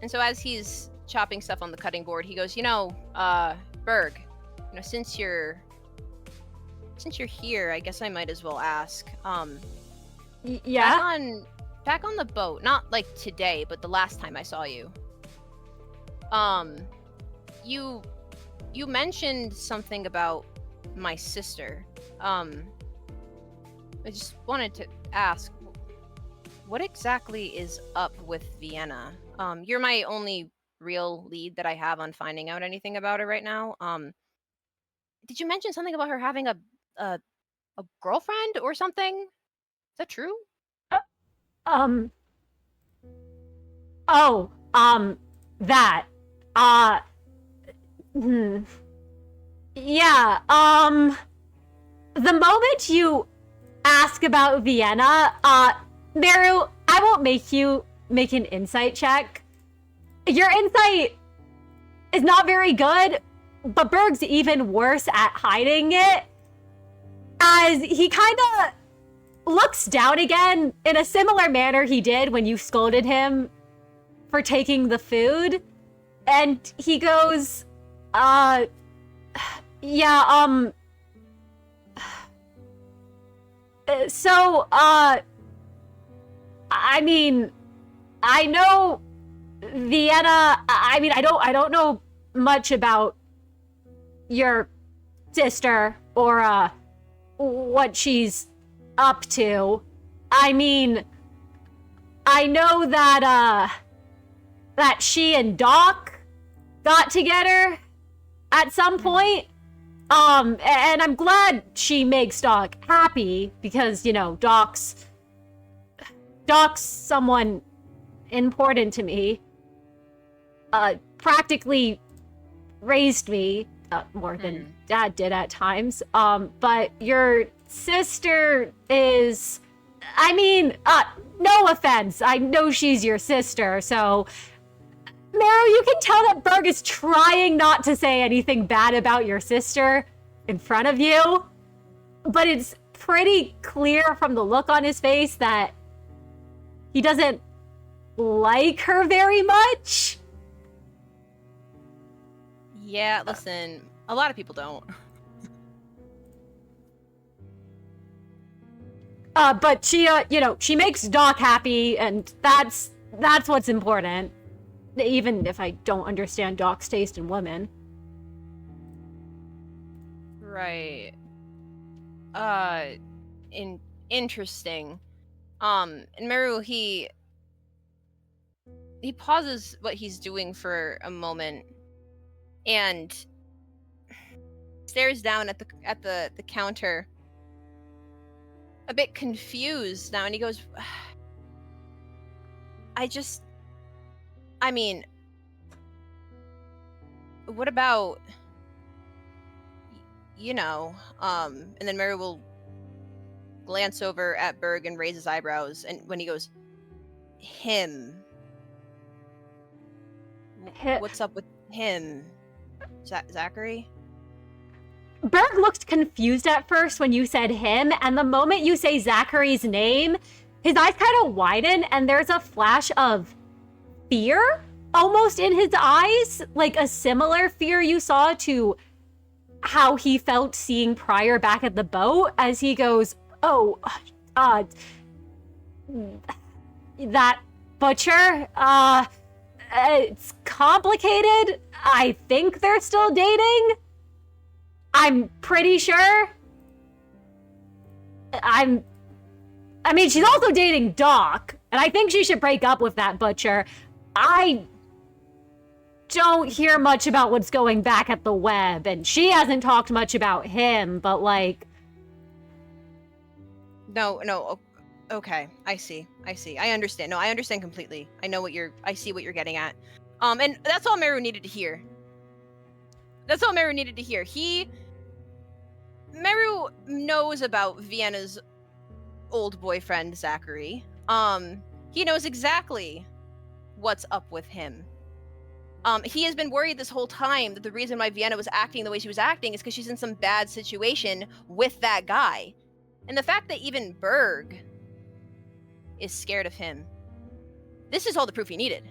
so as he's chopping stuff on the cutting board, he goes, Birgh, since you're here, I guess I might as well ask. Yeah. Back on the boat, not like today, but the last time I saw you. You mentioned something about my sister. I just wanted to ask, what exactly is up with Vienna? You're my only real lead that I have on finding out anything about her right now. Did you mention something about her having a girlfriend or something? Is that true? That. Yeah, the moment you ask about Vienna, Merru, I won't make you make an insight check. Your insight is not very good, but Birgh's even worse at hiding it, as he kind of looks down again in a similar manner he did when you scolded him for taking the food. And he goes, yeah, so, I mean, I know Vienna, I mean, I don't know much about your sister or, what she's up to. I mean, I know that, that she and Doc got together at some point. And I'm glad she makes Doc happy because, you know, Doc's someone important to me. Practically raised me more than Dad did at times. But your sister is, I mean, no offense. I know she's your sister, so Merru, you can tell that Birgh is trying not to say anything bad about your sister in front of you, but it's pretty clear from the look on his face that he doesn't like her very much. Yeah, listen, a lot of people don't. But she, you know, she makes Doc happy, and that's what's important. Even if I don't understand Doc's taste in women. Right. Interesting. And Merru, he pauses what he's doing for a moment and stares down at the counter, a bit confused now, and he goes, I mean, what about, you know, and then Merru will glance over at Birgh and raise his eyebrows, and when he goes, him, what's up with him? Zachary? Birgh looked confused at first when you said him, and the moment you say Zachary's name, his eyes kind of widen, and there's a flash of fear almost in his eyes, like a similar fear you saw to how he felt seeing Prior back at the boat, as he goes, oh, that butcher, it's complicated. I think they're still dating. I'm pretty sure. I mean, she's also dating Doc, and I think she should break up with that butcher. I don't hear much about what's going back at the web, and she hasn't talked much about him, but like... No, okay, I see, I understand. No, I understand completely. I see what you're getting at. And that's all Merru needed to hear. Merru knows about Vienna's old boyfriend, Zachary. He knows exactly what's up with him. He has been worried this whole time that the reason why Vienna was acting the way she was acting is because she's in some bad situation with that guy. And the fact that even Birgh is scared of him, this is all the proof he needed.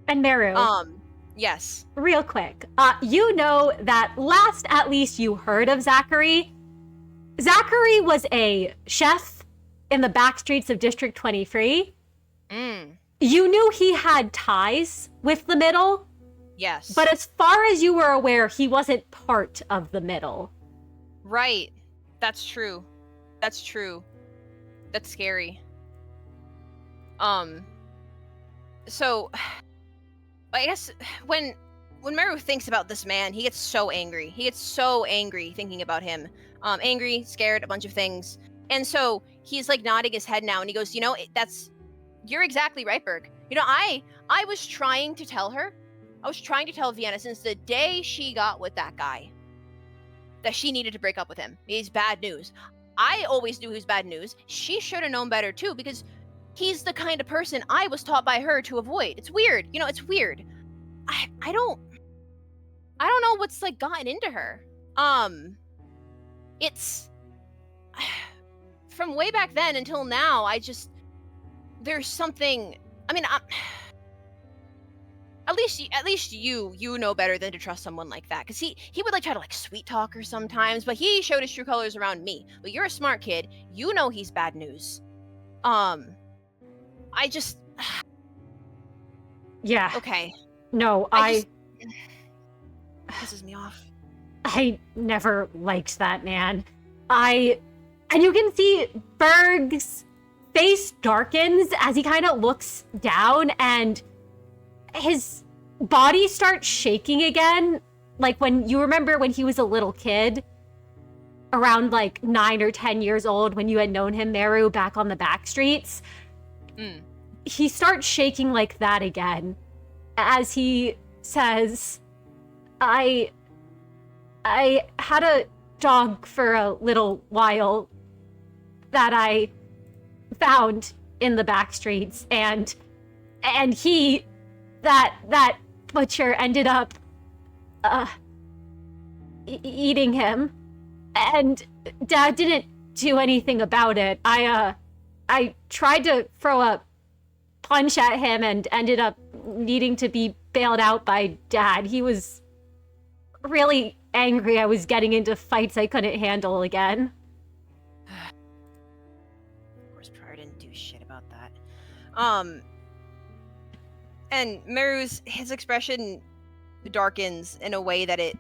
And Merru. Yes. Real quick, you know that last at least you heard of Zachary was a chef in the back streets of District 23. You knew he had ties with the Middle. Yes. But as far as you were aware, he wasn't part of the Middle. Right. That's true. That's scary. So I guess when Merru thinks about this man, he gets so angry. Thinking about him. Angry, scared, a bunch of things. And so he's like nodding his head now, and he goes, you know, you're exactly right, Birgh. You know, I was trying to tell her. I was trying to tell Vienna since the day she got with that guy that she needed to break up with him. He's bad news. I always knew he was bad news. She should have known better too, because he's the kind of person I was taught by her to avoid. It's weird. You know, it's weird. I don't know what's like gotten into her. It's from way back then until now, there's something. I mean, at least you know better than to trust someone like that, because he would like try to like sweet talk her sometimes, but he showed his true colors around me. But you're a smart kid, you know he's bad news. I just Yeah. okay. No, Pisses me off. I never liked that man. And you can see Birgh's face darkens as he kind of looks down, and his body starts shaking again. Like when you remember when he was a little kid, around like 9 or 10 years old, when you had known him, Merru, back on the back streets. He starts shaking like that again as he says, I had a dog for a little while that I found in the back streets, and that butcher ended up eating him, and Dad didn't do anything about it. I tried to throw a punch at him and ended up needing to be bailed out by Dad. He was really angry I was getting into fights I couldn't handle again. Of course, Prior didn't do shit about that. And Merru's, his expression darkens in a way that it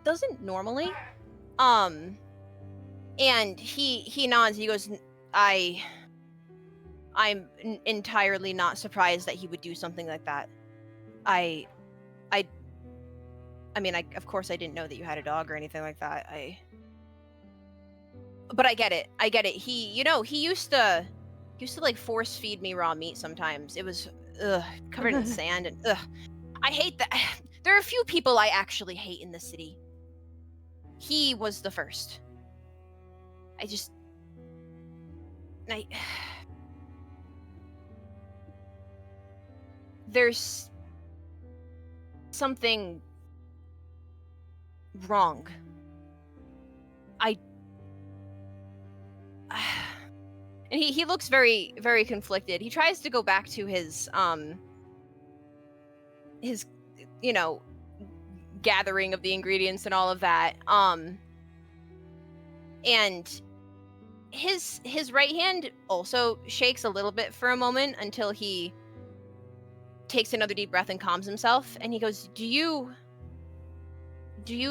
doesn't normally. And he nods. He goes, I'm entirely not surprised that he would do something like that. I mean, of course I didn't know that you had a dog or anything like that. But I get it. He used to like force feed me raw meat sometimes. It was covered in sand, and I hate that. There are a few people I actually hate in this city. He was the first. There's something wrong. And he looks very, very conflicted. He tries to go back to his gathering of the ingredients and all of that. And his right hand also shakes a little bit for a moment until he takes another deep breath and calms himself, and he goes, do you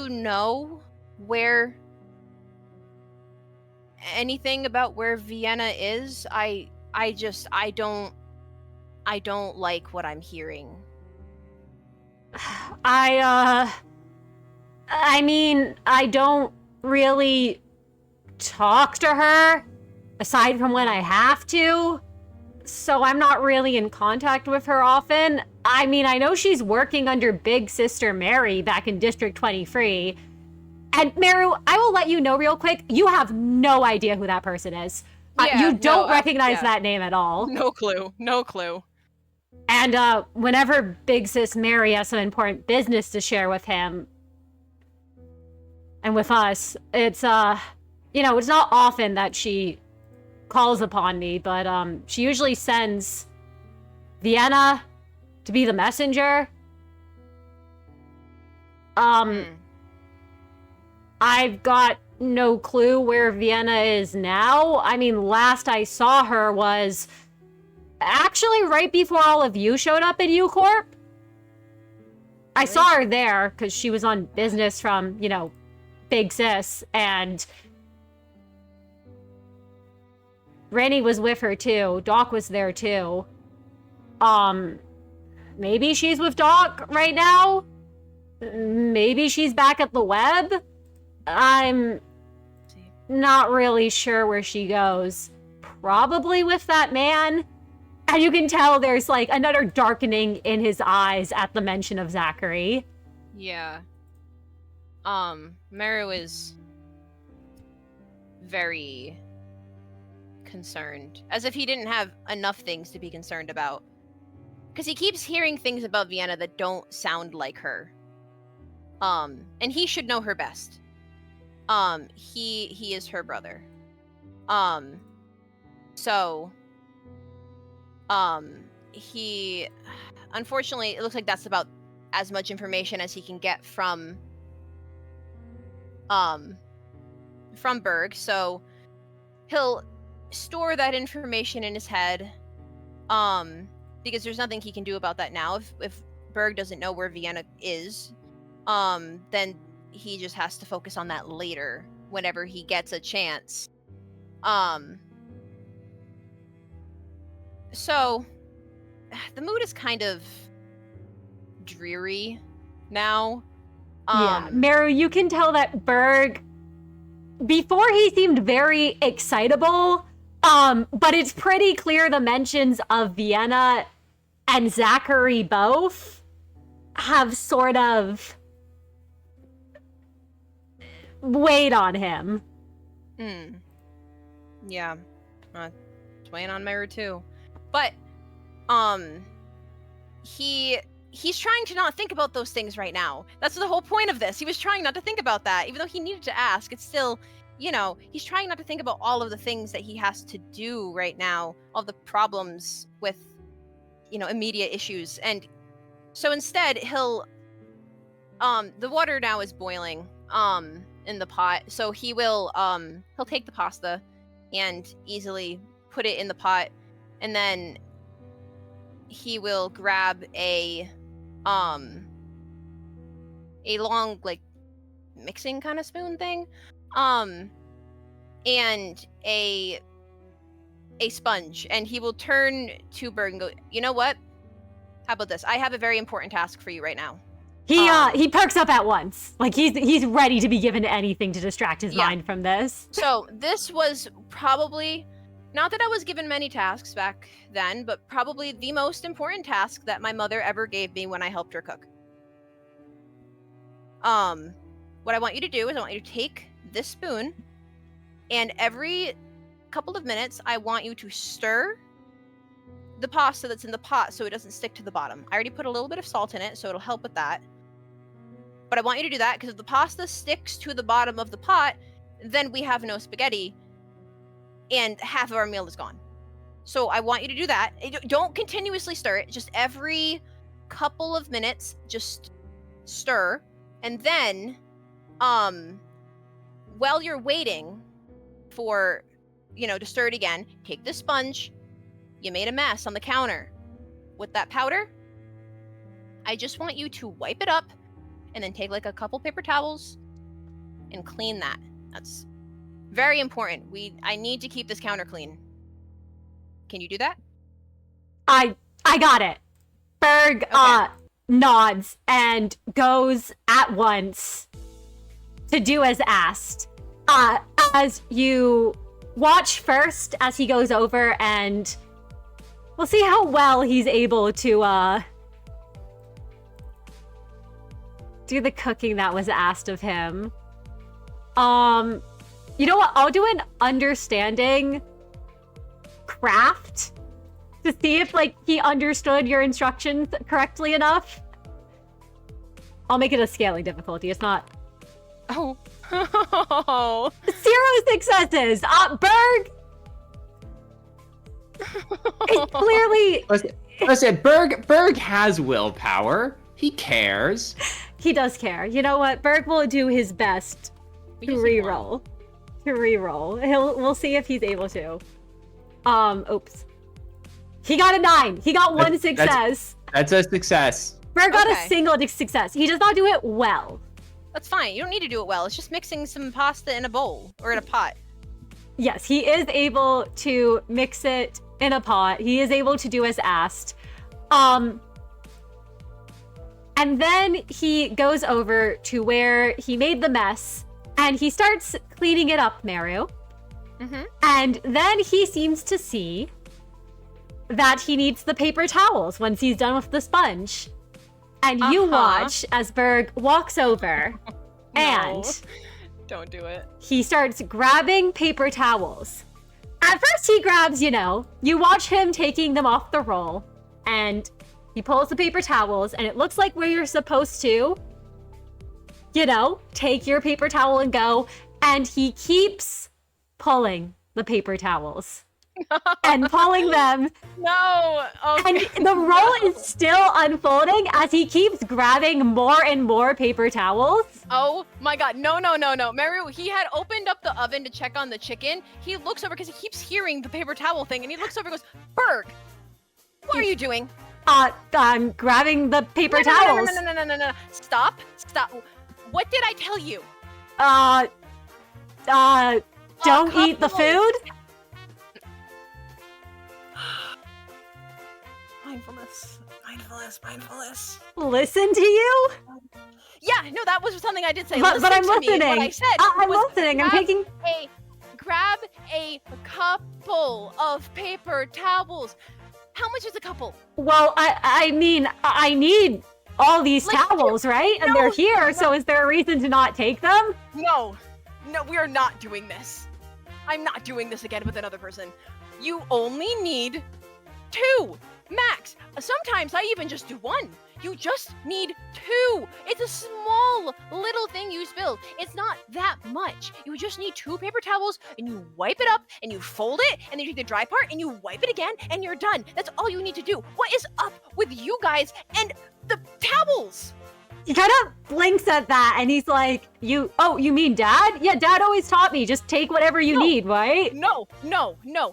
know where anything about where Vienna is? I don't like what I'm hearing. I mean, I don't really talk to her aside from when I have to, so I'm not really in contact with her often. I mean, I know she's working under Big Sister Mary back in District 23. And Merru, I will let you know real quick, you have no idea who that person is. You don't recognize that name at all. No clue. And whenever Big Sis Mary has some important business to share with him and with us, it's it's not often that she calls upon me, but she usually sends Vienna to be the messenger. I've got no clue where Vienna is now. I mean, last I saw her was actually right before all of you showed up at L Corp. I saw her there because she was on business from, Big Sis, and Rennie was with her too. Doc was there too. Maybe she's with Doc right now? Maybe she's back at the web? I'm not really sure where she goes. Probably with that man. And you can tell there's like another darkening in his eyes at the mention of Zachary. Yeah. Merru is very concerned, as if he didn't have enough things to be concerned about. Because he keeps hearing things about Vienna that don't sound like her. And he should know her best. He is her brother. He, unfortunately, it looks like that's about as much information as he can get from Birgh. So he'll store that information in his head, because there's nothing he can do about that now. If Birgh doesn't know where Vienna is, then he just has to focus on that later, whenever he gets a chance. So the mood is kind of dreary now. Yeah, Merru, you can tell that Birgh, before he seemed very excitable, but it's pretty clear the mentions of Vienna and Zachary both have sort of weighed on him. Yeah. It's weighing on Merru too. But, he's trying to not think about those things right now. That's the whole point of this. He was trying not to think about that. Even though he needed to ask, it's still, he's trying not to think about all of the things that he has to do right now, all the problems with, immediate issues. And so instead, he'll, the water now is boiling, in the pot. So he will, he'll take the pasta and easily put it in the pot. And then he will grab a long, like, mixing kind of spoon thing, and a sponge, and he will turn to Birgh and go, you know what? How about this? I have a very important task for you right now. He perks up at once. Like, he's ready to be given anything to distract his mind from this. So this was probably, not that I was given many tasks back then, but probably the most important task that my mother ever gave me when I helped her cook. What I want you to do is I want you to take this spoon, and every couple of minutes, I want you to stir the pasta that's in the pot so it doesn't stick to the bottom. I already put a little bit of salt in it, so it'll help with that. But I want you to do that, because if the pasta sticks to the bottom of the pot, then we have no spaghetti, and half of our meal is gone. So I want you to do that. Don't continuously stir it. Just every couple of minutes, just stir. And then, while you're waiting for, to stir it again, take the sponge. You made a mess on the counter with that powder. I just want you to wipe it up and then take like a couple paper towels and clean that. That's very important. I need to keep this counter clean. Can you do that? I got it. Birgh nods and goes at once to do as asked. As you watch first as he goes over, and we'll see how well he's able to do the cooking that was asked of him. You know what? I'll do an understanding craft to see if, like, he understood your instructions correctly enough. I'll make it a scaling difficulty. It's not... Oh. 0 successes! Birgh! It clearly... Listen, Birgh has willpower. He cares. He does care. You know what? Birgh will do his best to reroll. We'll see if he's able to. Oops. He got a 9. He got one success. That's a success. Birgh got a single success. He does not do it well. That's fine. You don't need to do it well. It's just mixing some pasta in a bowl or in a pot. Yes, he is able to mix it in a pot. He is able to do as asked. And then he goes over to where he made the mess, and he starts cleaning it up, Merru. Mm-hmm. And then he seems to see that he needs the paper towels once he's done with the sponge. And you watch as Birgh walks over and don't do it. He starts grabbing paper towels, At first he grabs, you watch him taking them off the roll, and he pulls the paper towels, and it looks like where you're supposed to, take your paper towel and go, and he keeps pulling the paper towels. And pulling them. No. Okay. And the roll is still unfolding as he keeps grabbing more and more paper towels. Oh my god. No. Merru, he had opened up the oven to check on the chicken. He looks over because he keeps hearing the paper towel thing, and he looks over and goes, Birgh, what are you doing? I'm grabbing the paper towels. No. Stop. What did I tell you? Don't eat the food? Mindfulness. Listen to you? Yeah, no, that was something I did say. But I'm listening. What I said I'm was listening. I'm taking... Grab a couple of paper towels. How much is a couple? Well, I mean, I need all these towels, right? And they're here, so is there a reason to not take them? No, we are not doing this. I'm not doing this again with another person. You only need 2, max. Sometimes I even just do 1. You just need 2. It's a small little thing you spill. It's not that much. You just need 2 paper towels, and you wipe it up, and you fold it, and then you take the dry part, and you wipe it again, and you're done. That's all you need to do. What is up with you guys and the towels? He kind of blinks at that, and he's like, you mean Dad? Yeah, Dad always taught me, just take whatever you need, right? No.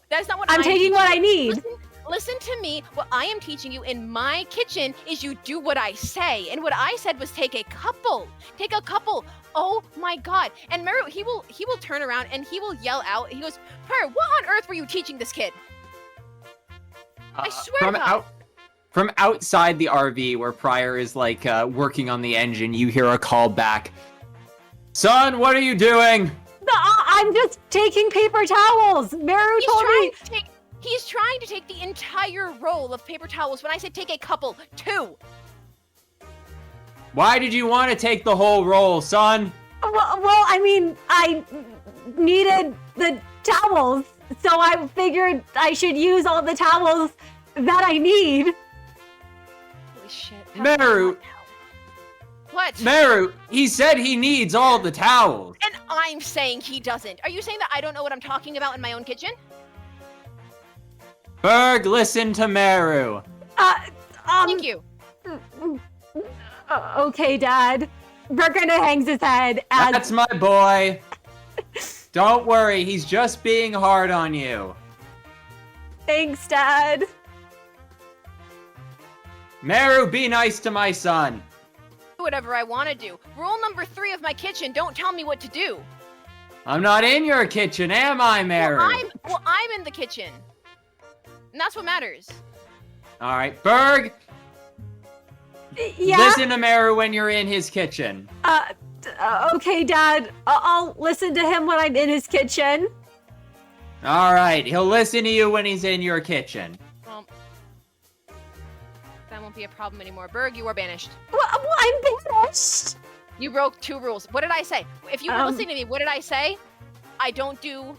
That's not what I'm taking what I need. Listen to me. What I am teaching you in my kitchen is you do what I say. And what I said was take a couple. Take a couple. Oh my god. And Merru, he will turn around and he will yell out. He goes, Prior, what on earth were you teaching this kid? I swear to God. From outside the RV where Prior is working on the engine, you hear a call back. Son, what are you doing? I'm just taking paper towels. Merru told me. He's trying to take the entire roll of paper towels when I said take a couple, 2. Why did you want to take the whole roll, son? Well, I mean, I needed the towels, so I figured I should use all the towels that I need. Holy shit. Merru. What? Merru, he said he needs all the towels. And I'm saying he doesn't. Are you saying that I don't know what I'm talking about in my own kitchen? Birgh, listen to Merru. Thank you. Okay, Dad. Birgh kind of hangs his head. That's my boy. Don't worry, he's just being hard on you. Thanks, Dad. Merru, be nice to my son. Do whatever I want to do. Rule number 3 of my kitchen, don't tell me what to do. I'm not in your kitchen, am I, Merru? Well, I'm in the kitchen. And that's what matters. All right, Birgh. Yeah? Listen to Merru when you're in his kitchen. Okay, Dad. I'll listen to him when I'm in his kitchen. All right, he'll listen to you when he's in your kitchen. Well, that won't be a problem anymore. Birgh, you are banished. Well, I'm banished. You broke 2 rules. What did I say? If you were listening to me, what did I say? I don't do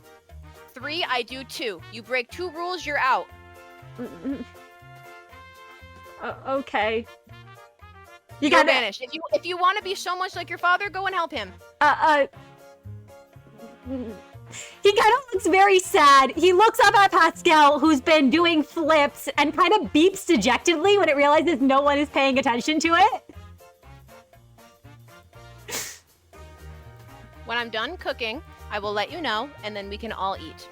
3, I do 2. You break 2 rules, you're out. Okay. You're banished. If you want to be so much like your father, go and help him. He kind of looks very sad. He looks up at Pascal, who's been doing flips, and kind of beeps dejectedly when it realizes no one is paying attention to it. When I'm done cooking, I will let you know, and then we can all eat.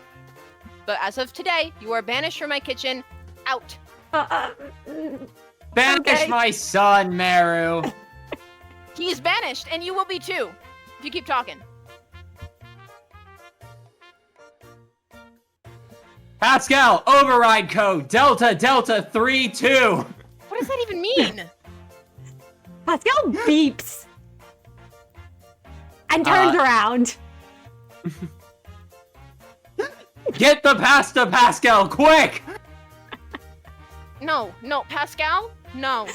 But as of today, you are banished from my kitchen. Out. Banish my son, Merru. He's banished, and you will be too, if you keep talking. Pascal, override code Delta 32. What does that even mean? Pascal beeps. And turns around. Get the pasta, Pascal, quick! No, Pascal? No.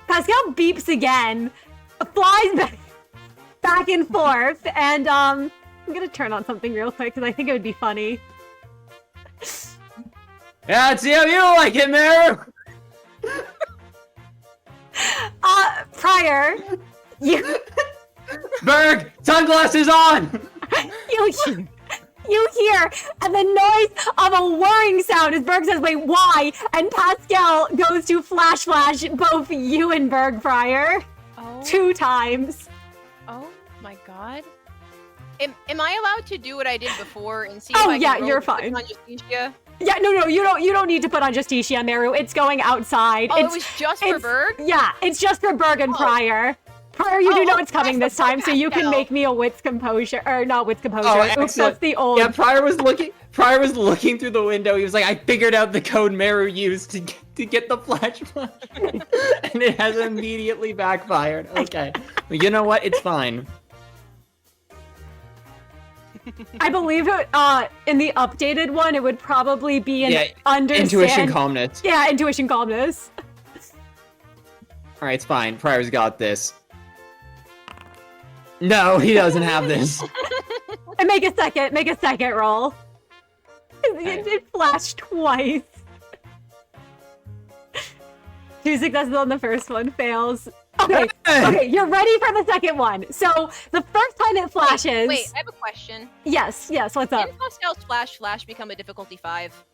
Pascal beeps again, flies back and forth, and I'm gonna turn on something real quick because I think it would be funny. Yeah, see how you like it, Merru. Prior, you Birgh, sunglasses on. you hear and the noise of a whirring sound as Birgh says, "Wait, why?" And Pascal goes to flash both you and Birgh Prior 2 times. Oh my god. Am I allowed to do what I did before and see Oh, if I yeah, can roll you're with the fine. Justicia? Yeah, no, you don't need to put on Justicia, Merru. It's going outside. Oh, it was just for Birgh? Yeah, it's just for Birgh and Prior. Prior, you do know it's coming this time, so you can Pascal. make me a wits composure, or not wits composure. Oh, Oops, excellent. that's the old. Yeah, Prior was looking through the window. He was like, I figured out the code Merru used to get the flashlight. And it has immediately backfired. Okay. Well, you know what? It's fine. I believe it, in the updated one, it would probably be an Intuition calmness. Yeah, intuition calmness. Alright, it's fine. Prior's got this. No, he doesn't have this. And make a second roll. It flashed twice. 2 successes on the first one, fails. Okay, you're ready for the second one. So, the first time it flashes... Wait, I have a question. Yes, what's up? Didn't Pascal's flash become a difficulty 5?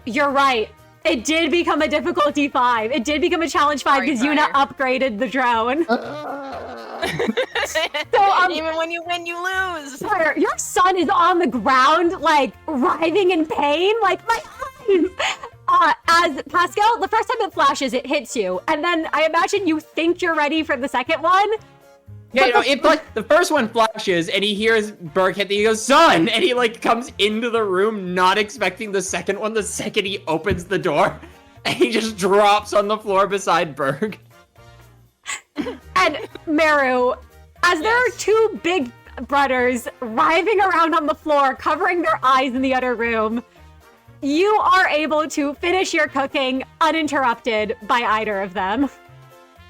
You're right. It did become a difficulty 5. It did become a challenge 5 because Yuna upgraded the drone. So, even when you win, you lose. Prior, your son is on the ground, like, writhing in pain. Like, my eyes! As Pascal, the first time it flashes, it hits you. And then I imagine you think you're ready for the second one. Yeah, no, the first one flashes, and he hears Birgh hit, and he goes, "Son!" And he, like, comes into the room, not expecting the second one. The second he opens the door, and he just drops on the floor beside Birgh. And Merru, as there are 2 big brothers writhing around on the floor, covering their eyes in the other room, you are able to finish your cooking uninterrupted by either of them.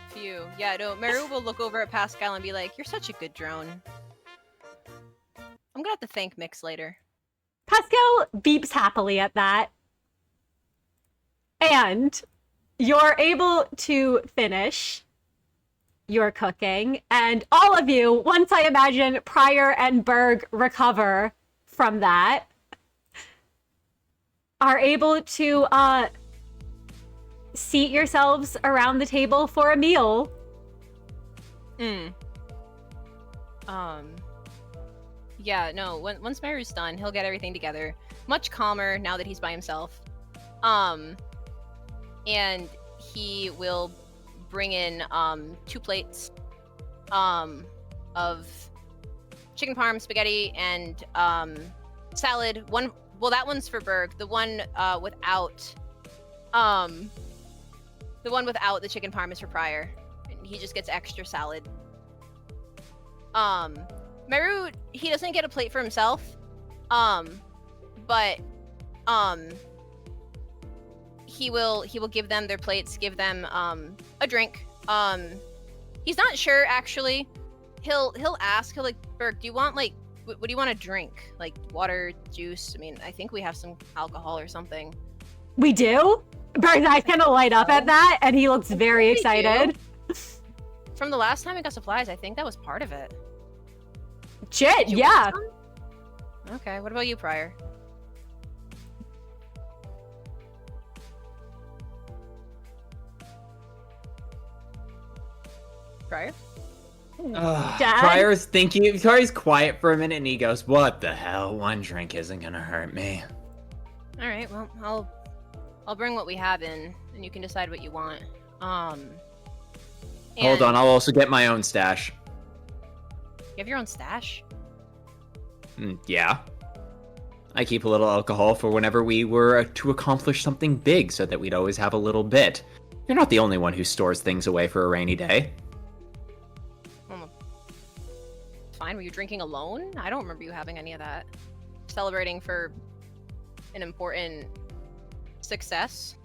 Phew. Yeah, no, Merru will look over at Pascal and be like, "You're such a good drone." I'm gonna have to thank Miix later. Pascal beeps happily at that. And you're able to finish your cooking. And all of you, once I imagine Prior and Birgh recover from that, are able to seat yourselves around the table for a meal. Yeah, no, once Merru's done, he'll get everything together. Much calmer now that he's by himself. And he will bring in 2 plates of chicken parm, spaghetti, and salad. Well, that one's for Birgh. The one without the chicken parm is for Prior. He just gets extra salad. Merru, he doesn't get a plate for himself. But he will give them their plates, give them a drink. He's not sure actually. He'll ask, he'll like, "Birgh, do you want like what do you want to drink? Like water, juice? I mean, I think we have some alcohol or something." We do? Birgh's eyes kind of light up at that, and he looks very excited. From the last time we got supplies, I think that was part of it. Shit, yeah. Okay, what about you, Prior? Prior? Prior's thinking. Prior's quiet for a minute, and he goes, "What the hell? One drink isn't gonna hurt me." All right, well, I'll bring what we have in, and you can decide what you want. Hold on, I'll also get my own stash. You have your own stash? Yeah. I keep a little alcohol for whenever we were to accomplish something big, so that we'd always have a little bit. You're not the only one who stores things away for a rainy day. Fine. Were you drinking alone? I don't remember you having any of that. Celebrating for an important success.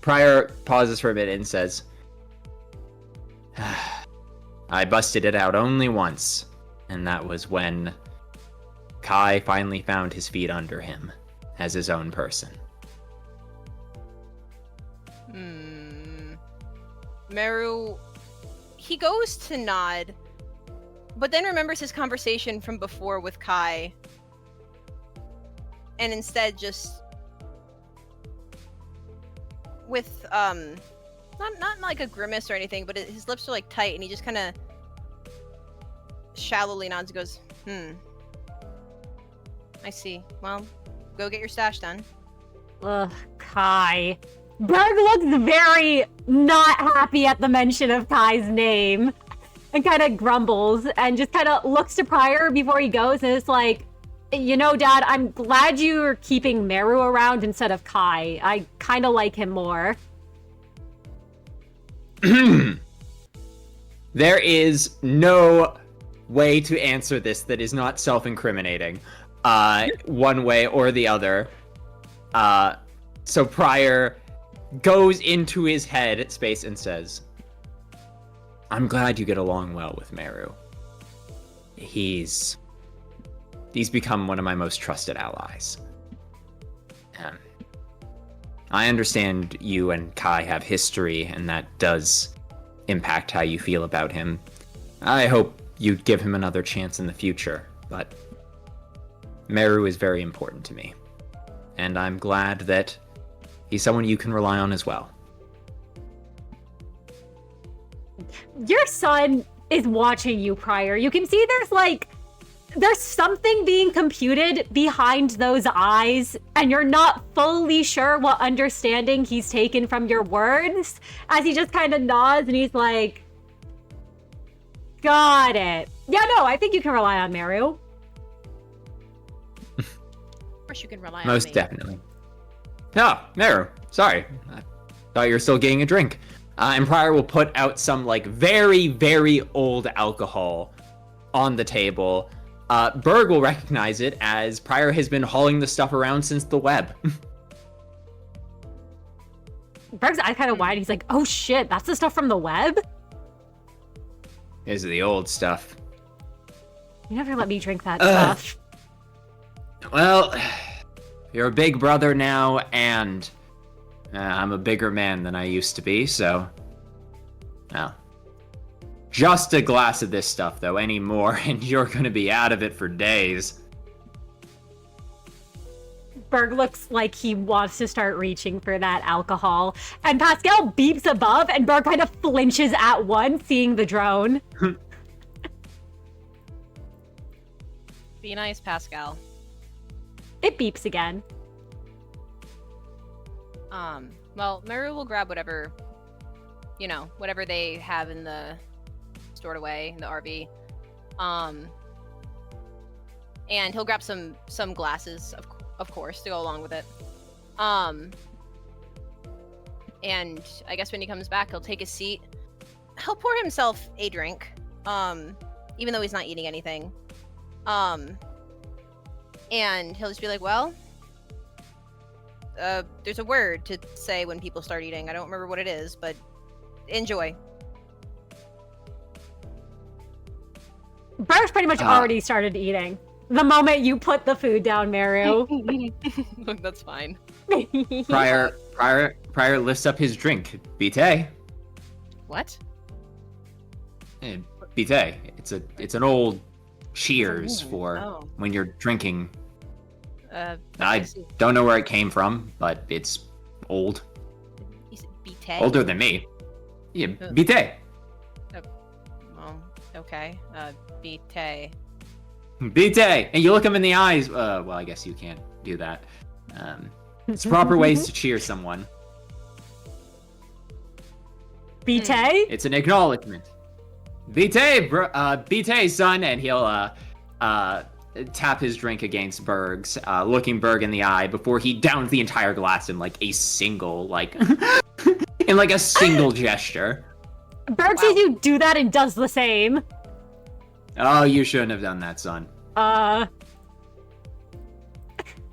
Prior pauses for a minute and says, I busted it out only once, and that was when Kai finally found his feet under him as his own person. Merru, he goes to nod, but then remembers his conversation from before with Kai, and instead just with not like a grimace or anything, but his lips are like tight, and he just kind of shallowly nods and goes, I see. Well, go get your stash done. Ugh, Kai. Birgh looks very not happy at the mention of Kai's name and kind of grumbles and just kind of looks to Prior before he goes and is like, you know, Dad, I'm glad you're keeping Merru around instead of Kai. I kind of like him more. There is no way to answer this that is not self-incriminating, one way or the other. So Prior goes into his head space and says, I'm glad you get along well with Merru. He's become one of my most trusted allies. I understand you and Kai have history, and that does impact how you feel about him. I hope you'd give him another chance in the future, but Merru is very important to me. And I'm glad that he's someone you can rely on as well. Your son is watching you, Prior. You can see there's something being computed behind those eyes, and you're not fully sure what understanding he's taken from your words, as he just kind of nods and he's like, got it. Yeah, no, I think you can rely on Merru. Of course you can rely on Most me. definitely. Oh, Merru, sorry. I thought you were still getting a drink. And Prior will put out some, very, very old alcohol on the table. Birgh will recognize it as Prior has been hauling the stuff around since the web. Birgh's eyes kind of wide. He's like, oh shit, that's the stuff from the web? Is the old stuff. You never let me drink that stuff. Well, you're a big brother now, and I'm a bigger man than I used to be, so... Well, just a glass of this stuff, though, anymore, and you're gonna be out of it for days. Birgh looks like he wants to start reaching for that alcohol, and Pascal beeps above, and Birgh kind of flinches at once, seeing the drone. Be nice, Pascal. It beeps again. Well, Merru will grab whatever they have in the stored away in the RV. And he'll grab some glasses, of course, to go along with it. And I guess when he comes back, he'll take a seat. He'll pour himself a drink, even though he's not eating anything. And he'll just be like, well, there's a word to say when people start eating. I don't remember what it is, but enjoy. Birgh's pretty much already started eating. The moment you put the food down, Merru. Look, that's fine. Prior lifts up his drink. Bite. What? Bite. It's an old cheers for when you're drinking. I don't know where it came from, but it's old. You said bite? Older than me. Yeah, bite. Okay. Bite. Bite! And you look him in the eyes. Well, I guess you can't do that. It's proper ways to cheer someone. Bite? It's an acknowledgement. Bite, son! And he'll tap his drink against Birgh's, looking Birgh in the eye before he downs the entire glass in a single, in a single gesture. Birgh sees you do that and does the same. Oh, you shouldn't have done that, son.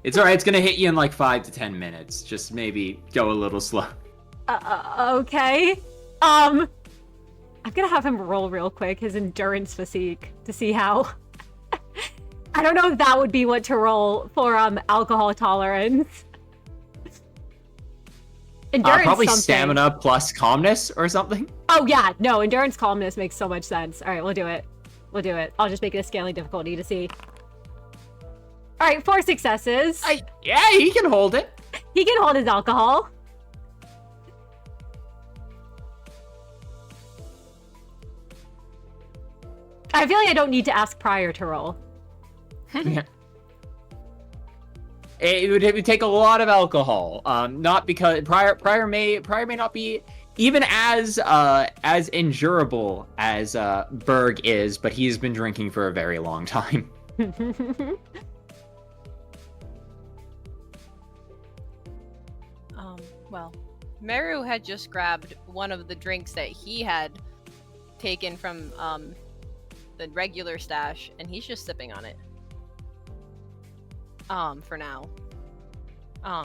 It's alright, it's gonna hit you in 5 to 10 minutes. Just maybe go a little slow. Okay. I I'm gonna have him roll real quick his endurance physique to see how. I don't know if that would be what to roll for alcohol tolerance. Endurance probably something. stamina plus calmness or something. Oh yeah, no, endurance calmness makes so much sense. All right, we'll do it. We'll do it. I'll just make it a scaling difficulty to see. All right, 4 successes. Yeah, he can hold it. He can hold his alcohol. I feel like I don't need to ask Prior to roll. Yeah. It would take a lot of alcohol. Not because Prior may not be even as endurable as Birgh is, but he's been drinking for a very long time. Well, Merru had just grabbed one of the drinks that he had taken from the regular stash, and he's just sipping on it. For now.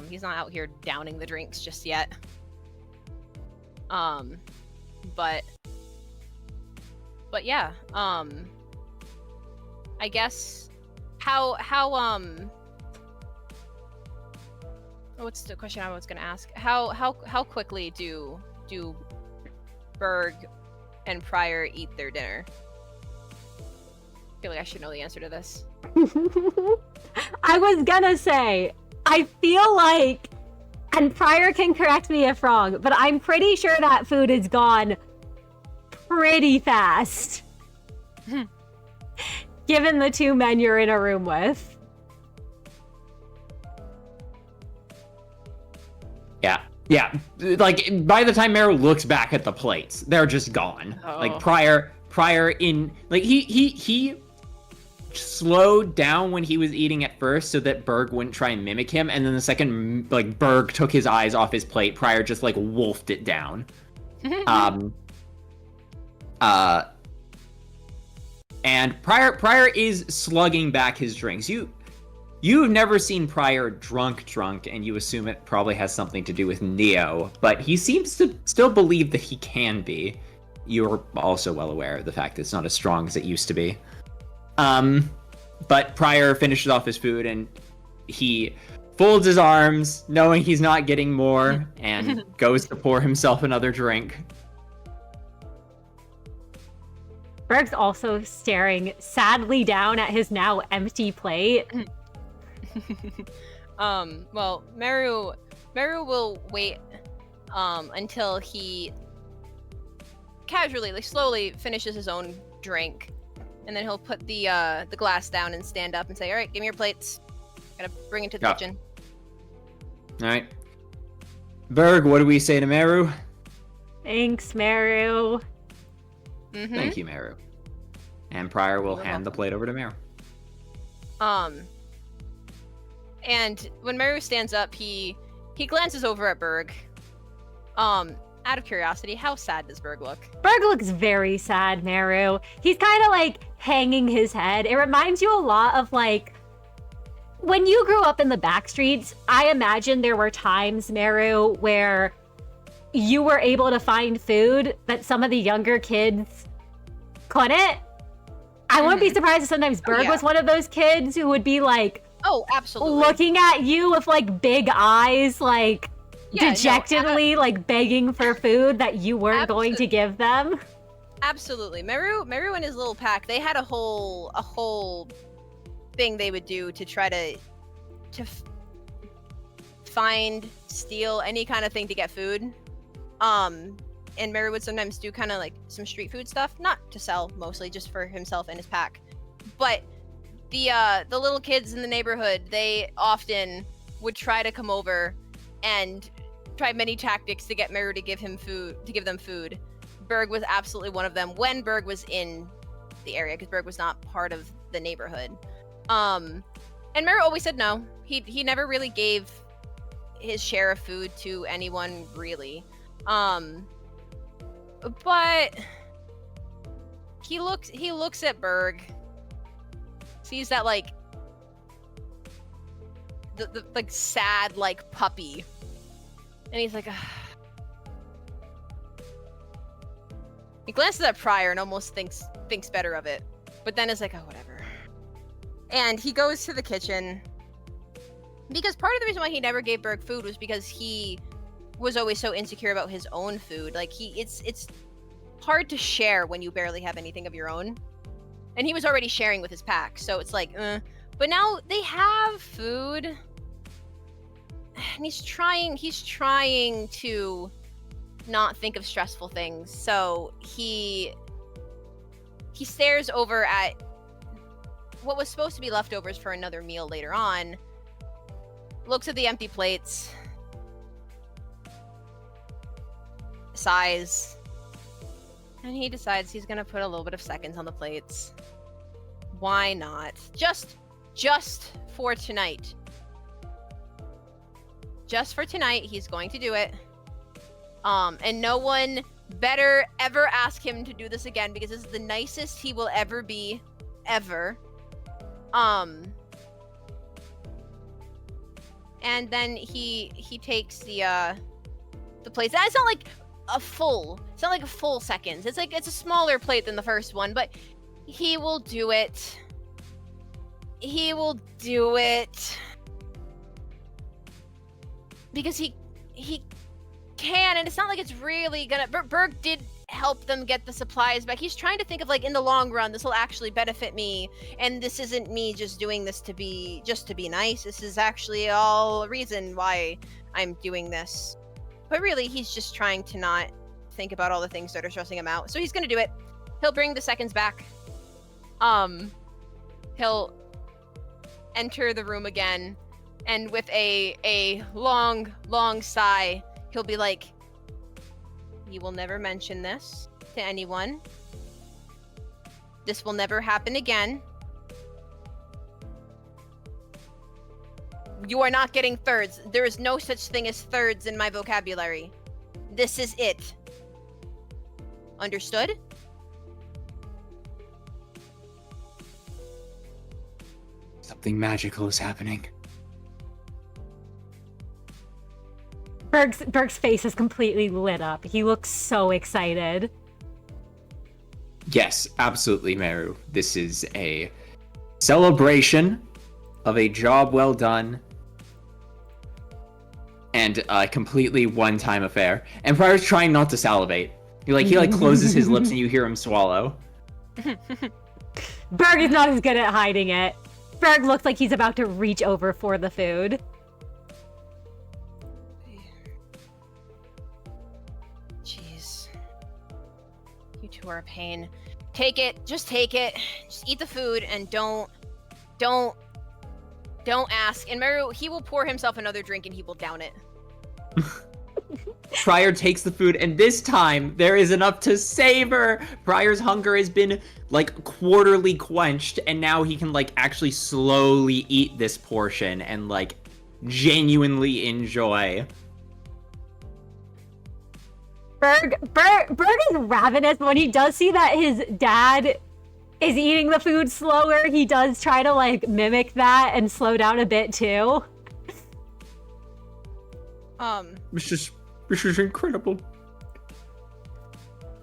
He's not out here downing the drinks just yet. But yeah, I guess how what's the question I was gonna ask? How quickly do Birgh and Prior eat their dinner? I feel like I should know the answer to this. I was gonna say, I feel like, and Prior can correct me if wrong, but I'm pretty sure that food is gone pretty fast. Given the 2 men you're in a room with. Yeah. Like, by the time Merru looks back at the plates, they're just gone. Oh. Like, Prior in... Like, he slowed down when he was eating at first so that Birgh wouldn't try and mimic him, and then the second, like, Birgh took his eyes off his plate, Prior just, like, wolfed it down. And Prior is slugging back his drinks. You've never seen Prior drunk, and you assume it probably has something to do with Neo, but he seems to still believe that he can be. You're also well aware of the fact that it's not as strong as it used to be. But Prior finishes off his food, and he folds his arms, knowing he's not getting more, and goes to pour himself another drink. Birgh's also staring sadly down at his now empty plate. Well, Merru will wait until he casually, like slowly finishes his own drink, and then he'll put the glass down and stand up and say, "All right, give me your plates. Gotta bring it to the kitchen." All right, Birgh, what do we say to Merru? Thanks, Merru. Mm-hmm. Thank you, Merru. And Prior will hand the plate over to Merru. And when Merru stands up, he glances over at Birgh. Out of curiosity, how sad does Birgh look? Birgh looks very sad, Merru. He's kind of like hanging his head. It reminds you a lot of like when you grew up in the backstreets. I imagine there were times, Merru, where you were able to find food that some of the younger kids couldn't. I wouldn't be surprised if sometimes Birgh was one of those kids who would be like, oh, absolutely, looking at you with like big eyes, like dejectedly, like begging for food that you weren't going to give them. Absolutely. Merru and his little pack, they had a whole thing they would do to try to find, steal, any kind of thing to get food. And Merru would sometimes do kind of like some street food stuff, not to sell, mostly just for himself and his pack. But the little kids in the neighborhood, they often would try to come over and try many tactics to get Merru to give them food. Birgh was absolutely one of them when Birgh was in the area, because Birgh was not part of the neighborhood. And Merru always said no. He never really gave his share of food to anyone, really. But he looks at Birgh, sees that like the like sad like puppy, and he's like, He glances at Prior and almost thinks better of it, but then is like, oh, whatever. And he goes to the kitchen because part of the reason why he never gave Birgh food was because he was always so insecure about his own food. Like it's hard to share when you barely have anything of your own. And he was already sharing with his pack, so it's like, But now they have food, and he's trying to not think of stressful things. So he stares over at what was supposed to be leftovers for another meal later on, looks at the empty plates, sighs, and he decides he's gonna put a little bit of seconds on the plates. Why not? Just for tonight. Just for tonight, he's going to do it. And no one better ever ask him to do this again, because this is the nicest he will ever be, ever. And then he takes the plates. It's not like a full. It's not like a full seconds. It's like it's a smaller plate than the first one, but he will do it. He will do it because he can, and it's not like it's really gonna. Birgh did help them get the supplies back. He's trying to think of, like, in the long run, this will actually benefit me, and this isn't me just doing this to be nice. This is actually all a reason why I'm doing this. But really, he's just trying to not think about all the things that are stressing him out. So he's gonna do it. He'll bring the seconds back. He'll enter the room again, and with a long sigh, he'll be like, "You will never mention this to anyone. This will never happen again. You are not getting thirds. There is no such thing as thirds in my vocabulary. This is it. Understood?" Something magical is happening. Birgh's face is completely lit up. He looks so excited. Yes, absolutely, Merru. This is a celebration of a job well done and a completely one-time affair. And Prior's trying not to salivate. He closes his lips and you hear him swallow. Birgh is not as good at hiding it. Birgh looks like he's about to reach over for the food. Jeez. You two are a pain. Take it. Just take it. Just eat the food and don't ask. And Merru, he will pour himself another drink and he will down it. Prior takes the food, and this time there is enough to savor. Prior's hunger has been quarterly quenched, and now he can actually slowly eat this portion and genuinely enjoy. Birgh is ravenous, but when he does see that his dad is eating the food slower, he does try to mimic that and slow down a bit too. This is incredible.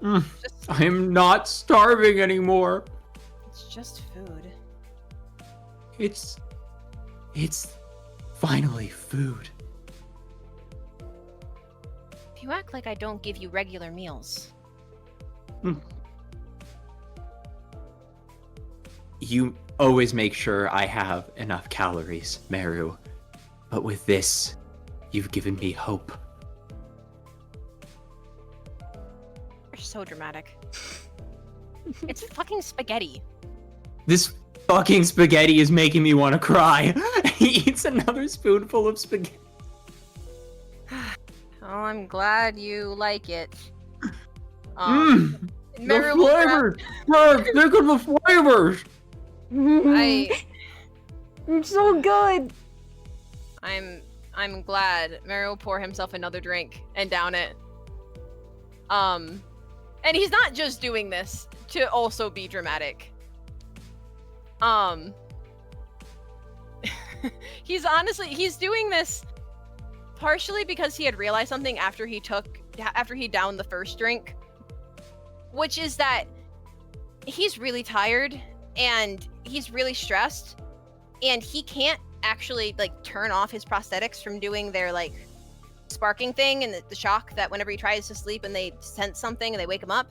I am not starving anymore. It's just food. It's finally food. If you act like I don't give you regular meals. You always make sure I have enough calories, Merru. But with this, you've given me hope. You're so dramatic. It's fucking spaghetti. This fucking spaghetti is making me want to cry. He eats another spoonful of spaghetti. Oh, I'm glad you like it. The flavors! Birgh, think of the flavors! It's so good. I'm glad. Merru will pour himself another drink and down it. And he's not just doing this to also be dramatic. He's doing this partially because he had realized something after he downed the first drink. which is that he's really tired and he's really stressed, and he can't actually like turn off his prosthetics from doing their like sparking thing and the shock that whenever he tries to sleep and they sense something and they wake him up.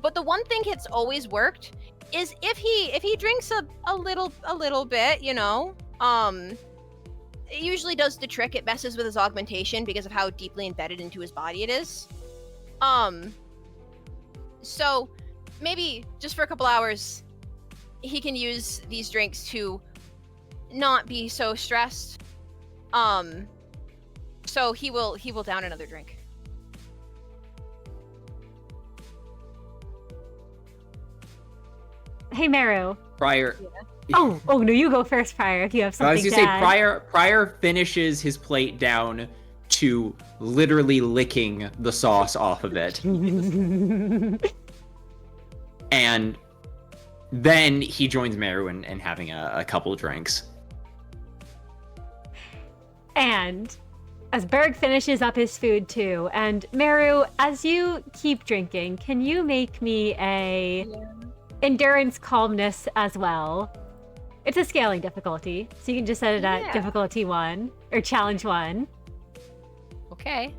But the one thing that's always worked is if he drinks a little bit, you know, it usually does the trick. It messes with his augmentation because of how deeply embedded into his body it is. So maybe just for a couple hours, he can use these drinks to not be so stressed. So he will down another drink. Hey, Merru. Prior. Oh no, you go first, Prior, if you have something I was to gonna say add. Prior finishes his plate down to literally licking the sauce off of it. And then he joins Merru in having a couple drinks. And as Birgh finishes up his food too, and Merru, as you keep drinking, can you make me a endurance calmness as well? It's a scaling difficulty, so you can just set it at difficulty 1 or challenge 1. Okay.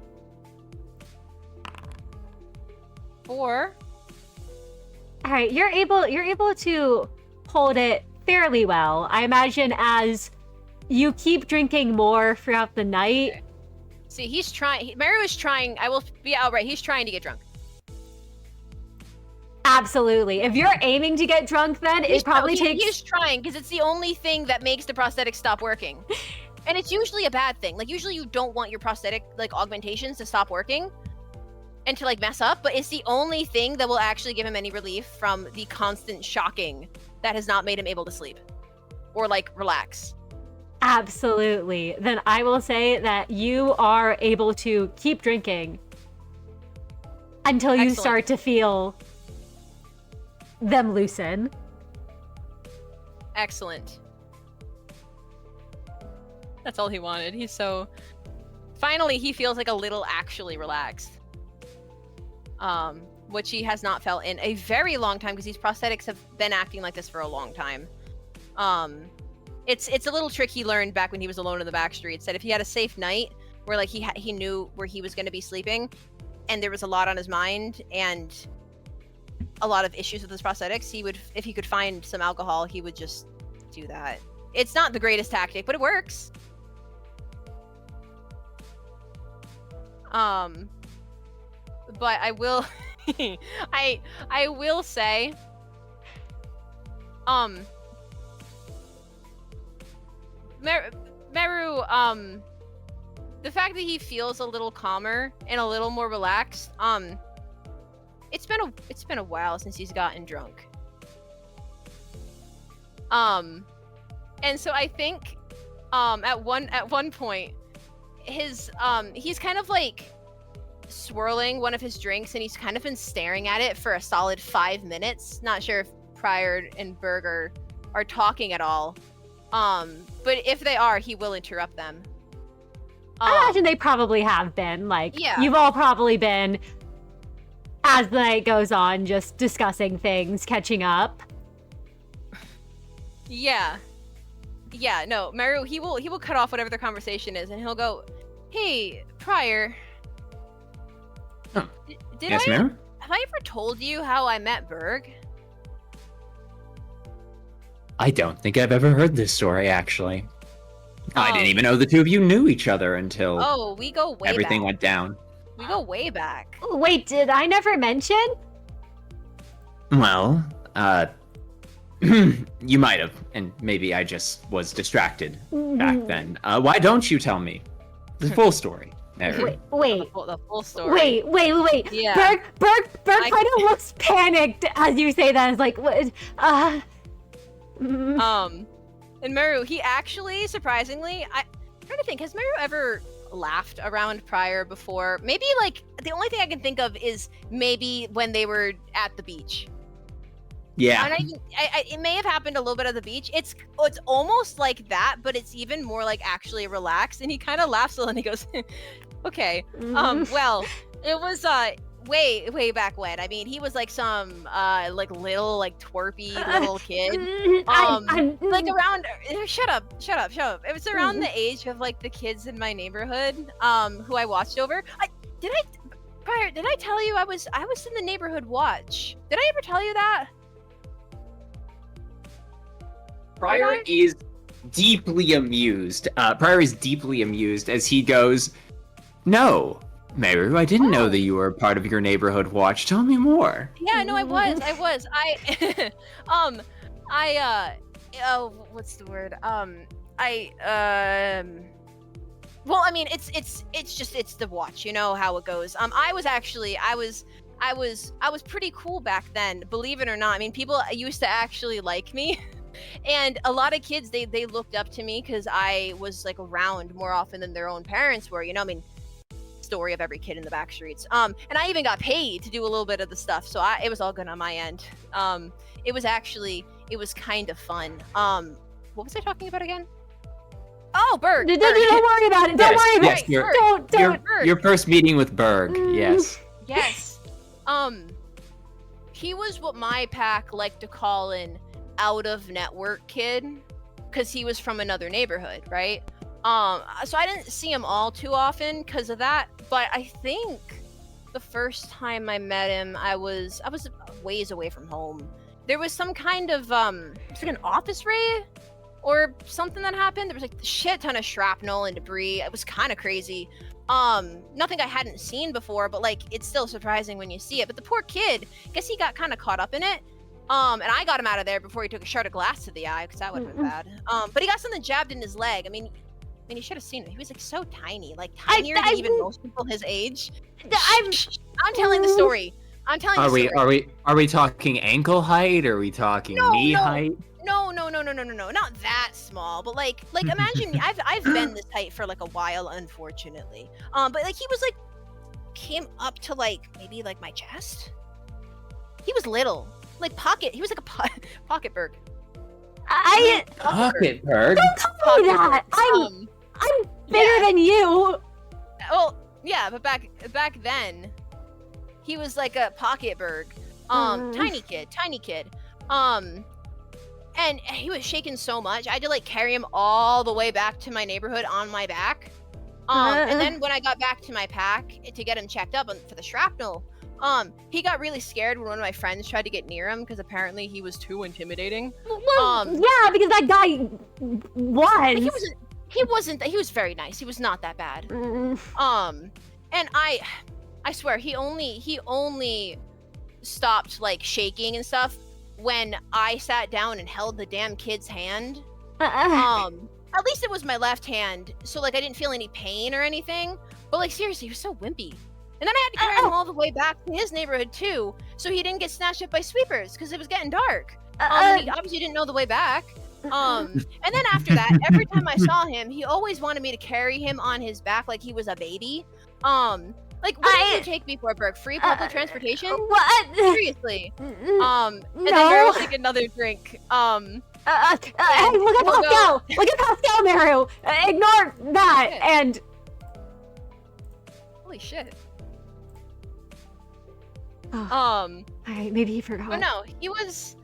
4. All right, you're able to hold it fairly well. I imagine as you keep drinking more throughout the night. Okay. See, he's trying. Merru is trying. I will be outright. He's trying to get drunk. Absolutely. If you're aiming to get drunk, then it probably takes. He's trying because it's the only thing that makes the prosthetic stop working, and it's usually a bad thing. Like usually you don't want your prosthetic like augmentations to stop working and to like mess up, but it's the only thing that will actually give him any relief from the constant shocking that has not made him able to sleep or like relax. Absolutely. Then I will say that you are able to keep drinking until you start to feel them loosen. Excellent. That's all he wanted. He's so... Finally, he feels like a little actually relaxed. Which he has not felt in a very long time because these prosthetics have been acting like this for a long time. It's a little trick he learned back when he was alone in the back streets, that if he had a safe night where like he knew where he was going to be sleeping and there was a lot on his mind and a lot of issues with his prosthetics, he would, if he could find some alcohol, he would just do that. It's not the greatest tactic, but it works. But I will I will say Merru, the fact that he feels a little calmer and a little more relaxed, it's been a while since he's gotten drunk. And so I think at one point his he's kind of like swirling one of his drinks and he's kind of been staring at it for a solid 5 minutes. Not sure if Prior and Birgh are talking at all. But if they are, he will interrupt them. I imagine they probably have been. Like, yeah. You've all probably been, as the night goes on, just discussing things, catching up. Yeah. Yeah, no, Merru, he will cut off whatever the conversation is and he'll go, "Hey, Prior. Oh. Did Yes, Merru? Have I ever told you how I met Birgh?" I don't think I've ever heard this story, actually. I didn't even know the two of you knew each other until Oh, we go way everything back. went down. We go way back. Wait, did I never mention? Well, you might have, and maybe I just was distracted back then. Why don't you tell me the full story, Merru? The full story. Wait. Yeah. Birgh kind of looks panicked as you say that. It's like, what? And Merru, he actually, surprisingly, I'm trying to think, has Merru ever laughed around Prior before? Maybe, like, the only thing I can think of is maybe when they were at the beach. Yeah. And it may have happened a little bit at the beach. It's almost like that, but it's even more, like, actually relaxed. And he kind of laughs a little and he goes, okay. Well, it was way back when. I mean, he was like some like little like twerpy little kid. Like around shut up. It was around the age of like the kids in my neighborhood who I watched over. Prior, did I tell you I was in the neighborhood watch? Did I ever tell you that? Prior is deeply amused. Prior is deeply amused as he goes, "No, Merru, I didn't know that you were part of your neighborhood watch. Tell me more." Yeah, no, I was. What's the word? Well, I mean, it's the watch. You know how it goes. I was pretty cool back then, believe it or not. I mean, people used to actually like me. And a lot of kids, they looked up to me because I was like around more often than their own parents were, you know. I mean, story of every kid in the back streets. And I even got paid to do a little bit of the stuff, so it was all good on my end. It was kind of fun. What was I talking about again? Oh, Birgh. Don't worry about it. Don't worry about it. Don't. Your first meeting with Birgh. Yes. Yes. He was what my pack liked to call an out-of-network kid, because he was from another neighborhood, right? So I didn't see him all too often because of that, but I think the first time I met him, I was ways away from home. There was some kind of it's like an office raid or something that happened. There was like a shit ton of shrapnel and debris. It was kind of crazy. Nothing I hadn't seen before, but like it's still surprising when you see it. But the poor kid, I guess he got kind of caught up in it. And I got him out of there before he took a shard of glass to the eye, because that would have been bad. But he got something jabbed in his leg. I mean, you should have seen it. He was like so tiny, like tinier than even most people his age. I'm telling the story. I'm telling the story. Are we talking ankle height? Or are we talking knee height? No, not that small. But like imagine I've been this height for like a while, unfortunately. But like he was like came up to like maybe like my chest. He was little. Like pocket. He was like a pocket Birgh. Pocket Birgh? Don't call me that. I'm bigger than you. Well, yeah, but back then, he was like a pocket Birgh. Tiny kid. And he was shaking so much, I had to like carry him all the way back to my neighborhood on my back. And then when I got back to my pack to get him checked up for the shrapnel, he got really scared when one of my friends tried to get near him because apparently he was too intimidating. Well, yeah, because that guy was. He was very nice. He was not that bad. And I swear he only stopped like shaking and stuff when I sat down and held the damn kid's hand. At least it was my left hand, so like I didn't feel any pain or anything. But like seriously, he was so wimpy. And then I had to carry him all the way back to his neighborhood too, so he didn't get snatched up by sweepers because it was getting dark. And he obviously didn't know the way back. And then after that, every time I saw him, he always wanted me to carry him on his back like he was a baby. Like what did you take me for, Birgh? Free public transportation? What? Seriously. And then Merru take another drink. Hey, look at Pascal! Look at Pascal, Merru! Ignore that, and... Holy shit. Alright, maybe he forgot. Oh no, he wasn't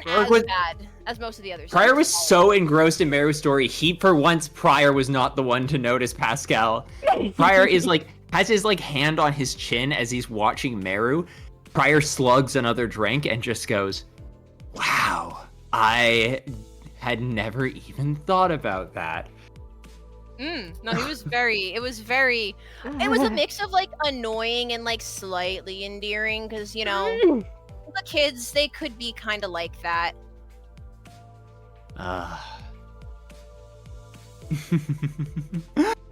as bad as most of the others. Prior was so engrossed in Merru's story, for once, Prior was not the one to notice Pascal. Prior has his hand on his chin as he's watching Merru. Prior slugs another drink and just goes, "Wow, I had never even thought about that." No, it was a mix of like annoying and like slightly endearing, because you know the kids, they could be kind of like that.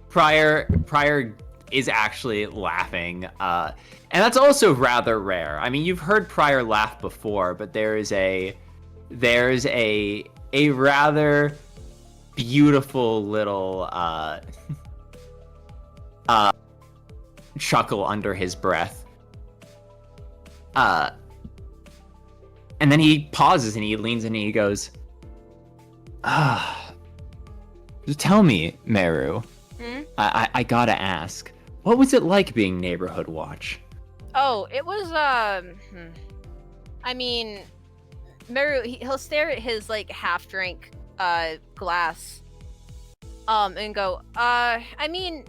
Prior is actually laughing, and that's also rather rare. I mean, you've heard Prior laugh before, but there's a rather beautiful little chuckle under his breath. And then he pauses and he leans in and he goes, tell me, Merru, I gotta ask, what was it like being neighborhood watch? Oh, it was I mean, Merru, he'll stare at his like half drink glass and go, I mean,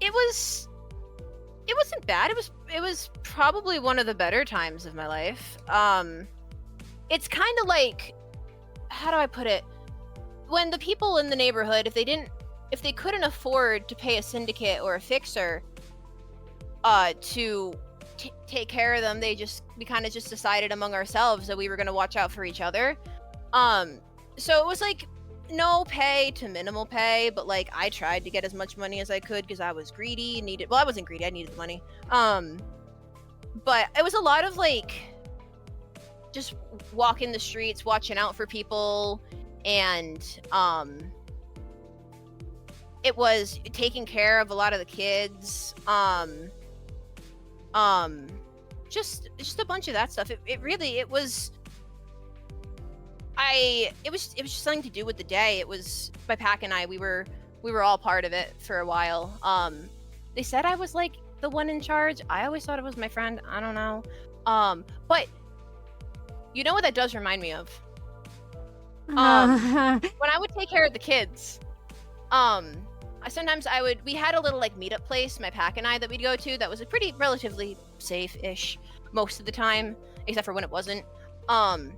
it wasn't bad. It was probably one of the better times of my life. It's kind of like, how do I put it? When the people in the neighborhood, if they couldn't afford to pay a syndicate or a fixer to take care of them, we kind of just decided among ourselves that we were going to watch out for each other. So it was like no pay to minimal pay, but like I tried to get as much money as I could because I was greedy, I wasn't greedy, I needed the money. But it was a lot of like just walking the streets, watching out for people, and it was taking care of a lot of the kids, just a bunch of that stuff. It was just something to do with the day. It was my pack and I, we were all part of it for a while. They said I was like the one in charge. I always thought it was my friend. I don't know. But you know what that does remind me of? When I would take care of the kids, we had a little like meetup place, my pack and I, that we'd go to that was pretty relatively safe-ish most of the time, except for when it wasn't. I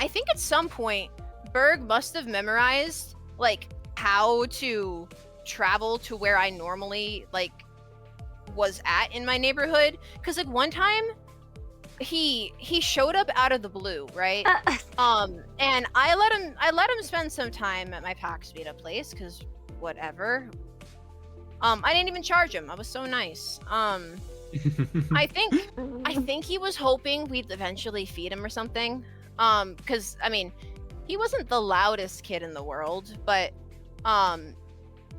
think at some point Birgh must have memorized like how to travel to where I normally like was at in my neighborhood, because like one time he showed up out of the blue, right? And I let him spend some time at my pack's meetup place because whatever. I didn't even charge him. I was so nice. I think he was hoping we'd eventually feed him or something. Because I mean, he wasn't the loudest kid in the world, but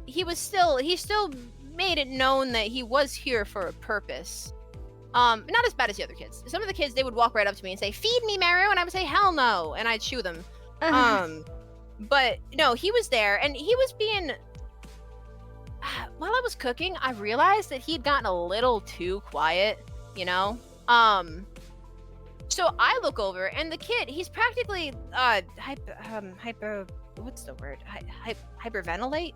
he still made it known that he was here for a purpose. Not as bad as the other kids. Some of the kids, they would walk right up to me and say, "Feed me, Merru," and I would say, "Hell no," and I'd shoo them. But no, he was there, and he was being. While I was cooking, I realized that he'd gotten a little too quiet, you know? So I look over, and the kid, he's practically, what's the word? Hyperventilate?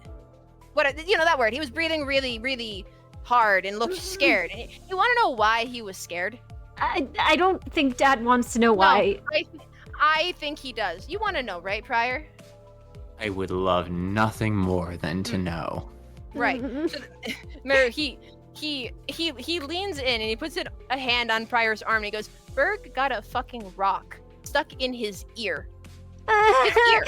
You know that word. He was breathing really, really hard and looked scared. And you want to know why he was scared? I don't think Dad wants to know why. No, I think he does. You want to know, right, Prior? I would love nothing more than to know. Right. So, Merru, he leans in and he puts a hand on Prior's arm and he goes, "Birgh got a fucking rock stuck in his ear." His ear.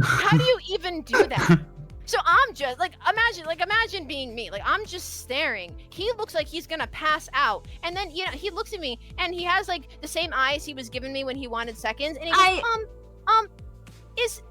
How do you even do that? So I'm just like, imagine being me. Like, I'm just staring. He looks like he's gonna pass out, and then he looks at me and he has like the same eyes he was giving me when he wanted seconds, and he goes,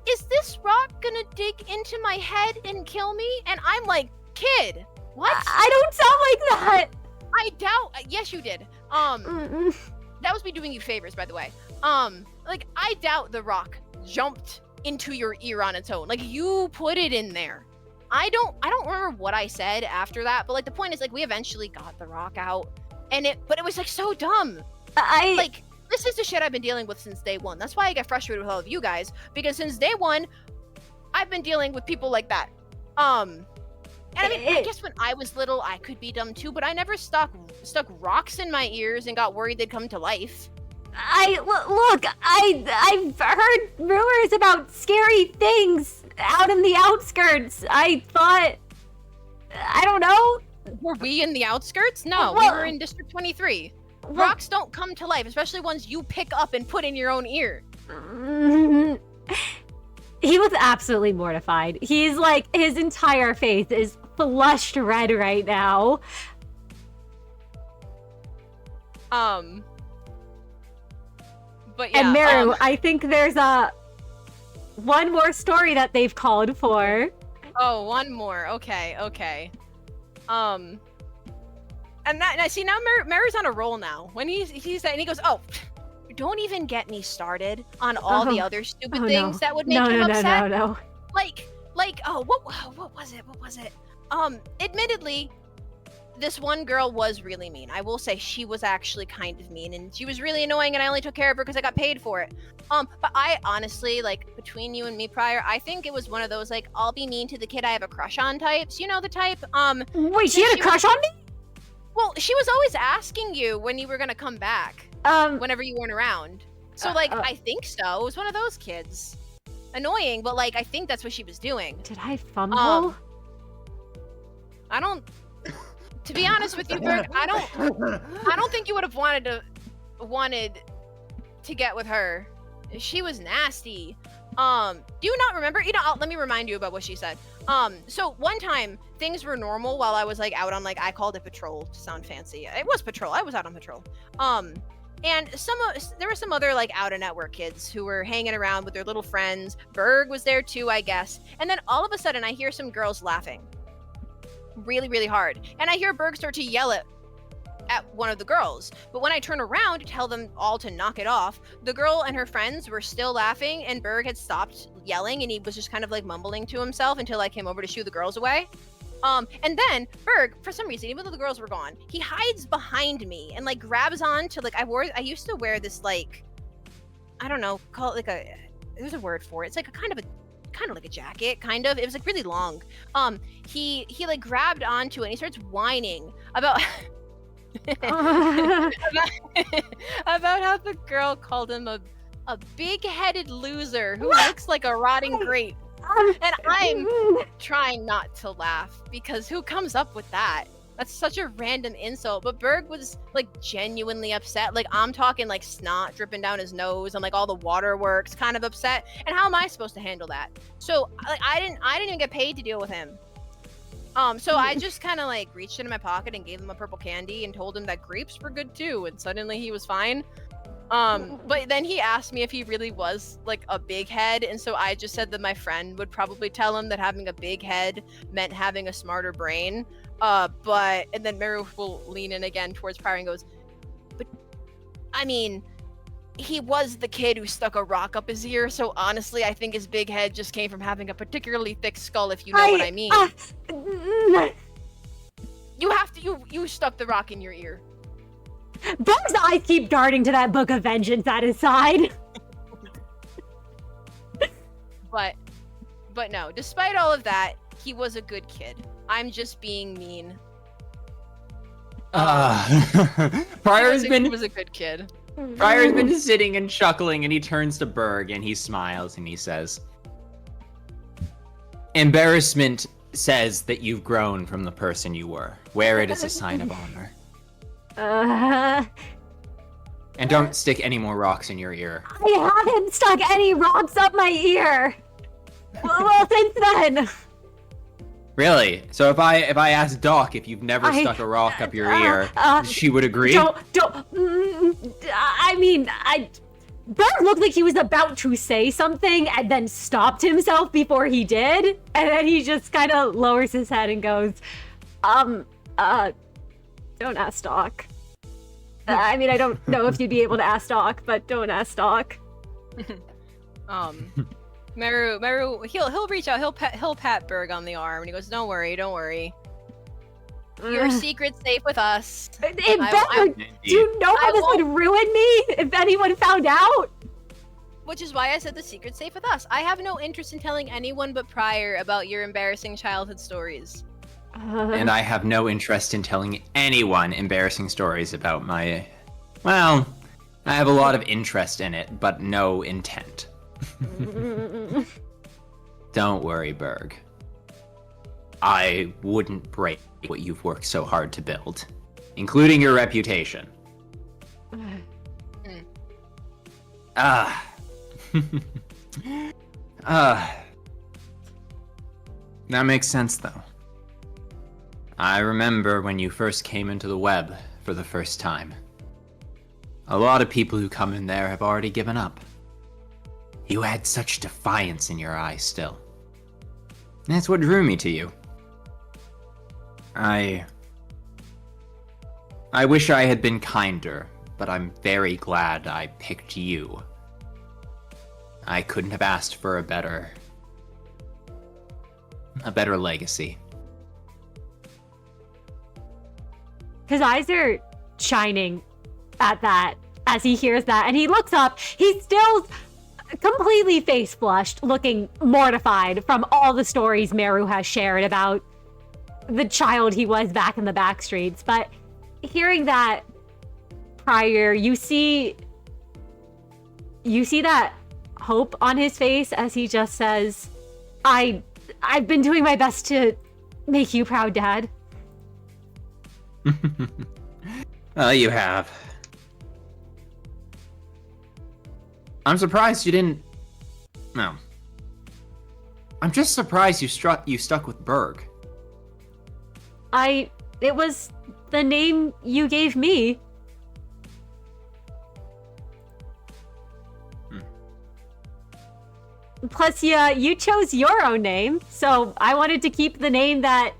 Is this rock gonna dig into my head and kill me? And I'm like, kid, what? I don't sound like that. I doubt. Yes, you did. That was me doing you favors, by the way. Like, I doubt the rock jumped into your ear on its own. Like, you put it in there. I don't remember what I said after that, but like the point is, like, we eventually got the rock out, but it was like so dumb. This is the shit I've been dealing with since day one. That's why I get frustrated with all of you guys, because since day one, I've been dealing with people like that. And I mean, I guess when I was little, I could be dumb too, but I never stuck rocks in my ears and got worried they'd come to life. I've heard rumors about scary things out in the outskirts. I thought, I don't know. Were we in the outskirts? No, we were in District 23. Rocks don't come to life, especially ones you pick up and put in your own ear. He was absolutely mortified. He's like, his entire face is flushed red right now. But yeah. And Merru, I think there's one more story that they've called for. Oh, one more. Okay. And now Merru's on a roll now. When he's that, and he goes, "Oh, don't even get me started on all the other stupid things that would make him upset." No. Like, what was it? Admittedly, this one girl was really mean. I will say she was actually kind of mean, and she was really annoying, and I only took care of her because I got paid for it. But I honestly, like, between you and me, Prior, I think it was one of those, like, I'll be mean to the kid I have a crush on types. You know the type? Wait, she had a crush on me? Well, she was always asking you when you were gonna come back, whenever you weren't around. So, like, I think so. It was one of those kids. Annoying, but, like, I think that's what she was doing. Did I fumble? I don't... To be honest with you, Birgh, I don't think you would have wanted to get with her. She was nasty. Do you not remember? You know, let me remind you about what she said. So one time things were normal while I was like out on, like, I called it patrol to sound fancy. It was patrol. I was out on patrol. And there were some other, like, out of network kids who were hanging around with their little friends. Birgh was there too, I guess. And then all of a sudden I hear some girls laughing really, really hard. And I hear Birgh start to yell at one of the girls. But when I turn around to tell them all to knock it off, the girl and her friends were still laughing, and Birgh had stopped yelling, and he was just kind of like mumbling to himself until I came over to shoo the girls away. And then Birgh, for some reason, even though the girls were gone, he hides behind me and, like, grabs on to, like, I used to wear this, like, I don't know, call it like there's a word for it. It's like a kind of like a jacket, kind of. It was, like, really long. He like grabbed onto it and he starts whining about about how the girl called him a big-headed loser who looks like a rotting grape. And I'm trying not to laugh because who comes up with that? That's such a random insult. But Birgh was, like, genuinely upset. Like, I'm talking, like, snot dripping down his nose and, like, all the waterworks, kind of upset. And how am I supposed to handle that? So, like, I didn't even get paid to deal with him. So I just kind of, like, reached into my pocket and gave him a purple candy and told him that grapes were good too, and suddenly he was fine. But then he asked me if he really was, like, a big head, and so I just said that my friend would probably tell him that having a big head meant having a smarter brain. And then Merru will lean in again towards Prior and goes, but, I mean, he was the kid who stuck a rock up his ear, so honestly, I think his big head just came from having a particularly thick skull, if you know what I mean. You stuck the rock in your ear. Birgh's eyes keep darting to that book of vengeance at his side. But no, despite all of that, he was a good kid. I'm just being mean. Prior's he was a good kid. Prior's been sitting and chuckling, and he turns to Birgh and he smiles and he says, "Embarrassment says that you've grown from the person you were. Wear it as a sign of honor. And don't stick any more rocks in your ear." I haven't stuck any rocks up my ear. Well, since then. Really? So if I asked Doc if you've never stuck a rock up your ear, she would agree? Birgh looked like he was about to say something and then stopped himself before he did, and then he just kind of lowers his head and goes, don't ask Doc. I mean, I don't know if you'd be able to ask Doc, but don't ask Doc. Merru, he'll reach out, he'll pat Birgh on the arm, and he goes, don't worry. Your secret's safe with us. Do you know how this would ruin me if anyone found out? Which is why I said the secret's safe with us. I have no interest in telling anyone but Prior about your embarrassing childhood stories. And I have no interest in telling anyone embarrassing stories about my... Well, I have a lot of interest in it, but no intent. Don't worry, Birgh. I wouldn't break what you've worked so hard to build, including your reputation. That makes sense, though. I remember when you first came into the web for the first time. A lot of people who come in there have already given up. You had such defiance in your eyes still. That's what drew me to you. I wish I had been kinder, but I'm very glad I picked you. I couldn't have asked for a better legacy. His eyes are shining at that as he hears that, and he looks up. He's still completely face flushed, looking mortified from all the stories Merru has shared about the child he was back in the back streets. But hearing that, Prior, you see that hope on his face as he just says, I've been doing my best to make you proud, Dad. You have. I'm surprised you didn't... No. I'm just surprised you stuck with Birgh. It was the name you gave me. Plus, yeah, you chose your own name, so I wanted to keep the name that,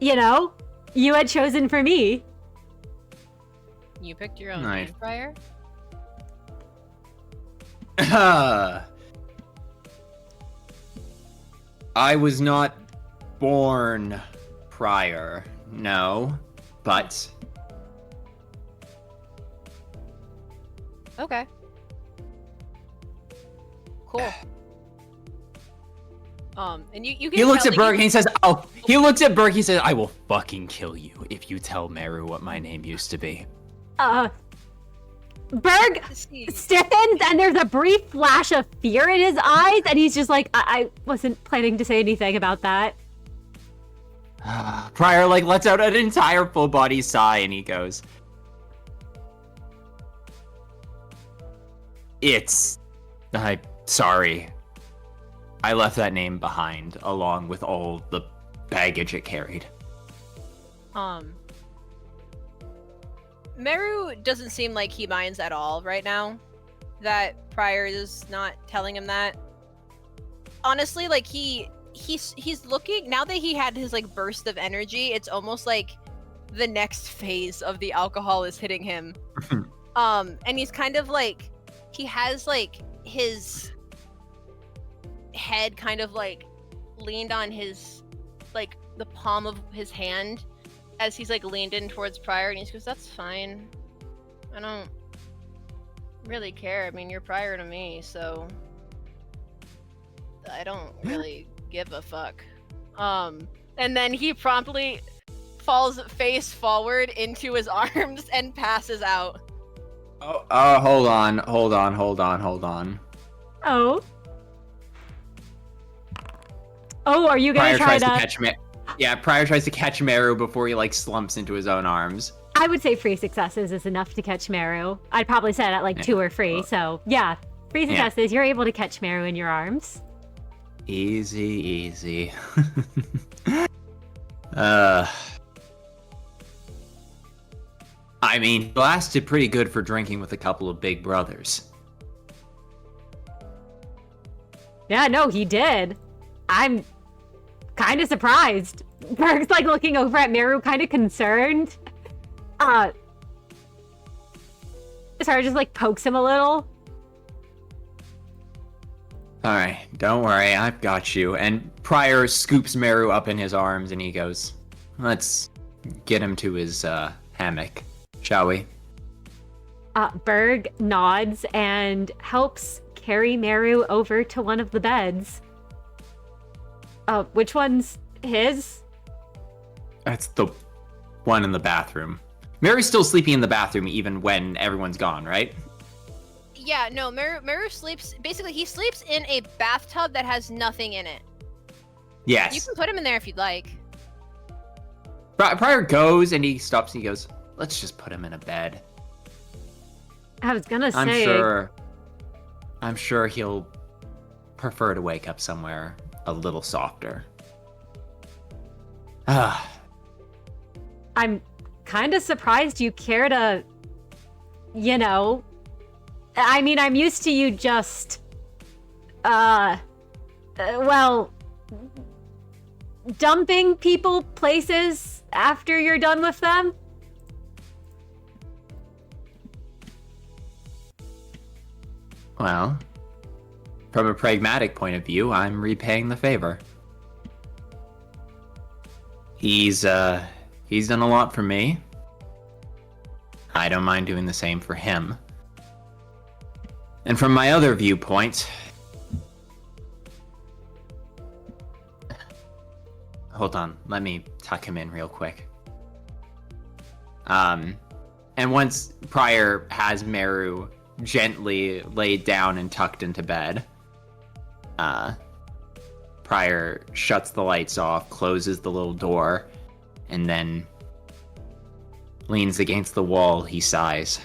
you had chosen for me. You picked your own name, Prior? I was not born Prior, no, but... Okay. Cool. And you can He looks at Birgh and he says, I will fucking kill you if you tell Merru what my name used to be. Birgh stiffens and there's a brief flash of fear in his eyes, and he's just like, I wasn't planning to say anything about that. Prior, lets out an entire full body sigh and he goes, sorry. I left that name behind, along with all the baggage it carried. Merru doesn't seem like he minds at all right now that Prior is not telling him that. Honestly, he's looking, now that he had his burst of energy, it's almost like the next phase of the alcohol is hitting him. And he's kind of he has his head kind of leaned on his the palm of his hand as he's leaned in towards Prior, and he goes, that's fine. I don't really care. I mean, you're Prior to me, so I don't really give a fuck. And then he promptly falls face forward into his arms and passes out. Hold on. Oh, are you gonna try to catch me? Yeah, Prior tries to catch Merru before he slumps into his own arms. I would say 3 successes is enough to catch Merru. I'd probably set it at 2 or 3. So yeah, 3 successes, you're able to catch Merru in your arms. Easy. I mean, lasted pretty good for drinking with a couple of big brothers. Yeah, no, he did. I'm kind of surprised. Birgh's looking over at Merru, kind of concerned. Sarah just pokes him a little. Alright, don't worry, I've got you. And Prior scoops Merru up in his arms and he goes, let's get him to his hammock, shall we? Birgh nods and helps carry Merru over to one of the beds. Which one's his? That's the one in the bathroom. Merru's still sleeping in the bathroom even when everyone's gone, right? Yeah, no, Merru sleeps, basically he sleeps in a bathtub that has nothing in it. Yes. You can put him in there if you'd like. Prior goes and he stops and he goes, let's just put him in a bed. I was gonna say... I'm sure he'll prefer to wake up somewhere a little softer. I'm kind of surprised you care to, I mean, I'm used to you just, dumping people places after you're done with them. Well, from a pragmatic point of view, I'm repaying the favor. He's done a lot for me. I don't mind doing the same for him. And from my other viewpoint... Hold on, let me tuck him in real quick. And once Prior has Merru gently laid down and tucked into bed, Prior shuts the lights off, closes the little door, and then leans against the wall. He sighs.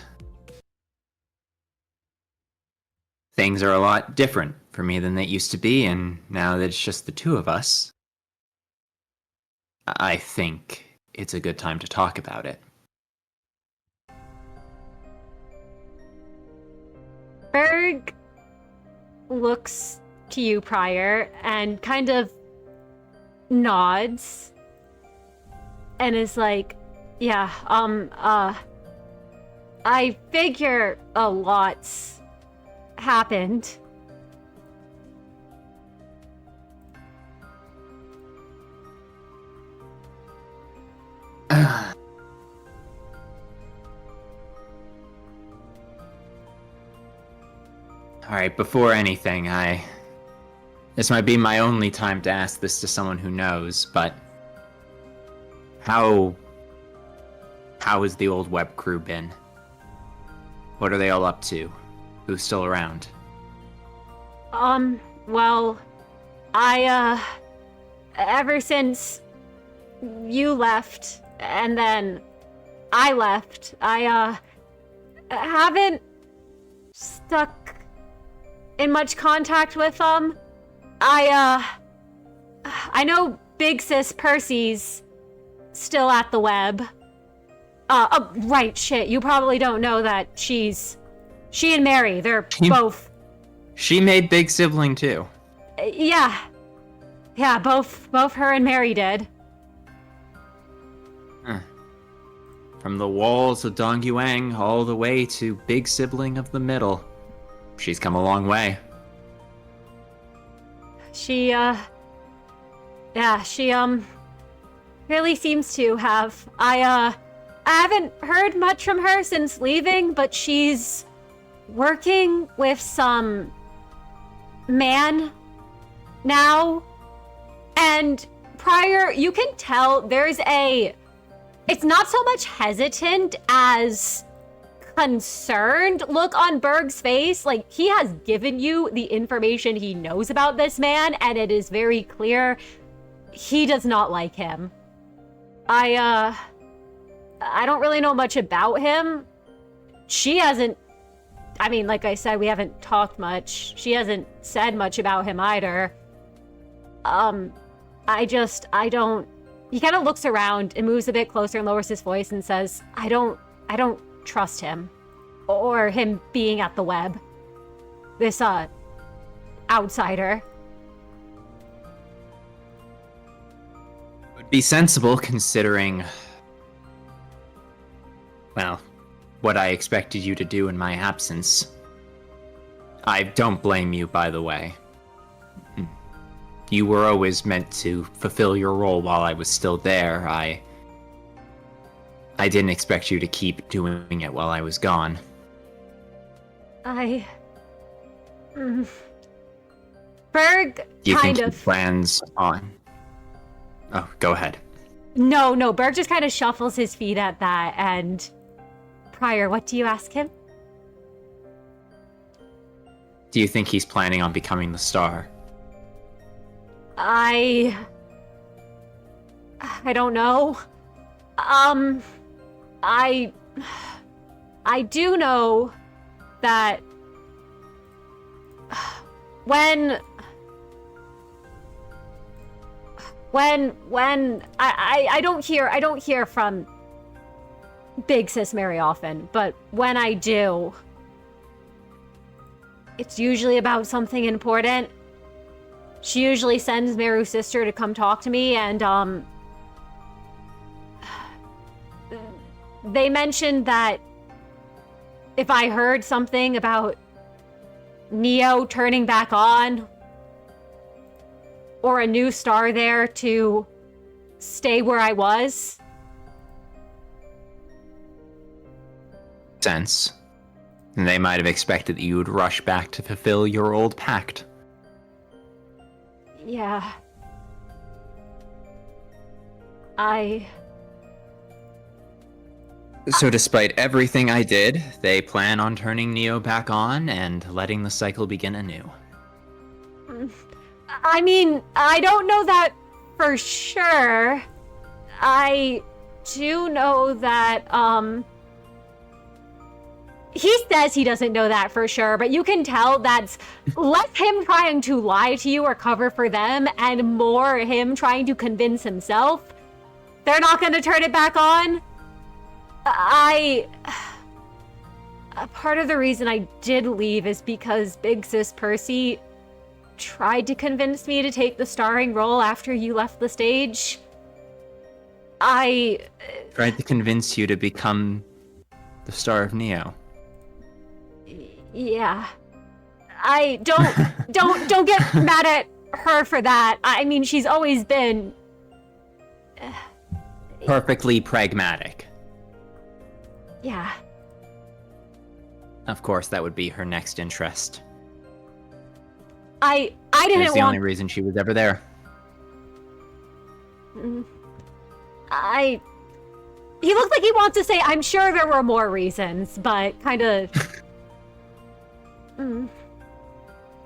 Things are a lot different for me than they used to be, and now that it's just the two of us, I think it's a good time to talk about it. Birgh looks to you, Prior, and kind of nods and is like, yeah, I figure a lot's happened. Alright, before anything, this might be my only time to ask this to someone who knows, but how has the old web crew been? What are they all up to? Who's still around? Well, ever since you left, and then I left, I haven't stuck in much contact with them. I know Big Sis Percy's still at the web. Oh, right, shit, you probably don't know that she and Mary, they're both... She made Big Sibling too. Yeah, both her and Mary did. From the walls of Dongyuang all the way to Big Sibling of the Middle. She's come a long way. She really seems to have. I haven't heard much from her since leaving, but she's working with some man now. And Prior, you can tell it's not so much hesitant as concerned look on Birgh's face. Like, he has given you the information he knows about this man, and it is very clear he does not like him. I don't really know much about him. She hasn't, I mean, like I said, we haven't talked much. She hasn't said much about him either. I don't... He kind of looks around and moves a bit closer and lowers his voice and says, I don't trust him. Or him being at the web. This, outsider. Would be sensible considering, well, what I expected you to do in my absence. I don't blame you, by the way. You were always meant to fulfill your role while I was still there. I didn't expect you to keep doing it while I was gone. Birgh Do you kind think of... he plans on... Oh, go ahead. No, Birgh just kind of shuffles his feet at that, and... Prior, what do you ask him? Do you think he's planning on becoming the star? I don't know. I do know that when I don't hear from Big Sis Mary often, but when I do, it's usually about something important. She usually sends Meru's sister to come talk to me, and they mentioned that if I heard something about Neo turning back on, or a new star there to stay where I was, sense. And they might have expected that you would rush back to fulfill your old pact. Yeah. So despite everything I did, they plan on turning Neo back on and letting the cycle begin anew. I mean, I don't know that for sure. I do know that, he says he doesn't know that for sure, but you can tell that's less him trying to lie to you or cover for them and more him trying to convince himself they're not going to turn it back on. Part of the reason I did leave is because Big Sis Percy tried to convince me to take the starring role after you left the stage. I tried to convince you to become the star of Neo. Yeah. I don't get mad at her for that. I mean, she's always been perfectly pragmatic. Yeah. Of course, that would be her next interest. I didn't It's the only reason she was ever there. He looks like he wants to say, I'm sure there were more reasons, but kind of...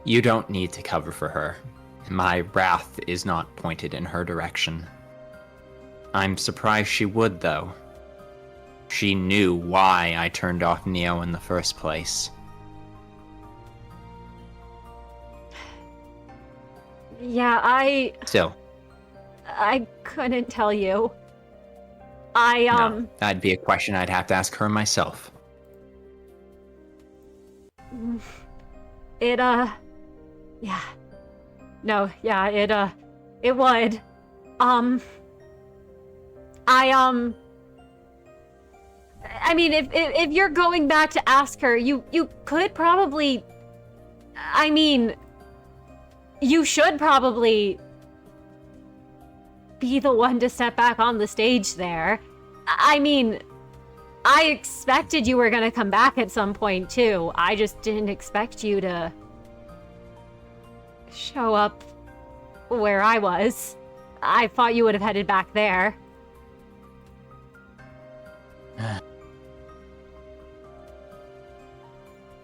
You don't need to cover for her. My wrath is not pointed in her direction. I'm surprised she would, though. She knew why I turned off Neo in the first place. Yeah, Still. I couldn't tell you. No, that'd be a question I'd have to ask her myself. Yeah. No, yeah, it would. I mean, if you're going back to ask her, you could probably... I mean, you should probably be the one to step back on the stage there. I mean, I expected you were gonna come back at some point, too. I just didn't expect you to show up where I was. I thought you would have headed back there.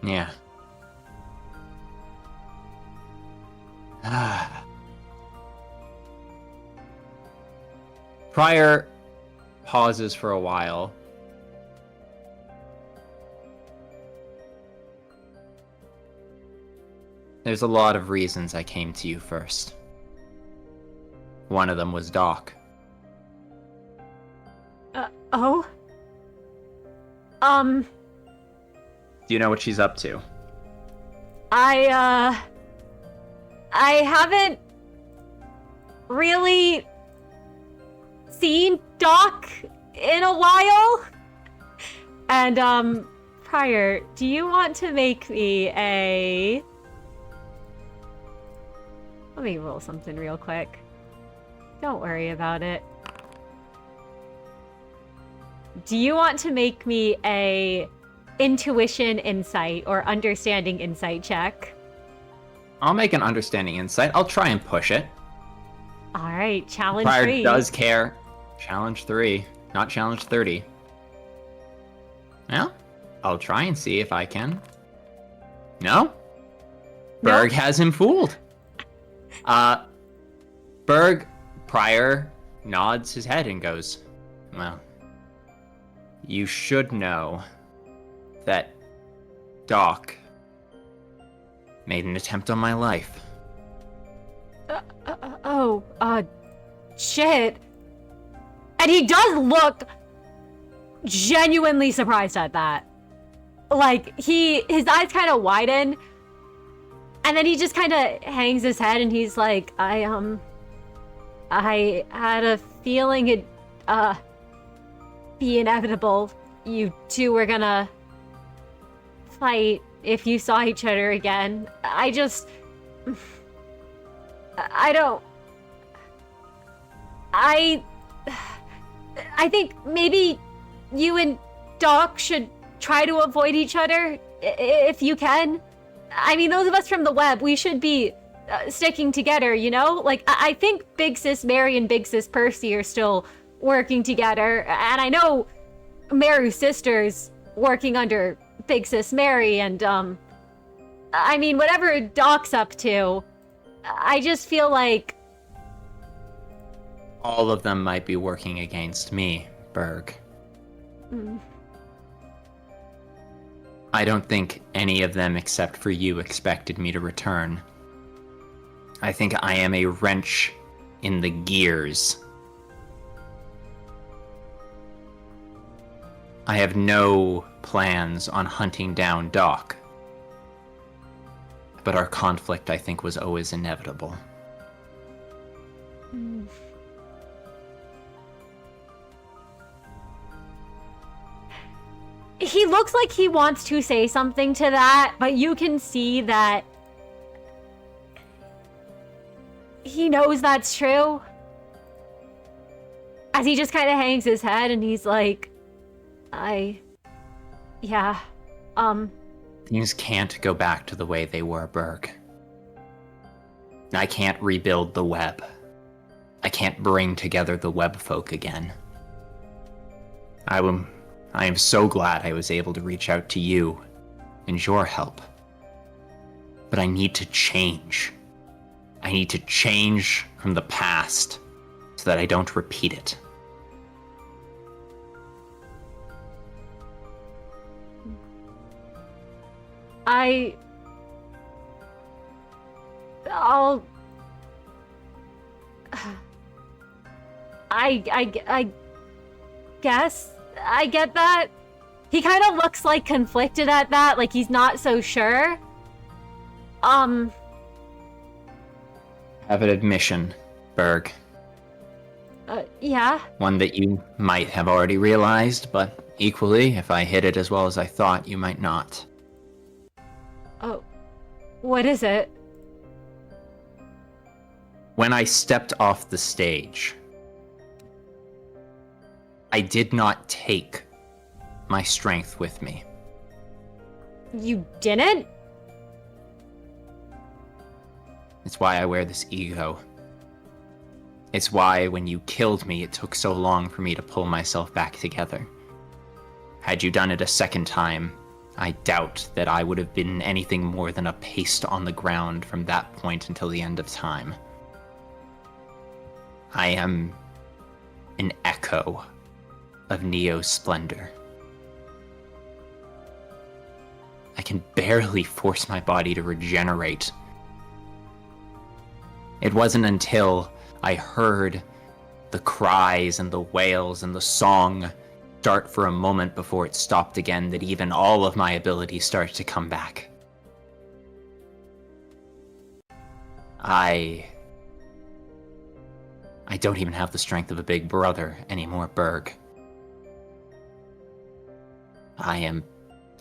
Yeah. Prior pauses for a while. There's a lot of reasons I came to you first. One of them was Doc. Oh? Do you know what she's up to? I haven't really seen Doc in a while. And, Prior, do you want to make me a... Let me roll something real quick. Don't worry about it. Do you want to make me a intuition insight or understanding insight check? I'll make an understanding insight. I'll try and push it. All right, challenge Prior 3. does care. Challenge 3, not challenge 30. Well, I'll try and see if I can. No? Birgh has him fooled. Birgh, Prior nods his head and goes, well, you should know that Doc made an attempt on my life. Shit. And he does look genuinely surprised at that. Like, his eyes kind of widen, and then he just kind of hangs his head and he's like, I had a feeling it'd, be inevitable. You two were gonna fight if you saw each other again. I think maybe you and Doc should try to avoid each other if you can. I mean, those of us from the web, we should be sticking together, you know? Like, I think Big Sis Mary and Big Sis Percy are still working together, and I know Meru's sister's working under Big Sis Mary, and, I mean, whatever Doc's up to, I just feel like... All of them might be working against me, Birgh. I don't think any of them except for you expected me to return. I think I am a wrench in the gears. I have no plans on hunting down Doc. But our conflict, I think, was always inevitable. He looks like he wants to say something to that, but you can see that he knows that's true. As he just kind of hangs his head and he's like, yeah, Things can't go back to the way they were, Birgh. I can't rebuild the web. I can't bring together the web folk again. I am so glad I was able to reach out to you and your help. But I need to change. I need to change from the past so that I don't repeat it. I guess I get that. He kind of looks like conflicted at that, like he's not so sure. Have an admission, Birgh. Yeah? One that you might have already realized, but equally, if I hit it as well as I thought, you might not. Oh, what is it? When I stepped off the stage, I did not take my strength with me. You didn't? It's why I wear this ego. It's why when you killed me, it took so long for me to pull myself back together. Had you done it a second time, I doubt that I would have been anything more than a paste on the ground from that point until the end of time. I am an echo of Neo's splendor. I can barely force my body to regenerate. It wasn't until I heard the cries and the wails and the song start for a moment before it stopped again that even all of my abilities started to come back. I don't even have the strength of a big brother anymore, Birgh. I am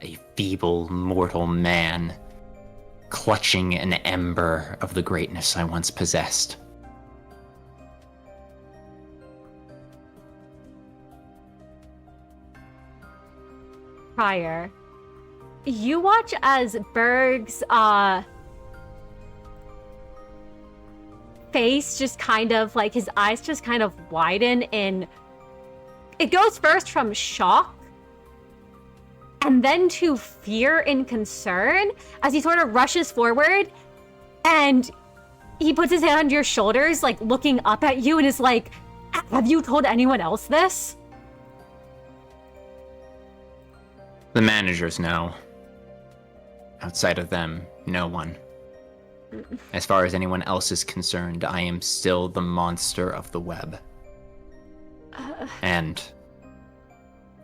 a feeble mortal man, clutching an ember of the greatness I once possessed. Prior, you watch as Birgh's face just kind of, like, his eyes just kind of widen, and it goes first from shock and then to fear and concern as he sort of rushes forward and he puts his hand on your shoulders, like looking up at you, and is like, have you told anyone else this? The managers know. Outside of them, no one. As far as anyone else is concerned, I am still the monster of the web. And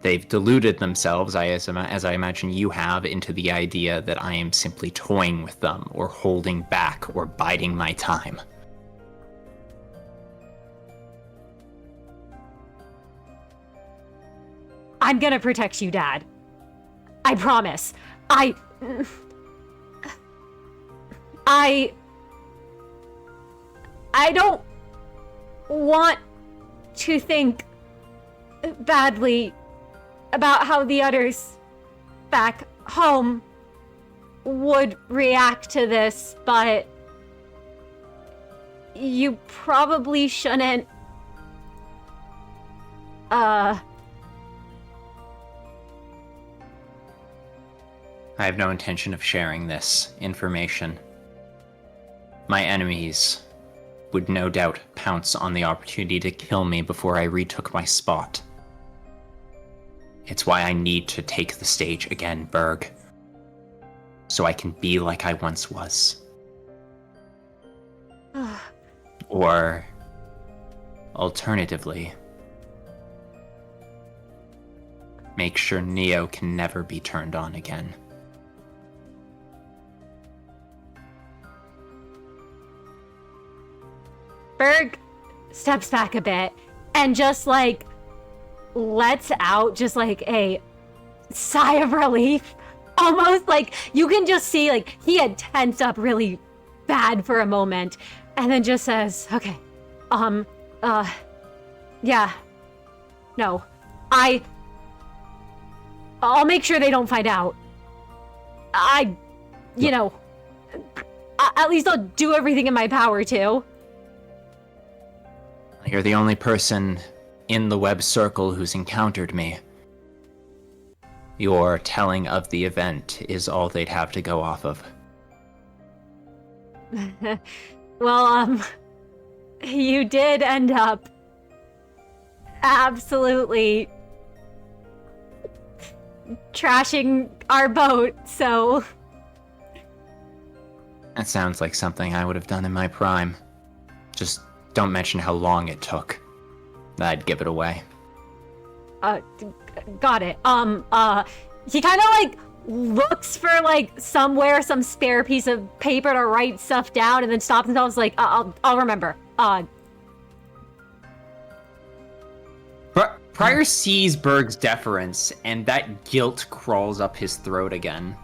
they've deluded themselves, as I imagine you have, into the idea that I am simply toying with them, or holding back, or biding my time. I'm gonna protect you, Dad. I promise. I don't want to think badly about how the others back home would react to this, but you probably shouldn't. I have no intention of sharing this information. My enemies would no doubt pounce on the opportunity to kill me before I retook my spot. It's why I need to take the stage again, Birgh. So I can be like I once was. Or, alternatively, make sure Neo can never be turned on again. Birgh steps back a bit and just like lets out just like a sigh of relief. Almost like you can just see like he had tensed up really bad for a moment and then just says, okay, yeah, no, I'll make sure they don't find out. You know, at least I'll do everything in my power to. You're the only person in the web circle who's encountered me. Your telling of the event is all they'd have to go off of. Well, you did end up absolutely trashing our boat, so... That sounds like something I would have done in my prime. Just don't mention how long it took. I'd give it away. Got it. He kind of like looks for like somewhere some spare piece of paper to write stuff down, and then stops himself. Like, I'll remember. Prior sees Birgh's deference, and that guilt crawls up his throat again.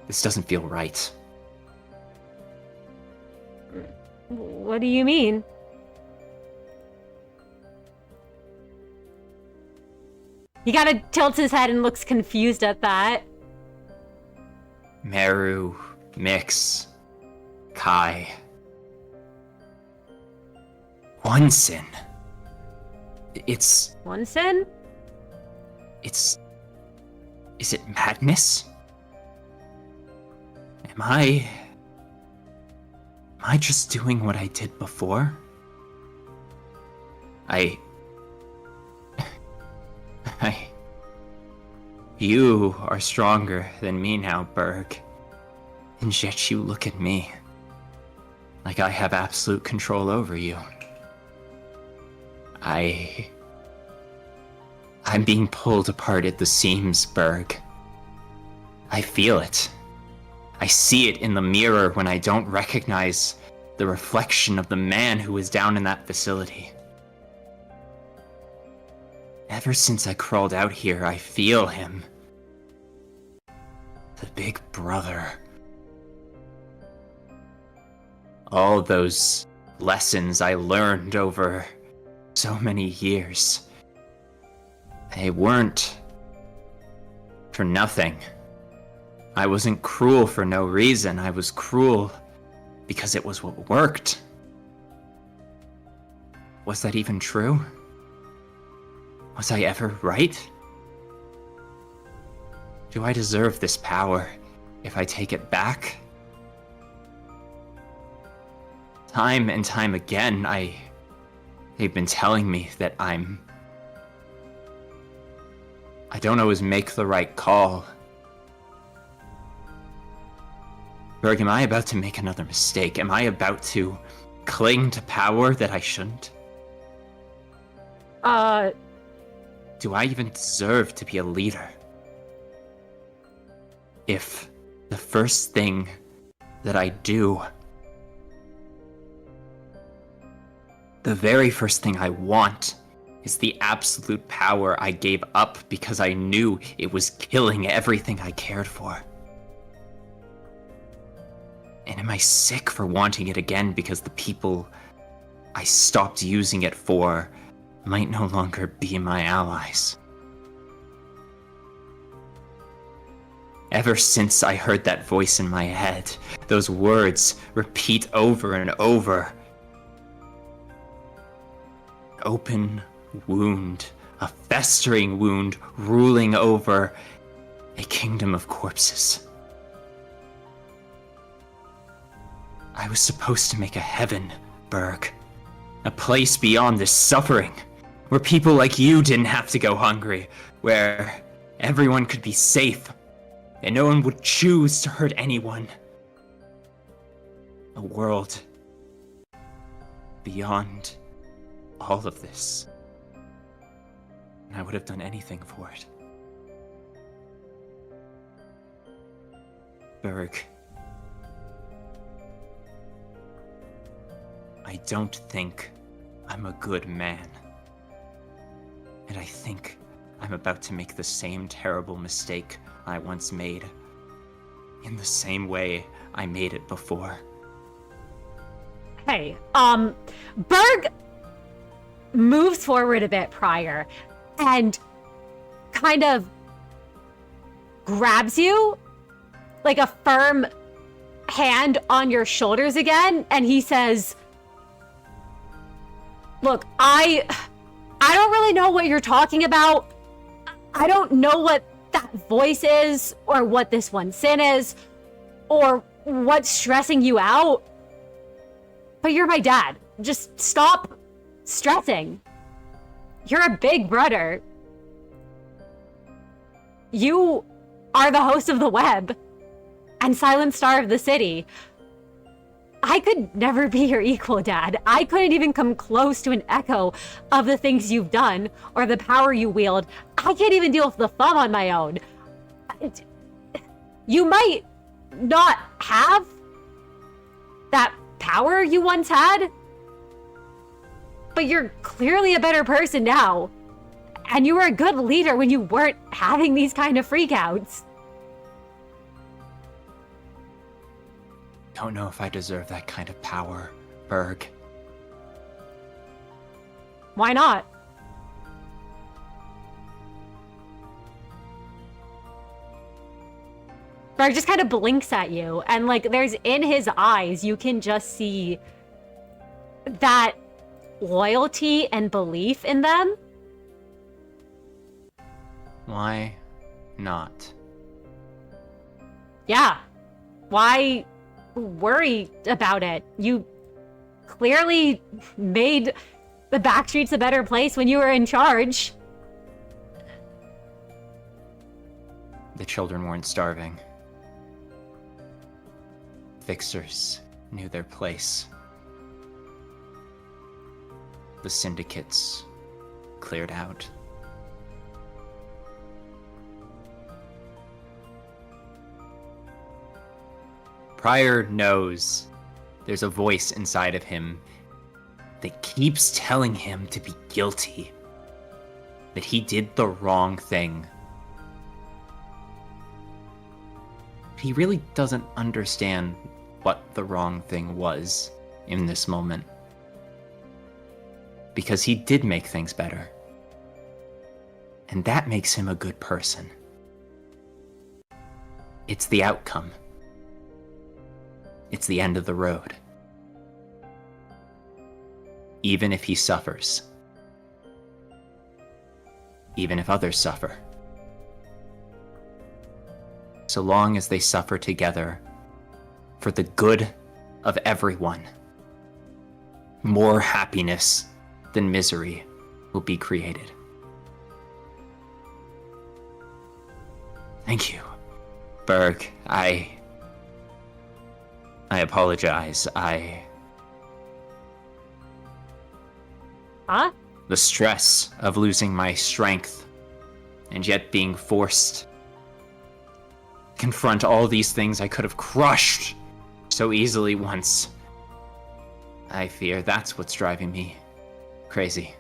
This doesn't feel right. What do you mean? He kind of tilts his head and looks confused at that. Merru, Miix, Kai. One sin. It's... One sin? Is it madness? Am I just doing what I did before? You are stronger than me now, Birgh. And yet you look at me like I have absolute control over you. I'm being pulled apart at the seams, Birgh. I feel it. I see it in the mirror when I don't recognize the reflection of the man who was down in that facility. Ever since I crawled out here, I feel him. The big brother. All those lessons I learned over so many years. They weren't for nothing. I wasn't cruel for no reason. I was cruel because it was what worked. Was that even true? Was I ever right? Do I deserve this power if I take it back? Time and time again, they've been telling me that I don't always make the right call. Birgh, am I about to make another mistake? Am I about to cling to power that I shouldn't? Do I even deserve to be a leader? If the first thing that I do, the very first thing I want, is the absolute power I gave up because I knew it was killing everything I cared for. And am I sick for wanting it again because the people I stopped using it for might no longer be my allies. Ever since I heard that voice in my head, those words repeat over and over. An open wound, a festering wound ruling over a kingdom of corpses. I was supposed to make a heaven, Birgh. A place beyond this suffering, where people like you didn't have to go hungry, where everyone could be safe, and no one would choose to hurt anyone. A world beyond all of this. And I would have done anything for it. Birgh, I don't think I'm a good man. And I think I'm about to make the same terrible mistake I once made, in the same way I made it before. Hey, Birgh moves forward a bit, Prior, and kind of grabs you like a firm hand on your shoulders again, and he says, look, I don't really know what you're talking about. I don't know what that voice is, or what this one sin is, or what's stressing you out. But you're my dad. Just stop stressing. You're a big brother. You are the host of the web and Silent Star of the city. I could never be your equal, Dad. I couldn't even come close to an echo of the things you've done or the power you wield. I can't even deal with the thumb on my own. You might not have that power you once had, but you're clearly a better person now. And you were a good leader when you weren't having these kind of freakouts. Don't know if I deserve that kind of power, Birgh. Why not? Birgh just kind of blinks at you, and like there's in his eyes, you can just see that loyalty and belief in them. Why not? Yeah. Why worry about it? You clearly made the Backstreets a better place when you were in charge. The children weren't starving. Fixers knew their place. The syndicates cleared out. Prior knows there's a voice inside of him that keeps telling him to be guilty, that he did the wrong thing. He really doesn't understand what the wrong thing was in this moment, because he did make things better, and that makes him a good person. It's the outcome. It's the end of the road. Even if he suffers. Even if others suffer. So long as they suffer together for the good of everyone, more happiness than misery will be created. Thank you, Birgh. I apologize. Huh? The stress of losing my strength and yet being forced to confront all these things I could have crushed so easily once. I fear that's what's driving me crazy.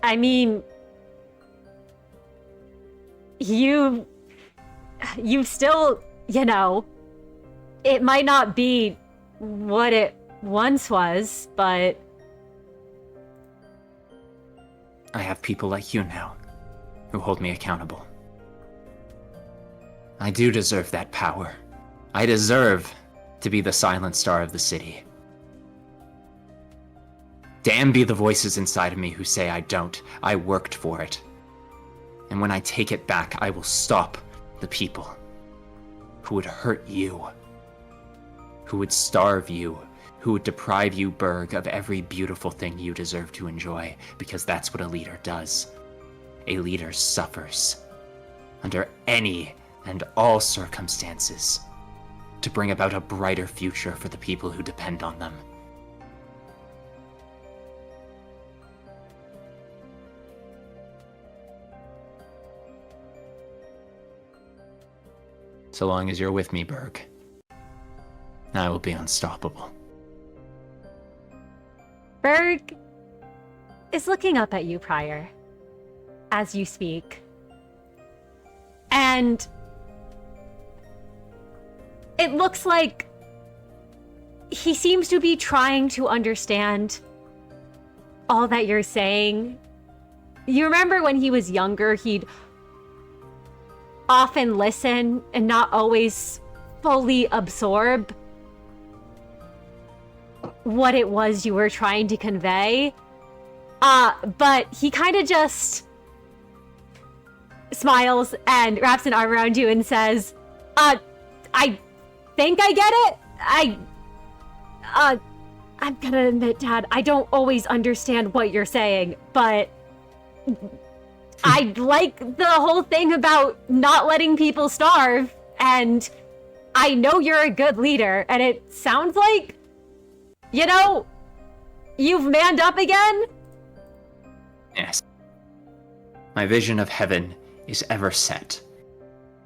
I mean, you still, it might not be what it once was, but... I have people like you now, who hold me accountable. I do deserve that power. I deserve to be the silent star of the city. Damn be the voices inside of me who say I don't. I worked for it. And when I take it back, I will stop the people who would hurt you, who would starve you, who would deprive you, Birgh, of every beautiful thing you deserve to enjoy, because that's what a leader does. A leader suffers, under any and all circumstances, to bring about a brighter future for the people who depend on them. So long as you're with me, Birgh, I will be unstoppable. Birgh is looking up at you, Prior, as you speak. And it looks like he seems to be trying to understand all that you're saying. You remember when he was younger, he'd often listen and not always fully absorb what it was you were trying to convey. But he kind of just smiles and wraps an arm around you and says, I think I get it. I'm gonna admit, Dad, I don't always understand what you're saying, but I like the whole thing about not letting people starve, and I know you're a good leader, and it sounds like, you know, you've manned up again? Yes. My vision of heaven is ever set.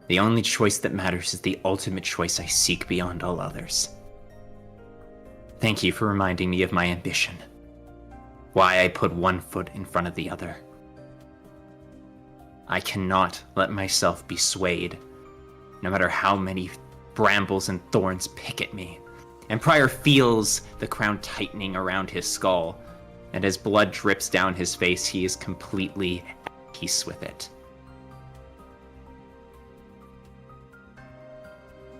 The only choice that matters is the ultimate choice I seek beyond all others. Thank you for reminding me of my ambition. Why I put one foot in front of the other. I cannot let myself be swayed, no matter how many brambles and thorns pick at me. And Prior feels the crown tightening around his skull, and as blood drips down his face, he is completely at peace with it.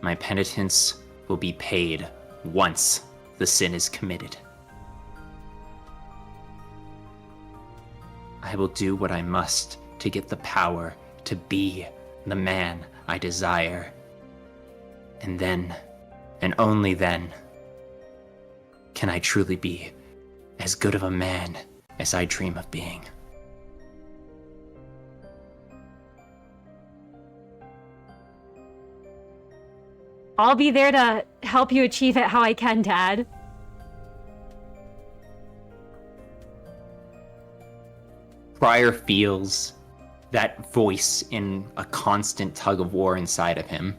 My penitence will be paid once the sin is committed. I will do what I must to get the power to be the man I desire. And then, and only then, can I truly be as good of a man as I dream of being. I'll be there to help you achieve it how I can, Dad. Prior feels that voice in a constant tug of war inside of him.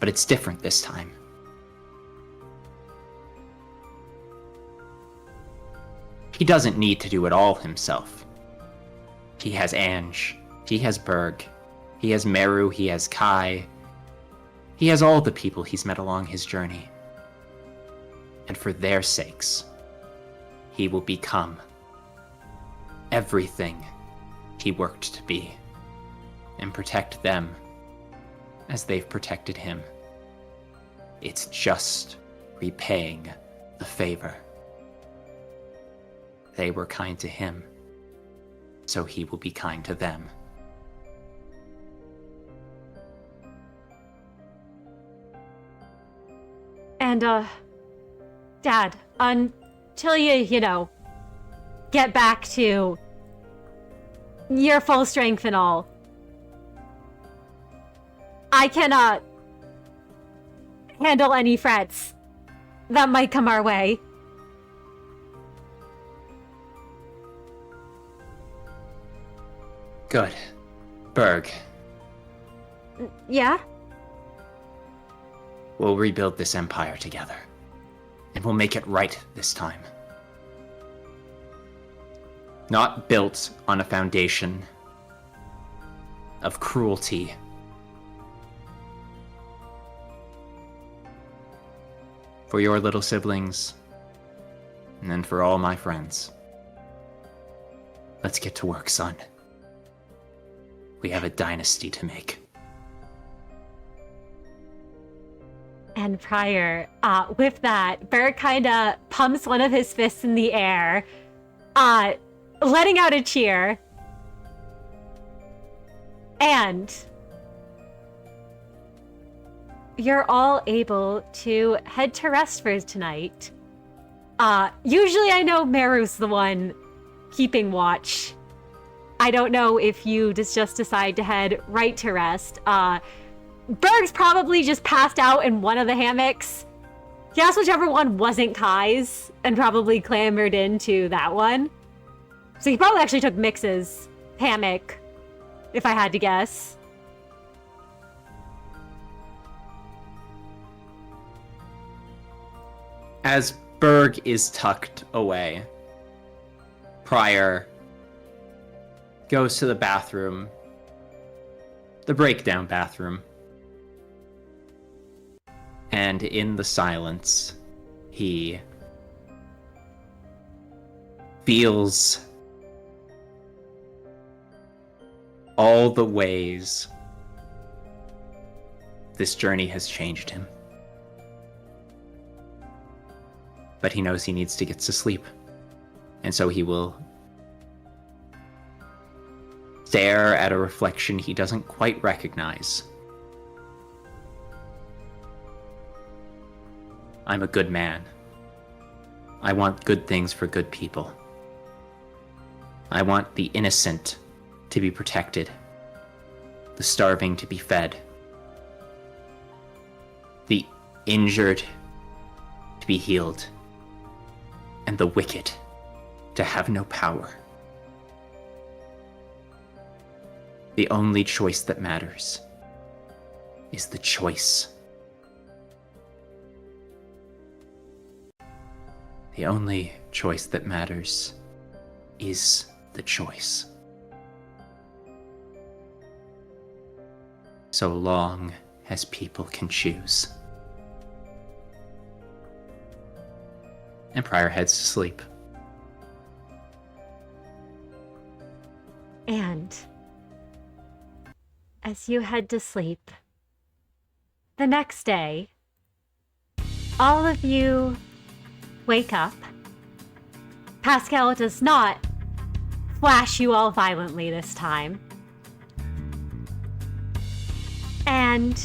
But it's different this time. He doesn't need to do it all himself. He has Ange, he has Birgh, he has Merru, he has Kai. He has all the people he's met along his journey. And for their sakes, he will become everything he worked to be, and protect them as they've protected him. It's just repaying the favor. They were kind to him, so he will be kind to them. And, Dad, until you know, get back to your full strength and all, I cannot handle any threats that might come our way. Good. Birgh, Yeah? we'll rebuild this empire together. And we'll make it right this time. Not built on a foundation of cruelty for your little siblings, and then for all my friends. Let's get to work, son. We have a dynasty to make. And Prior, with that, Birgh kind of pumps one of his fists in the air, letting out a cheer. And you're all able to head to rest for tonight. Usually I know Merru's the one keeping watch. I don't know if you just decide to head right to rest. Birgh's probably just passed out in one of the hammocks. He asked whichever one wasn't Kai's and probably clambered into that one. So he probably actually took Miix's hammock, if I had to guess. As Birgh is tucked away, Prior goes to the bathroom, the breakdown bathroom, and in the silence, he feels all the ways this journey has changed him. But he knows he needs to get to sleep. And so he will stare at a reflection he doesn't quite recognize. I'm a good man. I want good things for good people. I want the innocent to be protected, the starving to be fed, the injured to be healed, and the wicked to have no power. The only choice that matters is the choice. The only choice that matters is the choice. So long as people can choose. And Prior heads to sleep. And as you head to sleep, the next day, all of you wake up. Pascal does not flash you all violently this time. And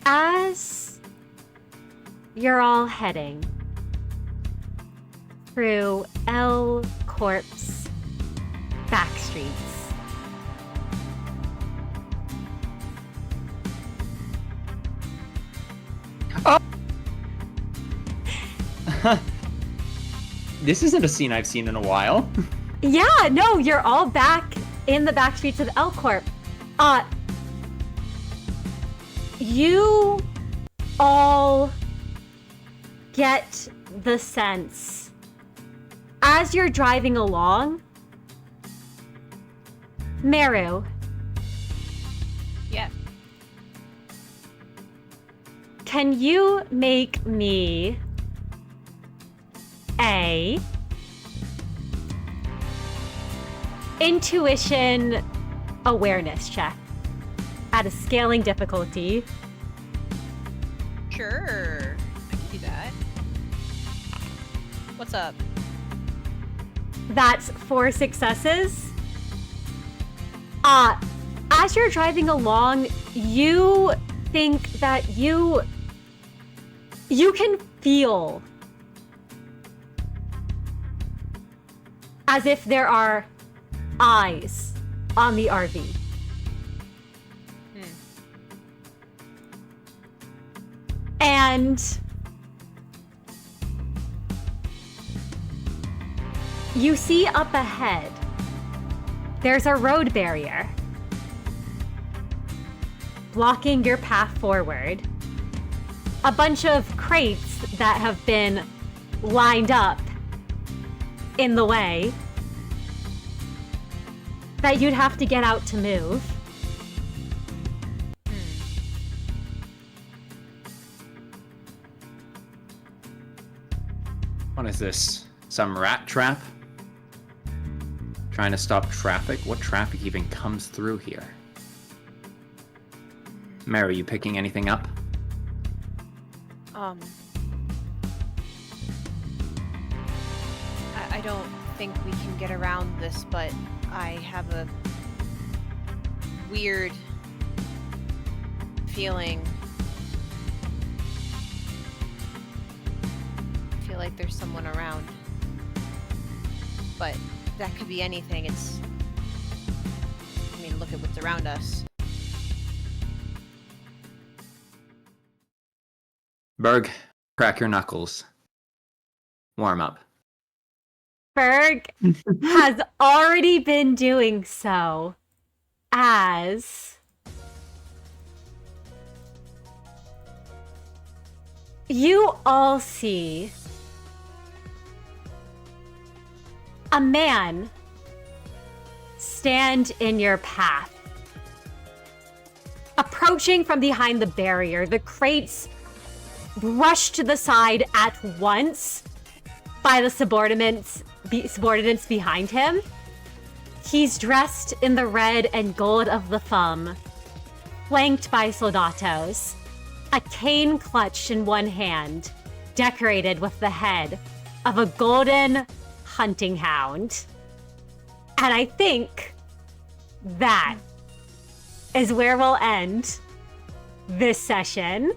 as you're all heading through L Corp's back streets, This isn't a scene I've seen in a while. yeah, no, you're all back in the back streets of L Corp. You all get the sense as you're driving along. Merru. Yeah. Can you make me a intuition awareness check at a scaling difficulty? Sure. I can do that. What's up? That's 4 successes. As you're driving along, you think that you can feel as if there are eyes on the RV. And you see up ahead, there's a road barrier blocking your path forward. A bunch of crates that have been lined up in the way that you'd have to get out to move. What is this? Some rat trap? Trying to stop traffic? What traffic even comes through here? Mary, you picking anything up? I don't think we can get around this, but I have a weird feeling. I feel like there's someone around. But that could be anything. I mean, look at what's around us. Birgh, crack your knuckles. Warm up. Birgh has already been doing so as you all see a man stand in your path. Approaching from behind the barrier, the crates rush to the side at once by the subordinates behind him. He's dressed in the red and gold of the thumb, flanked by soldatos, a cane clutched in one hand, decorated with the head of a golden hunting hound. And I think that is where we'll end this session.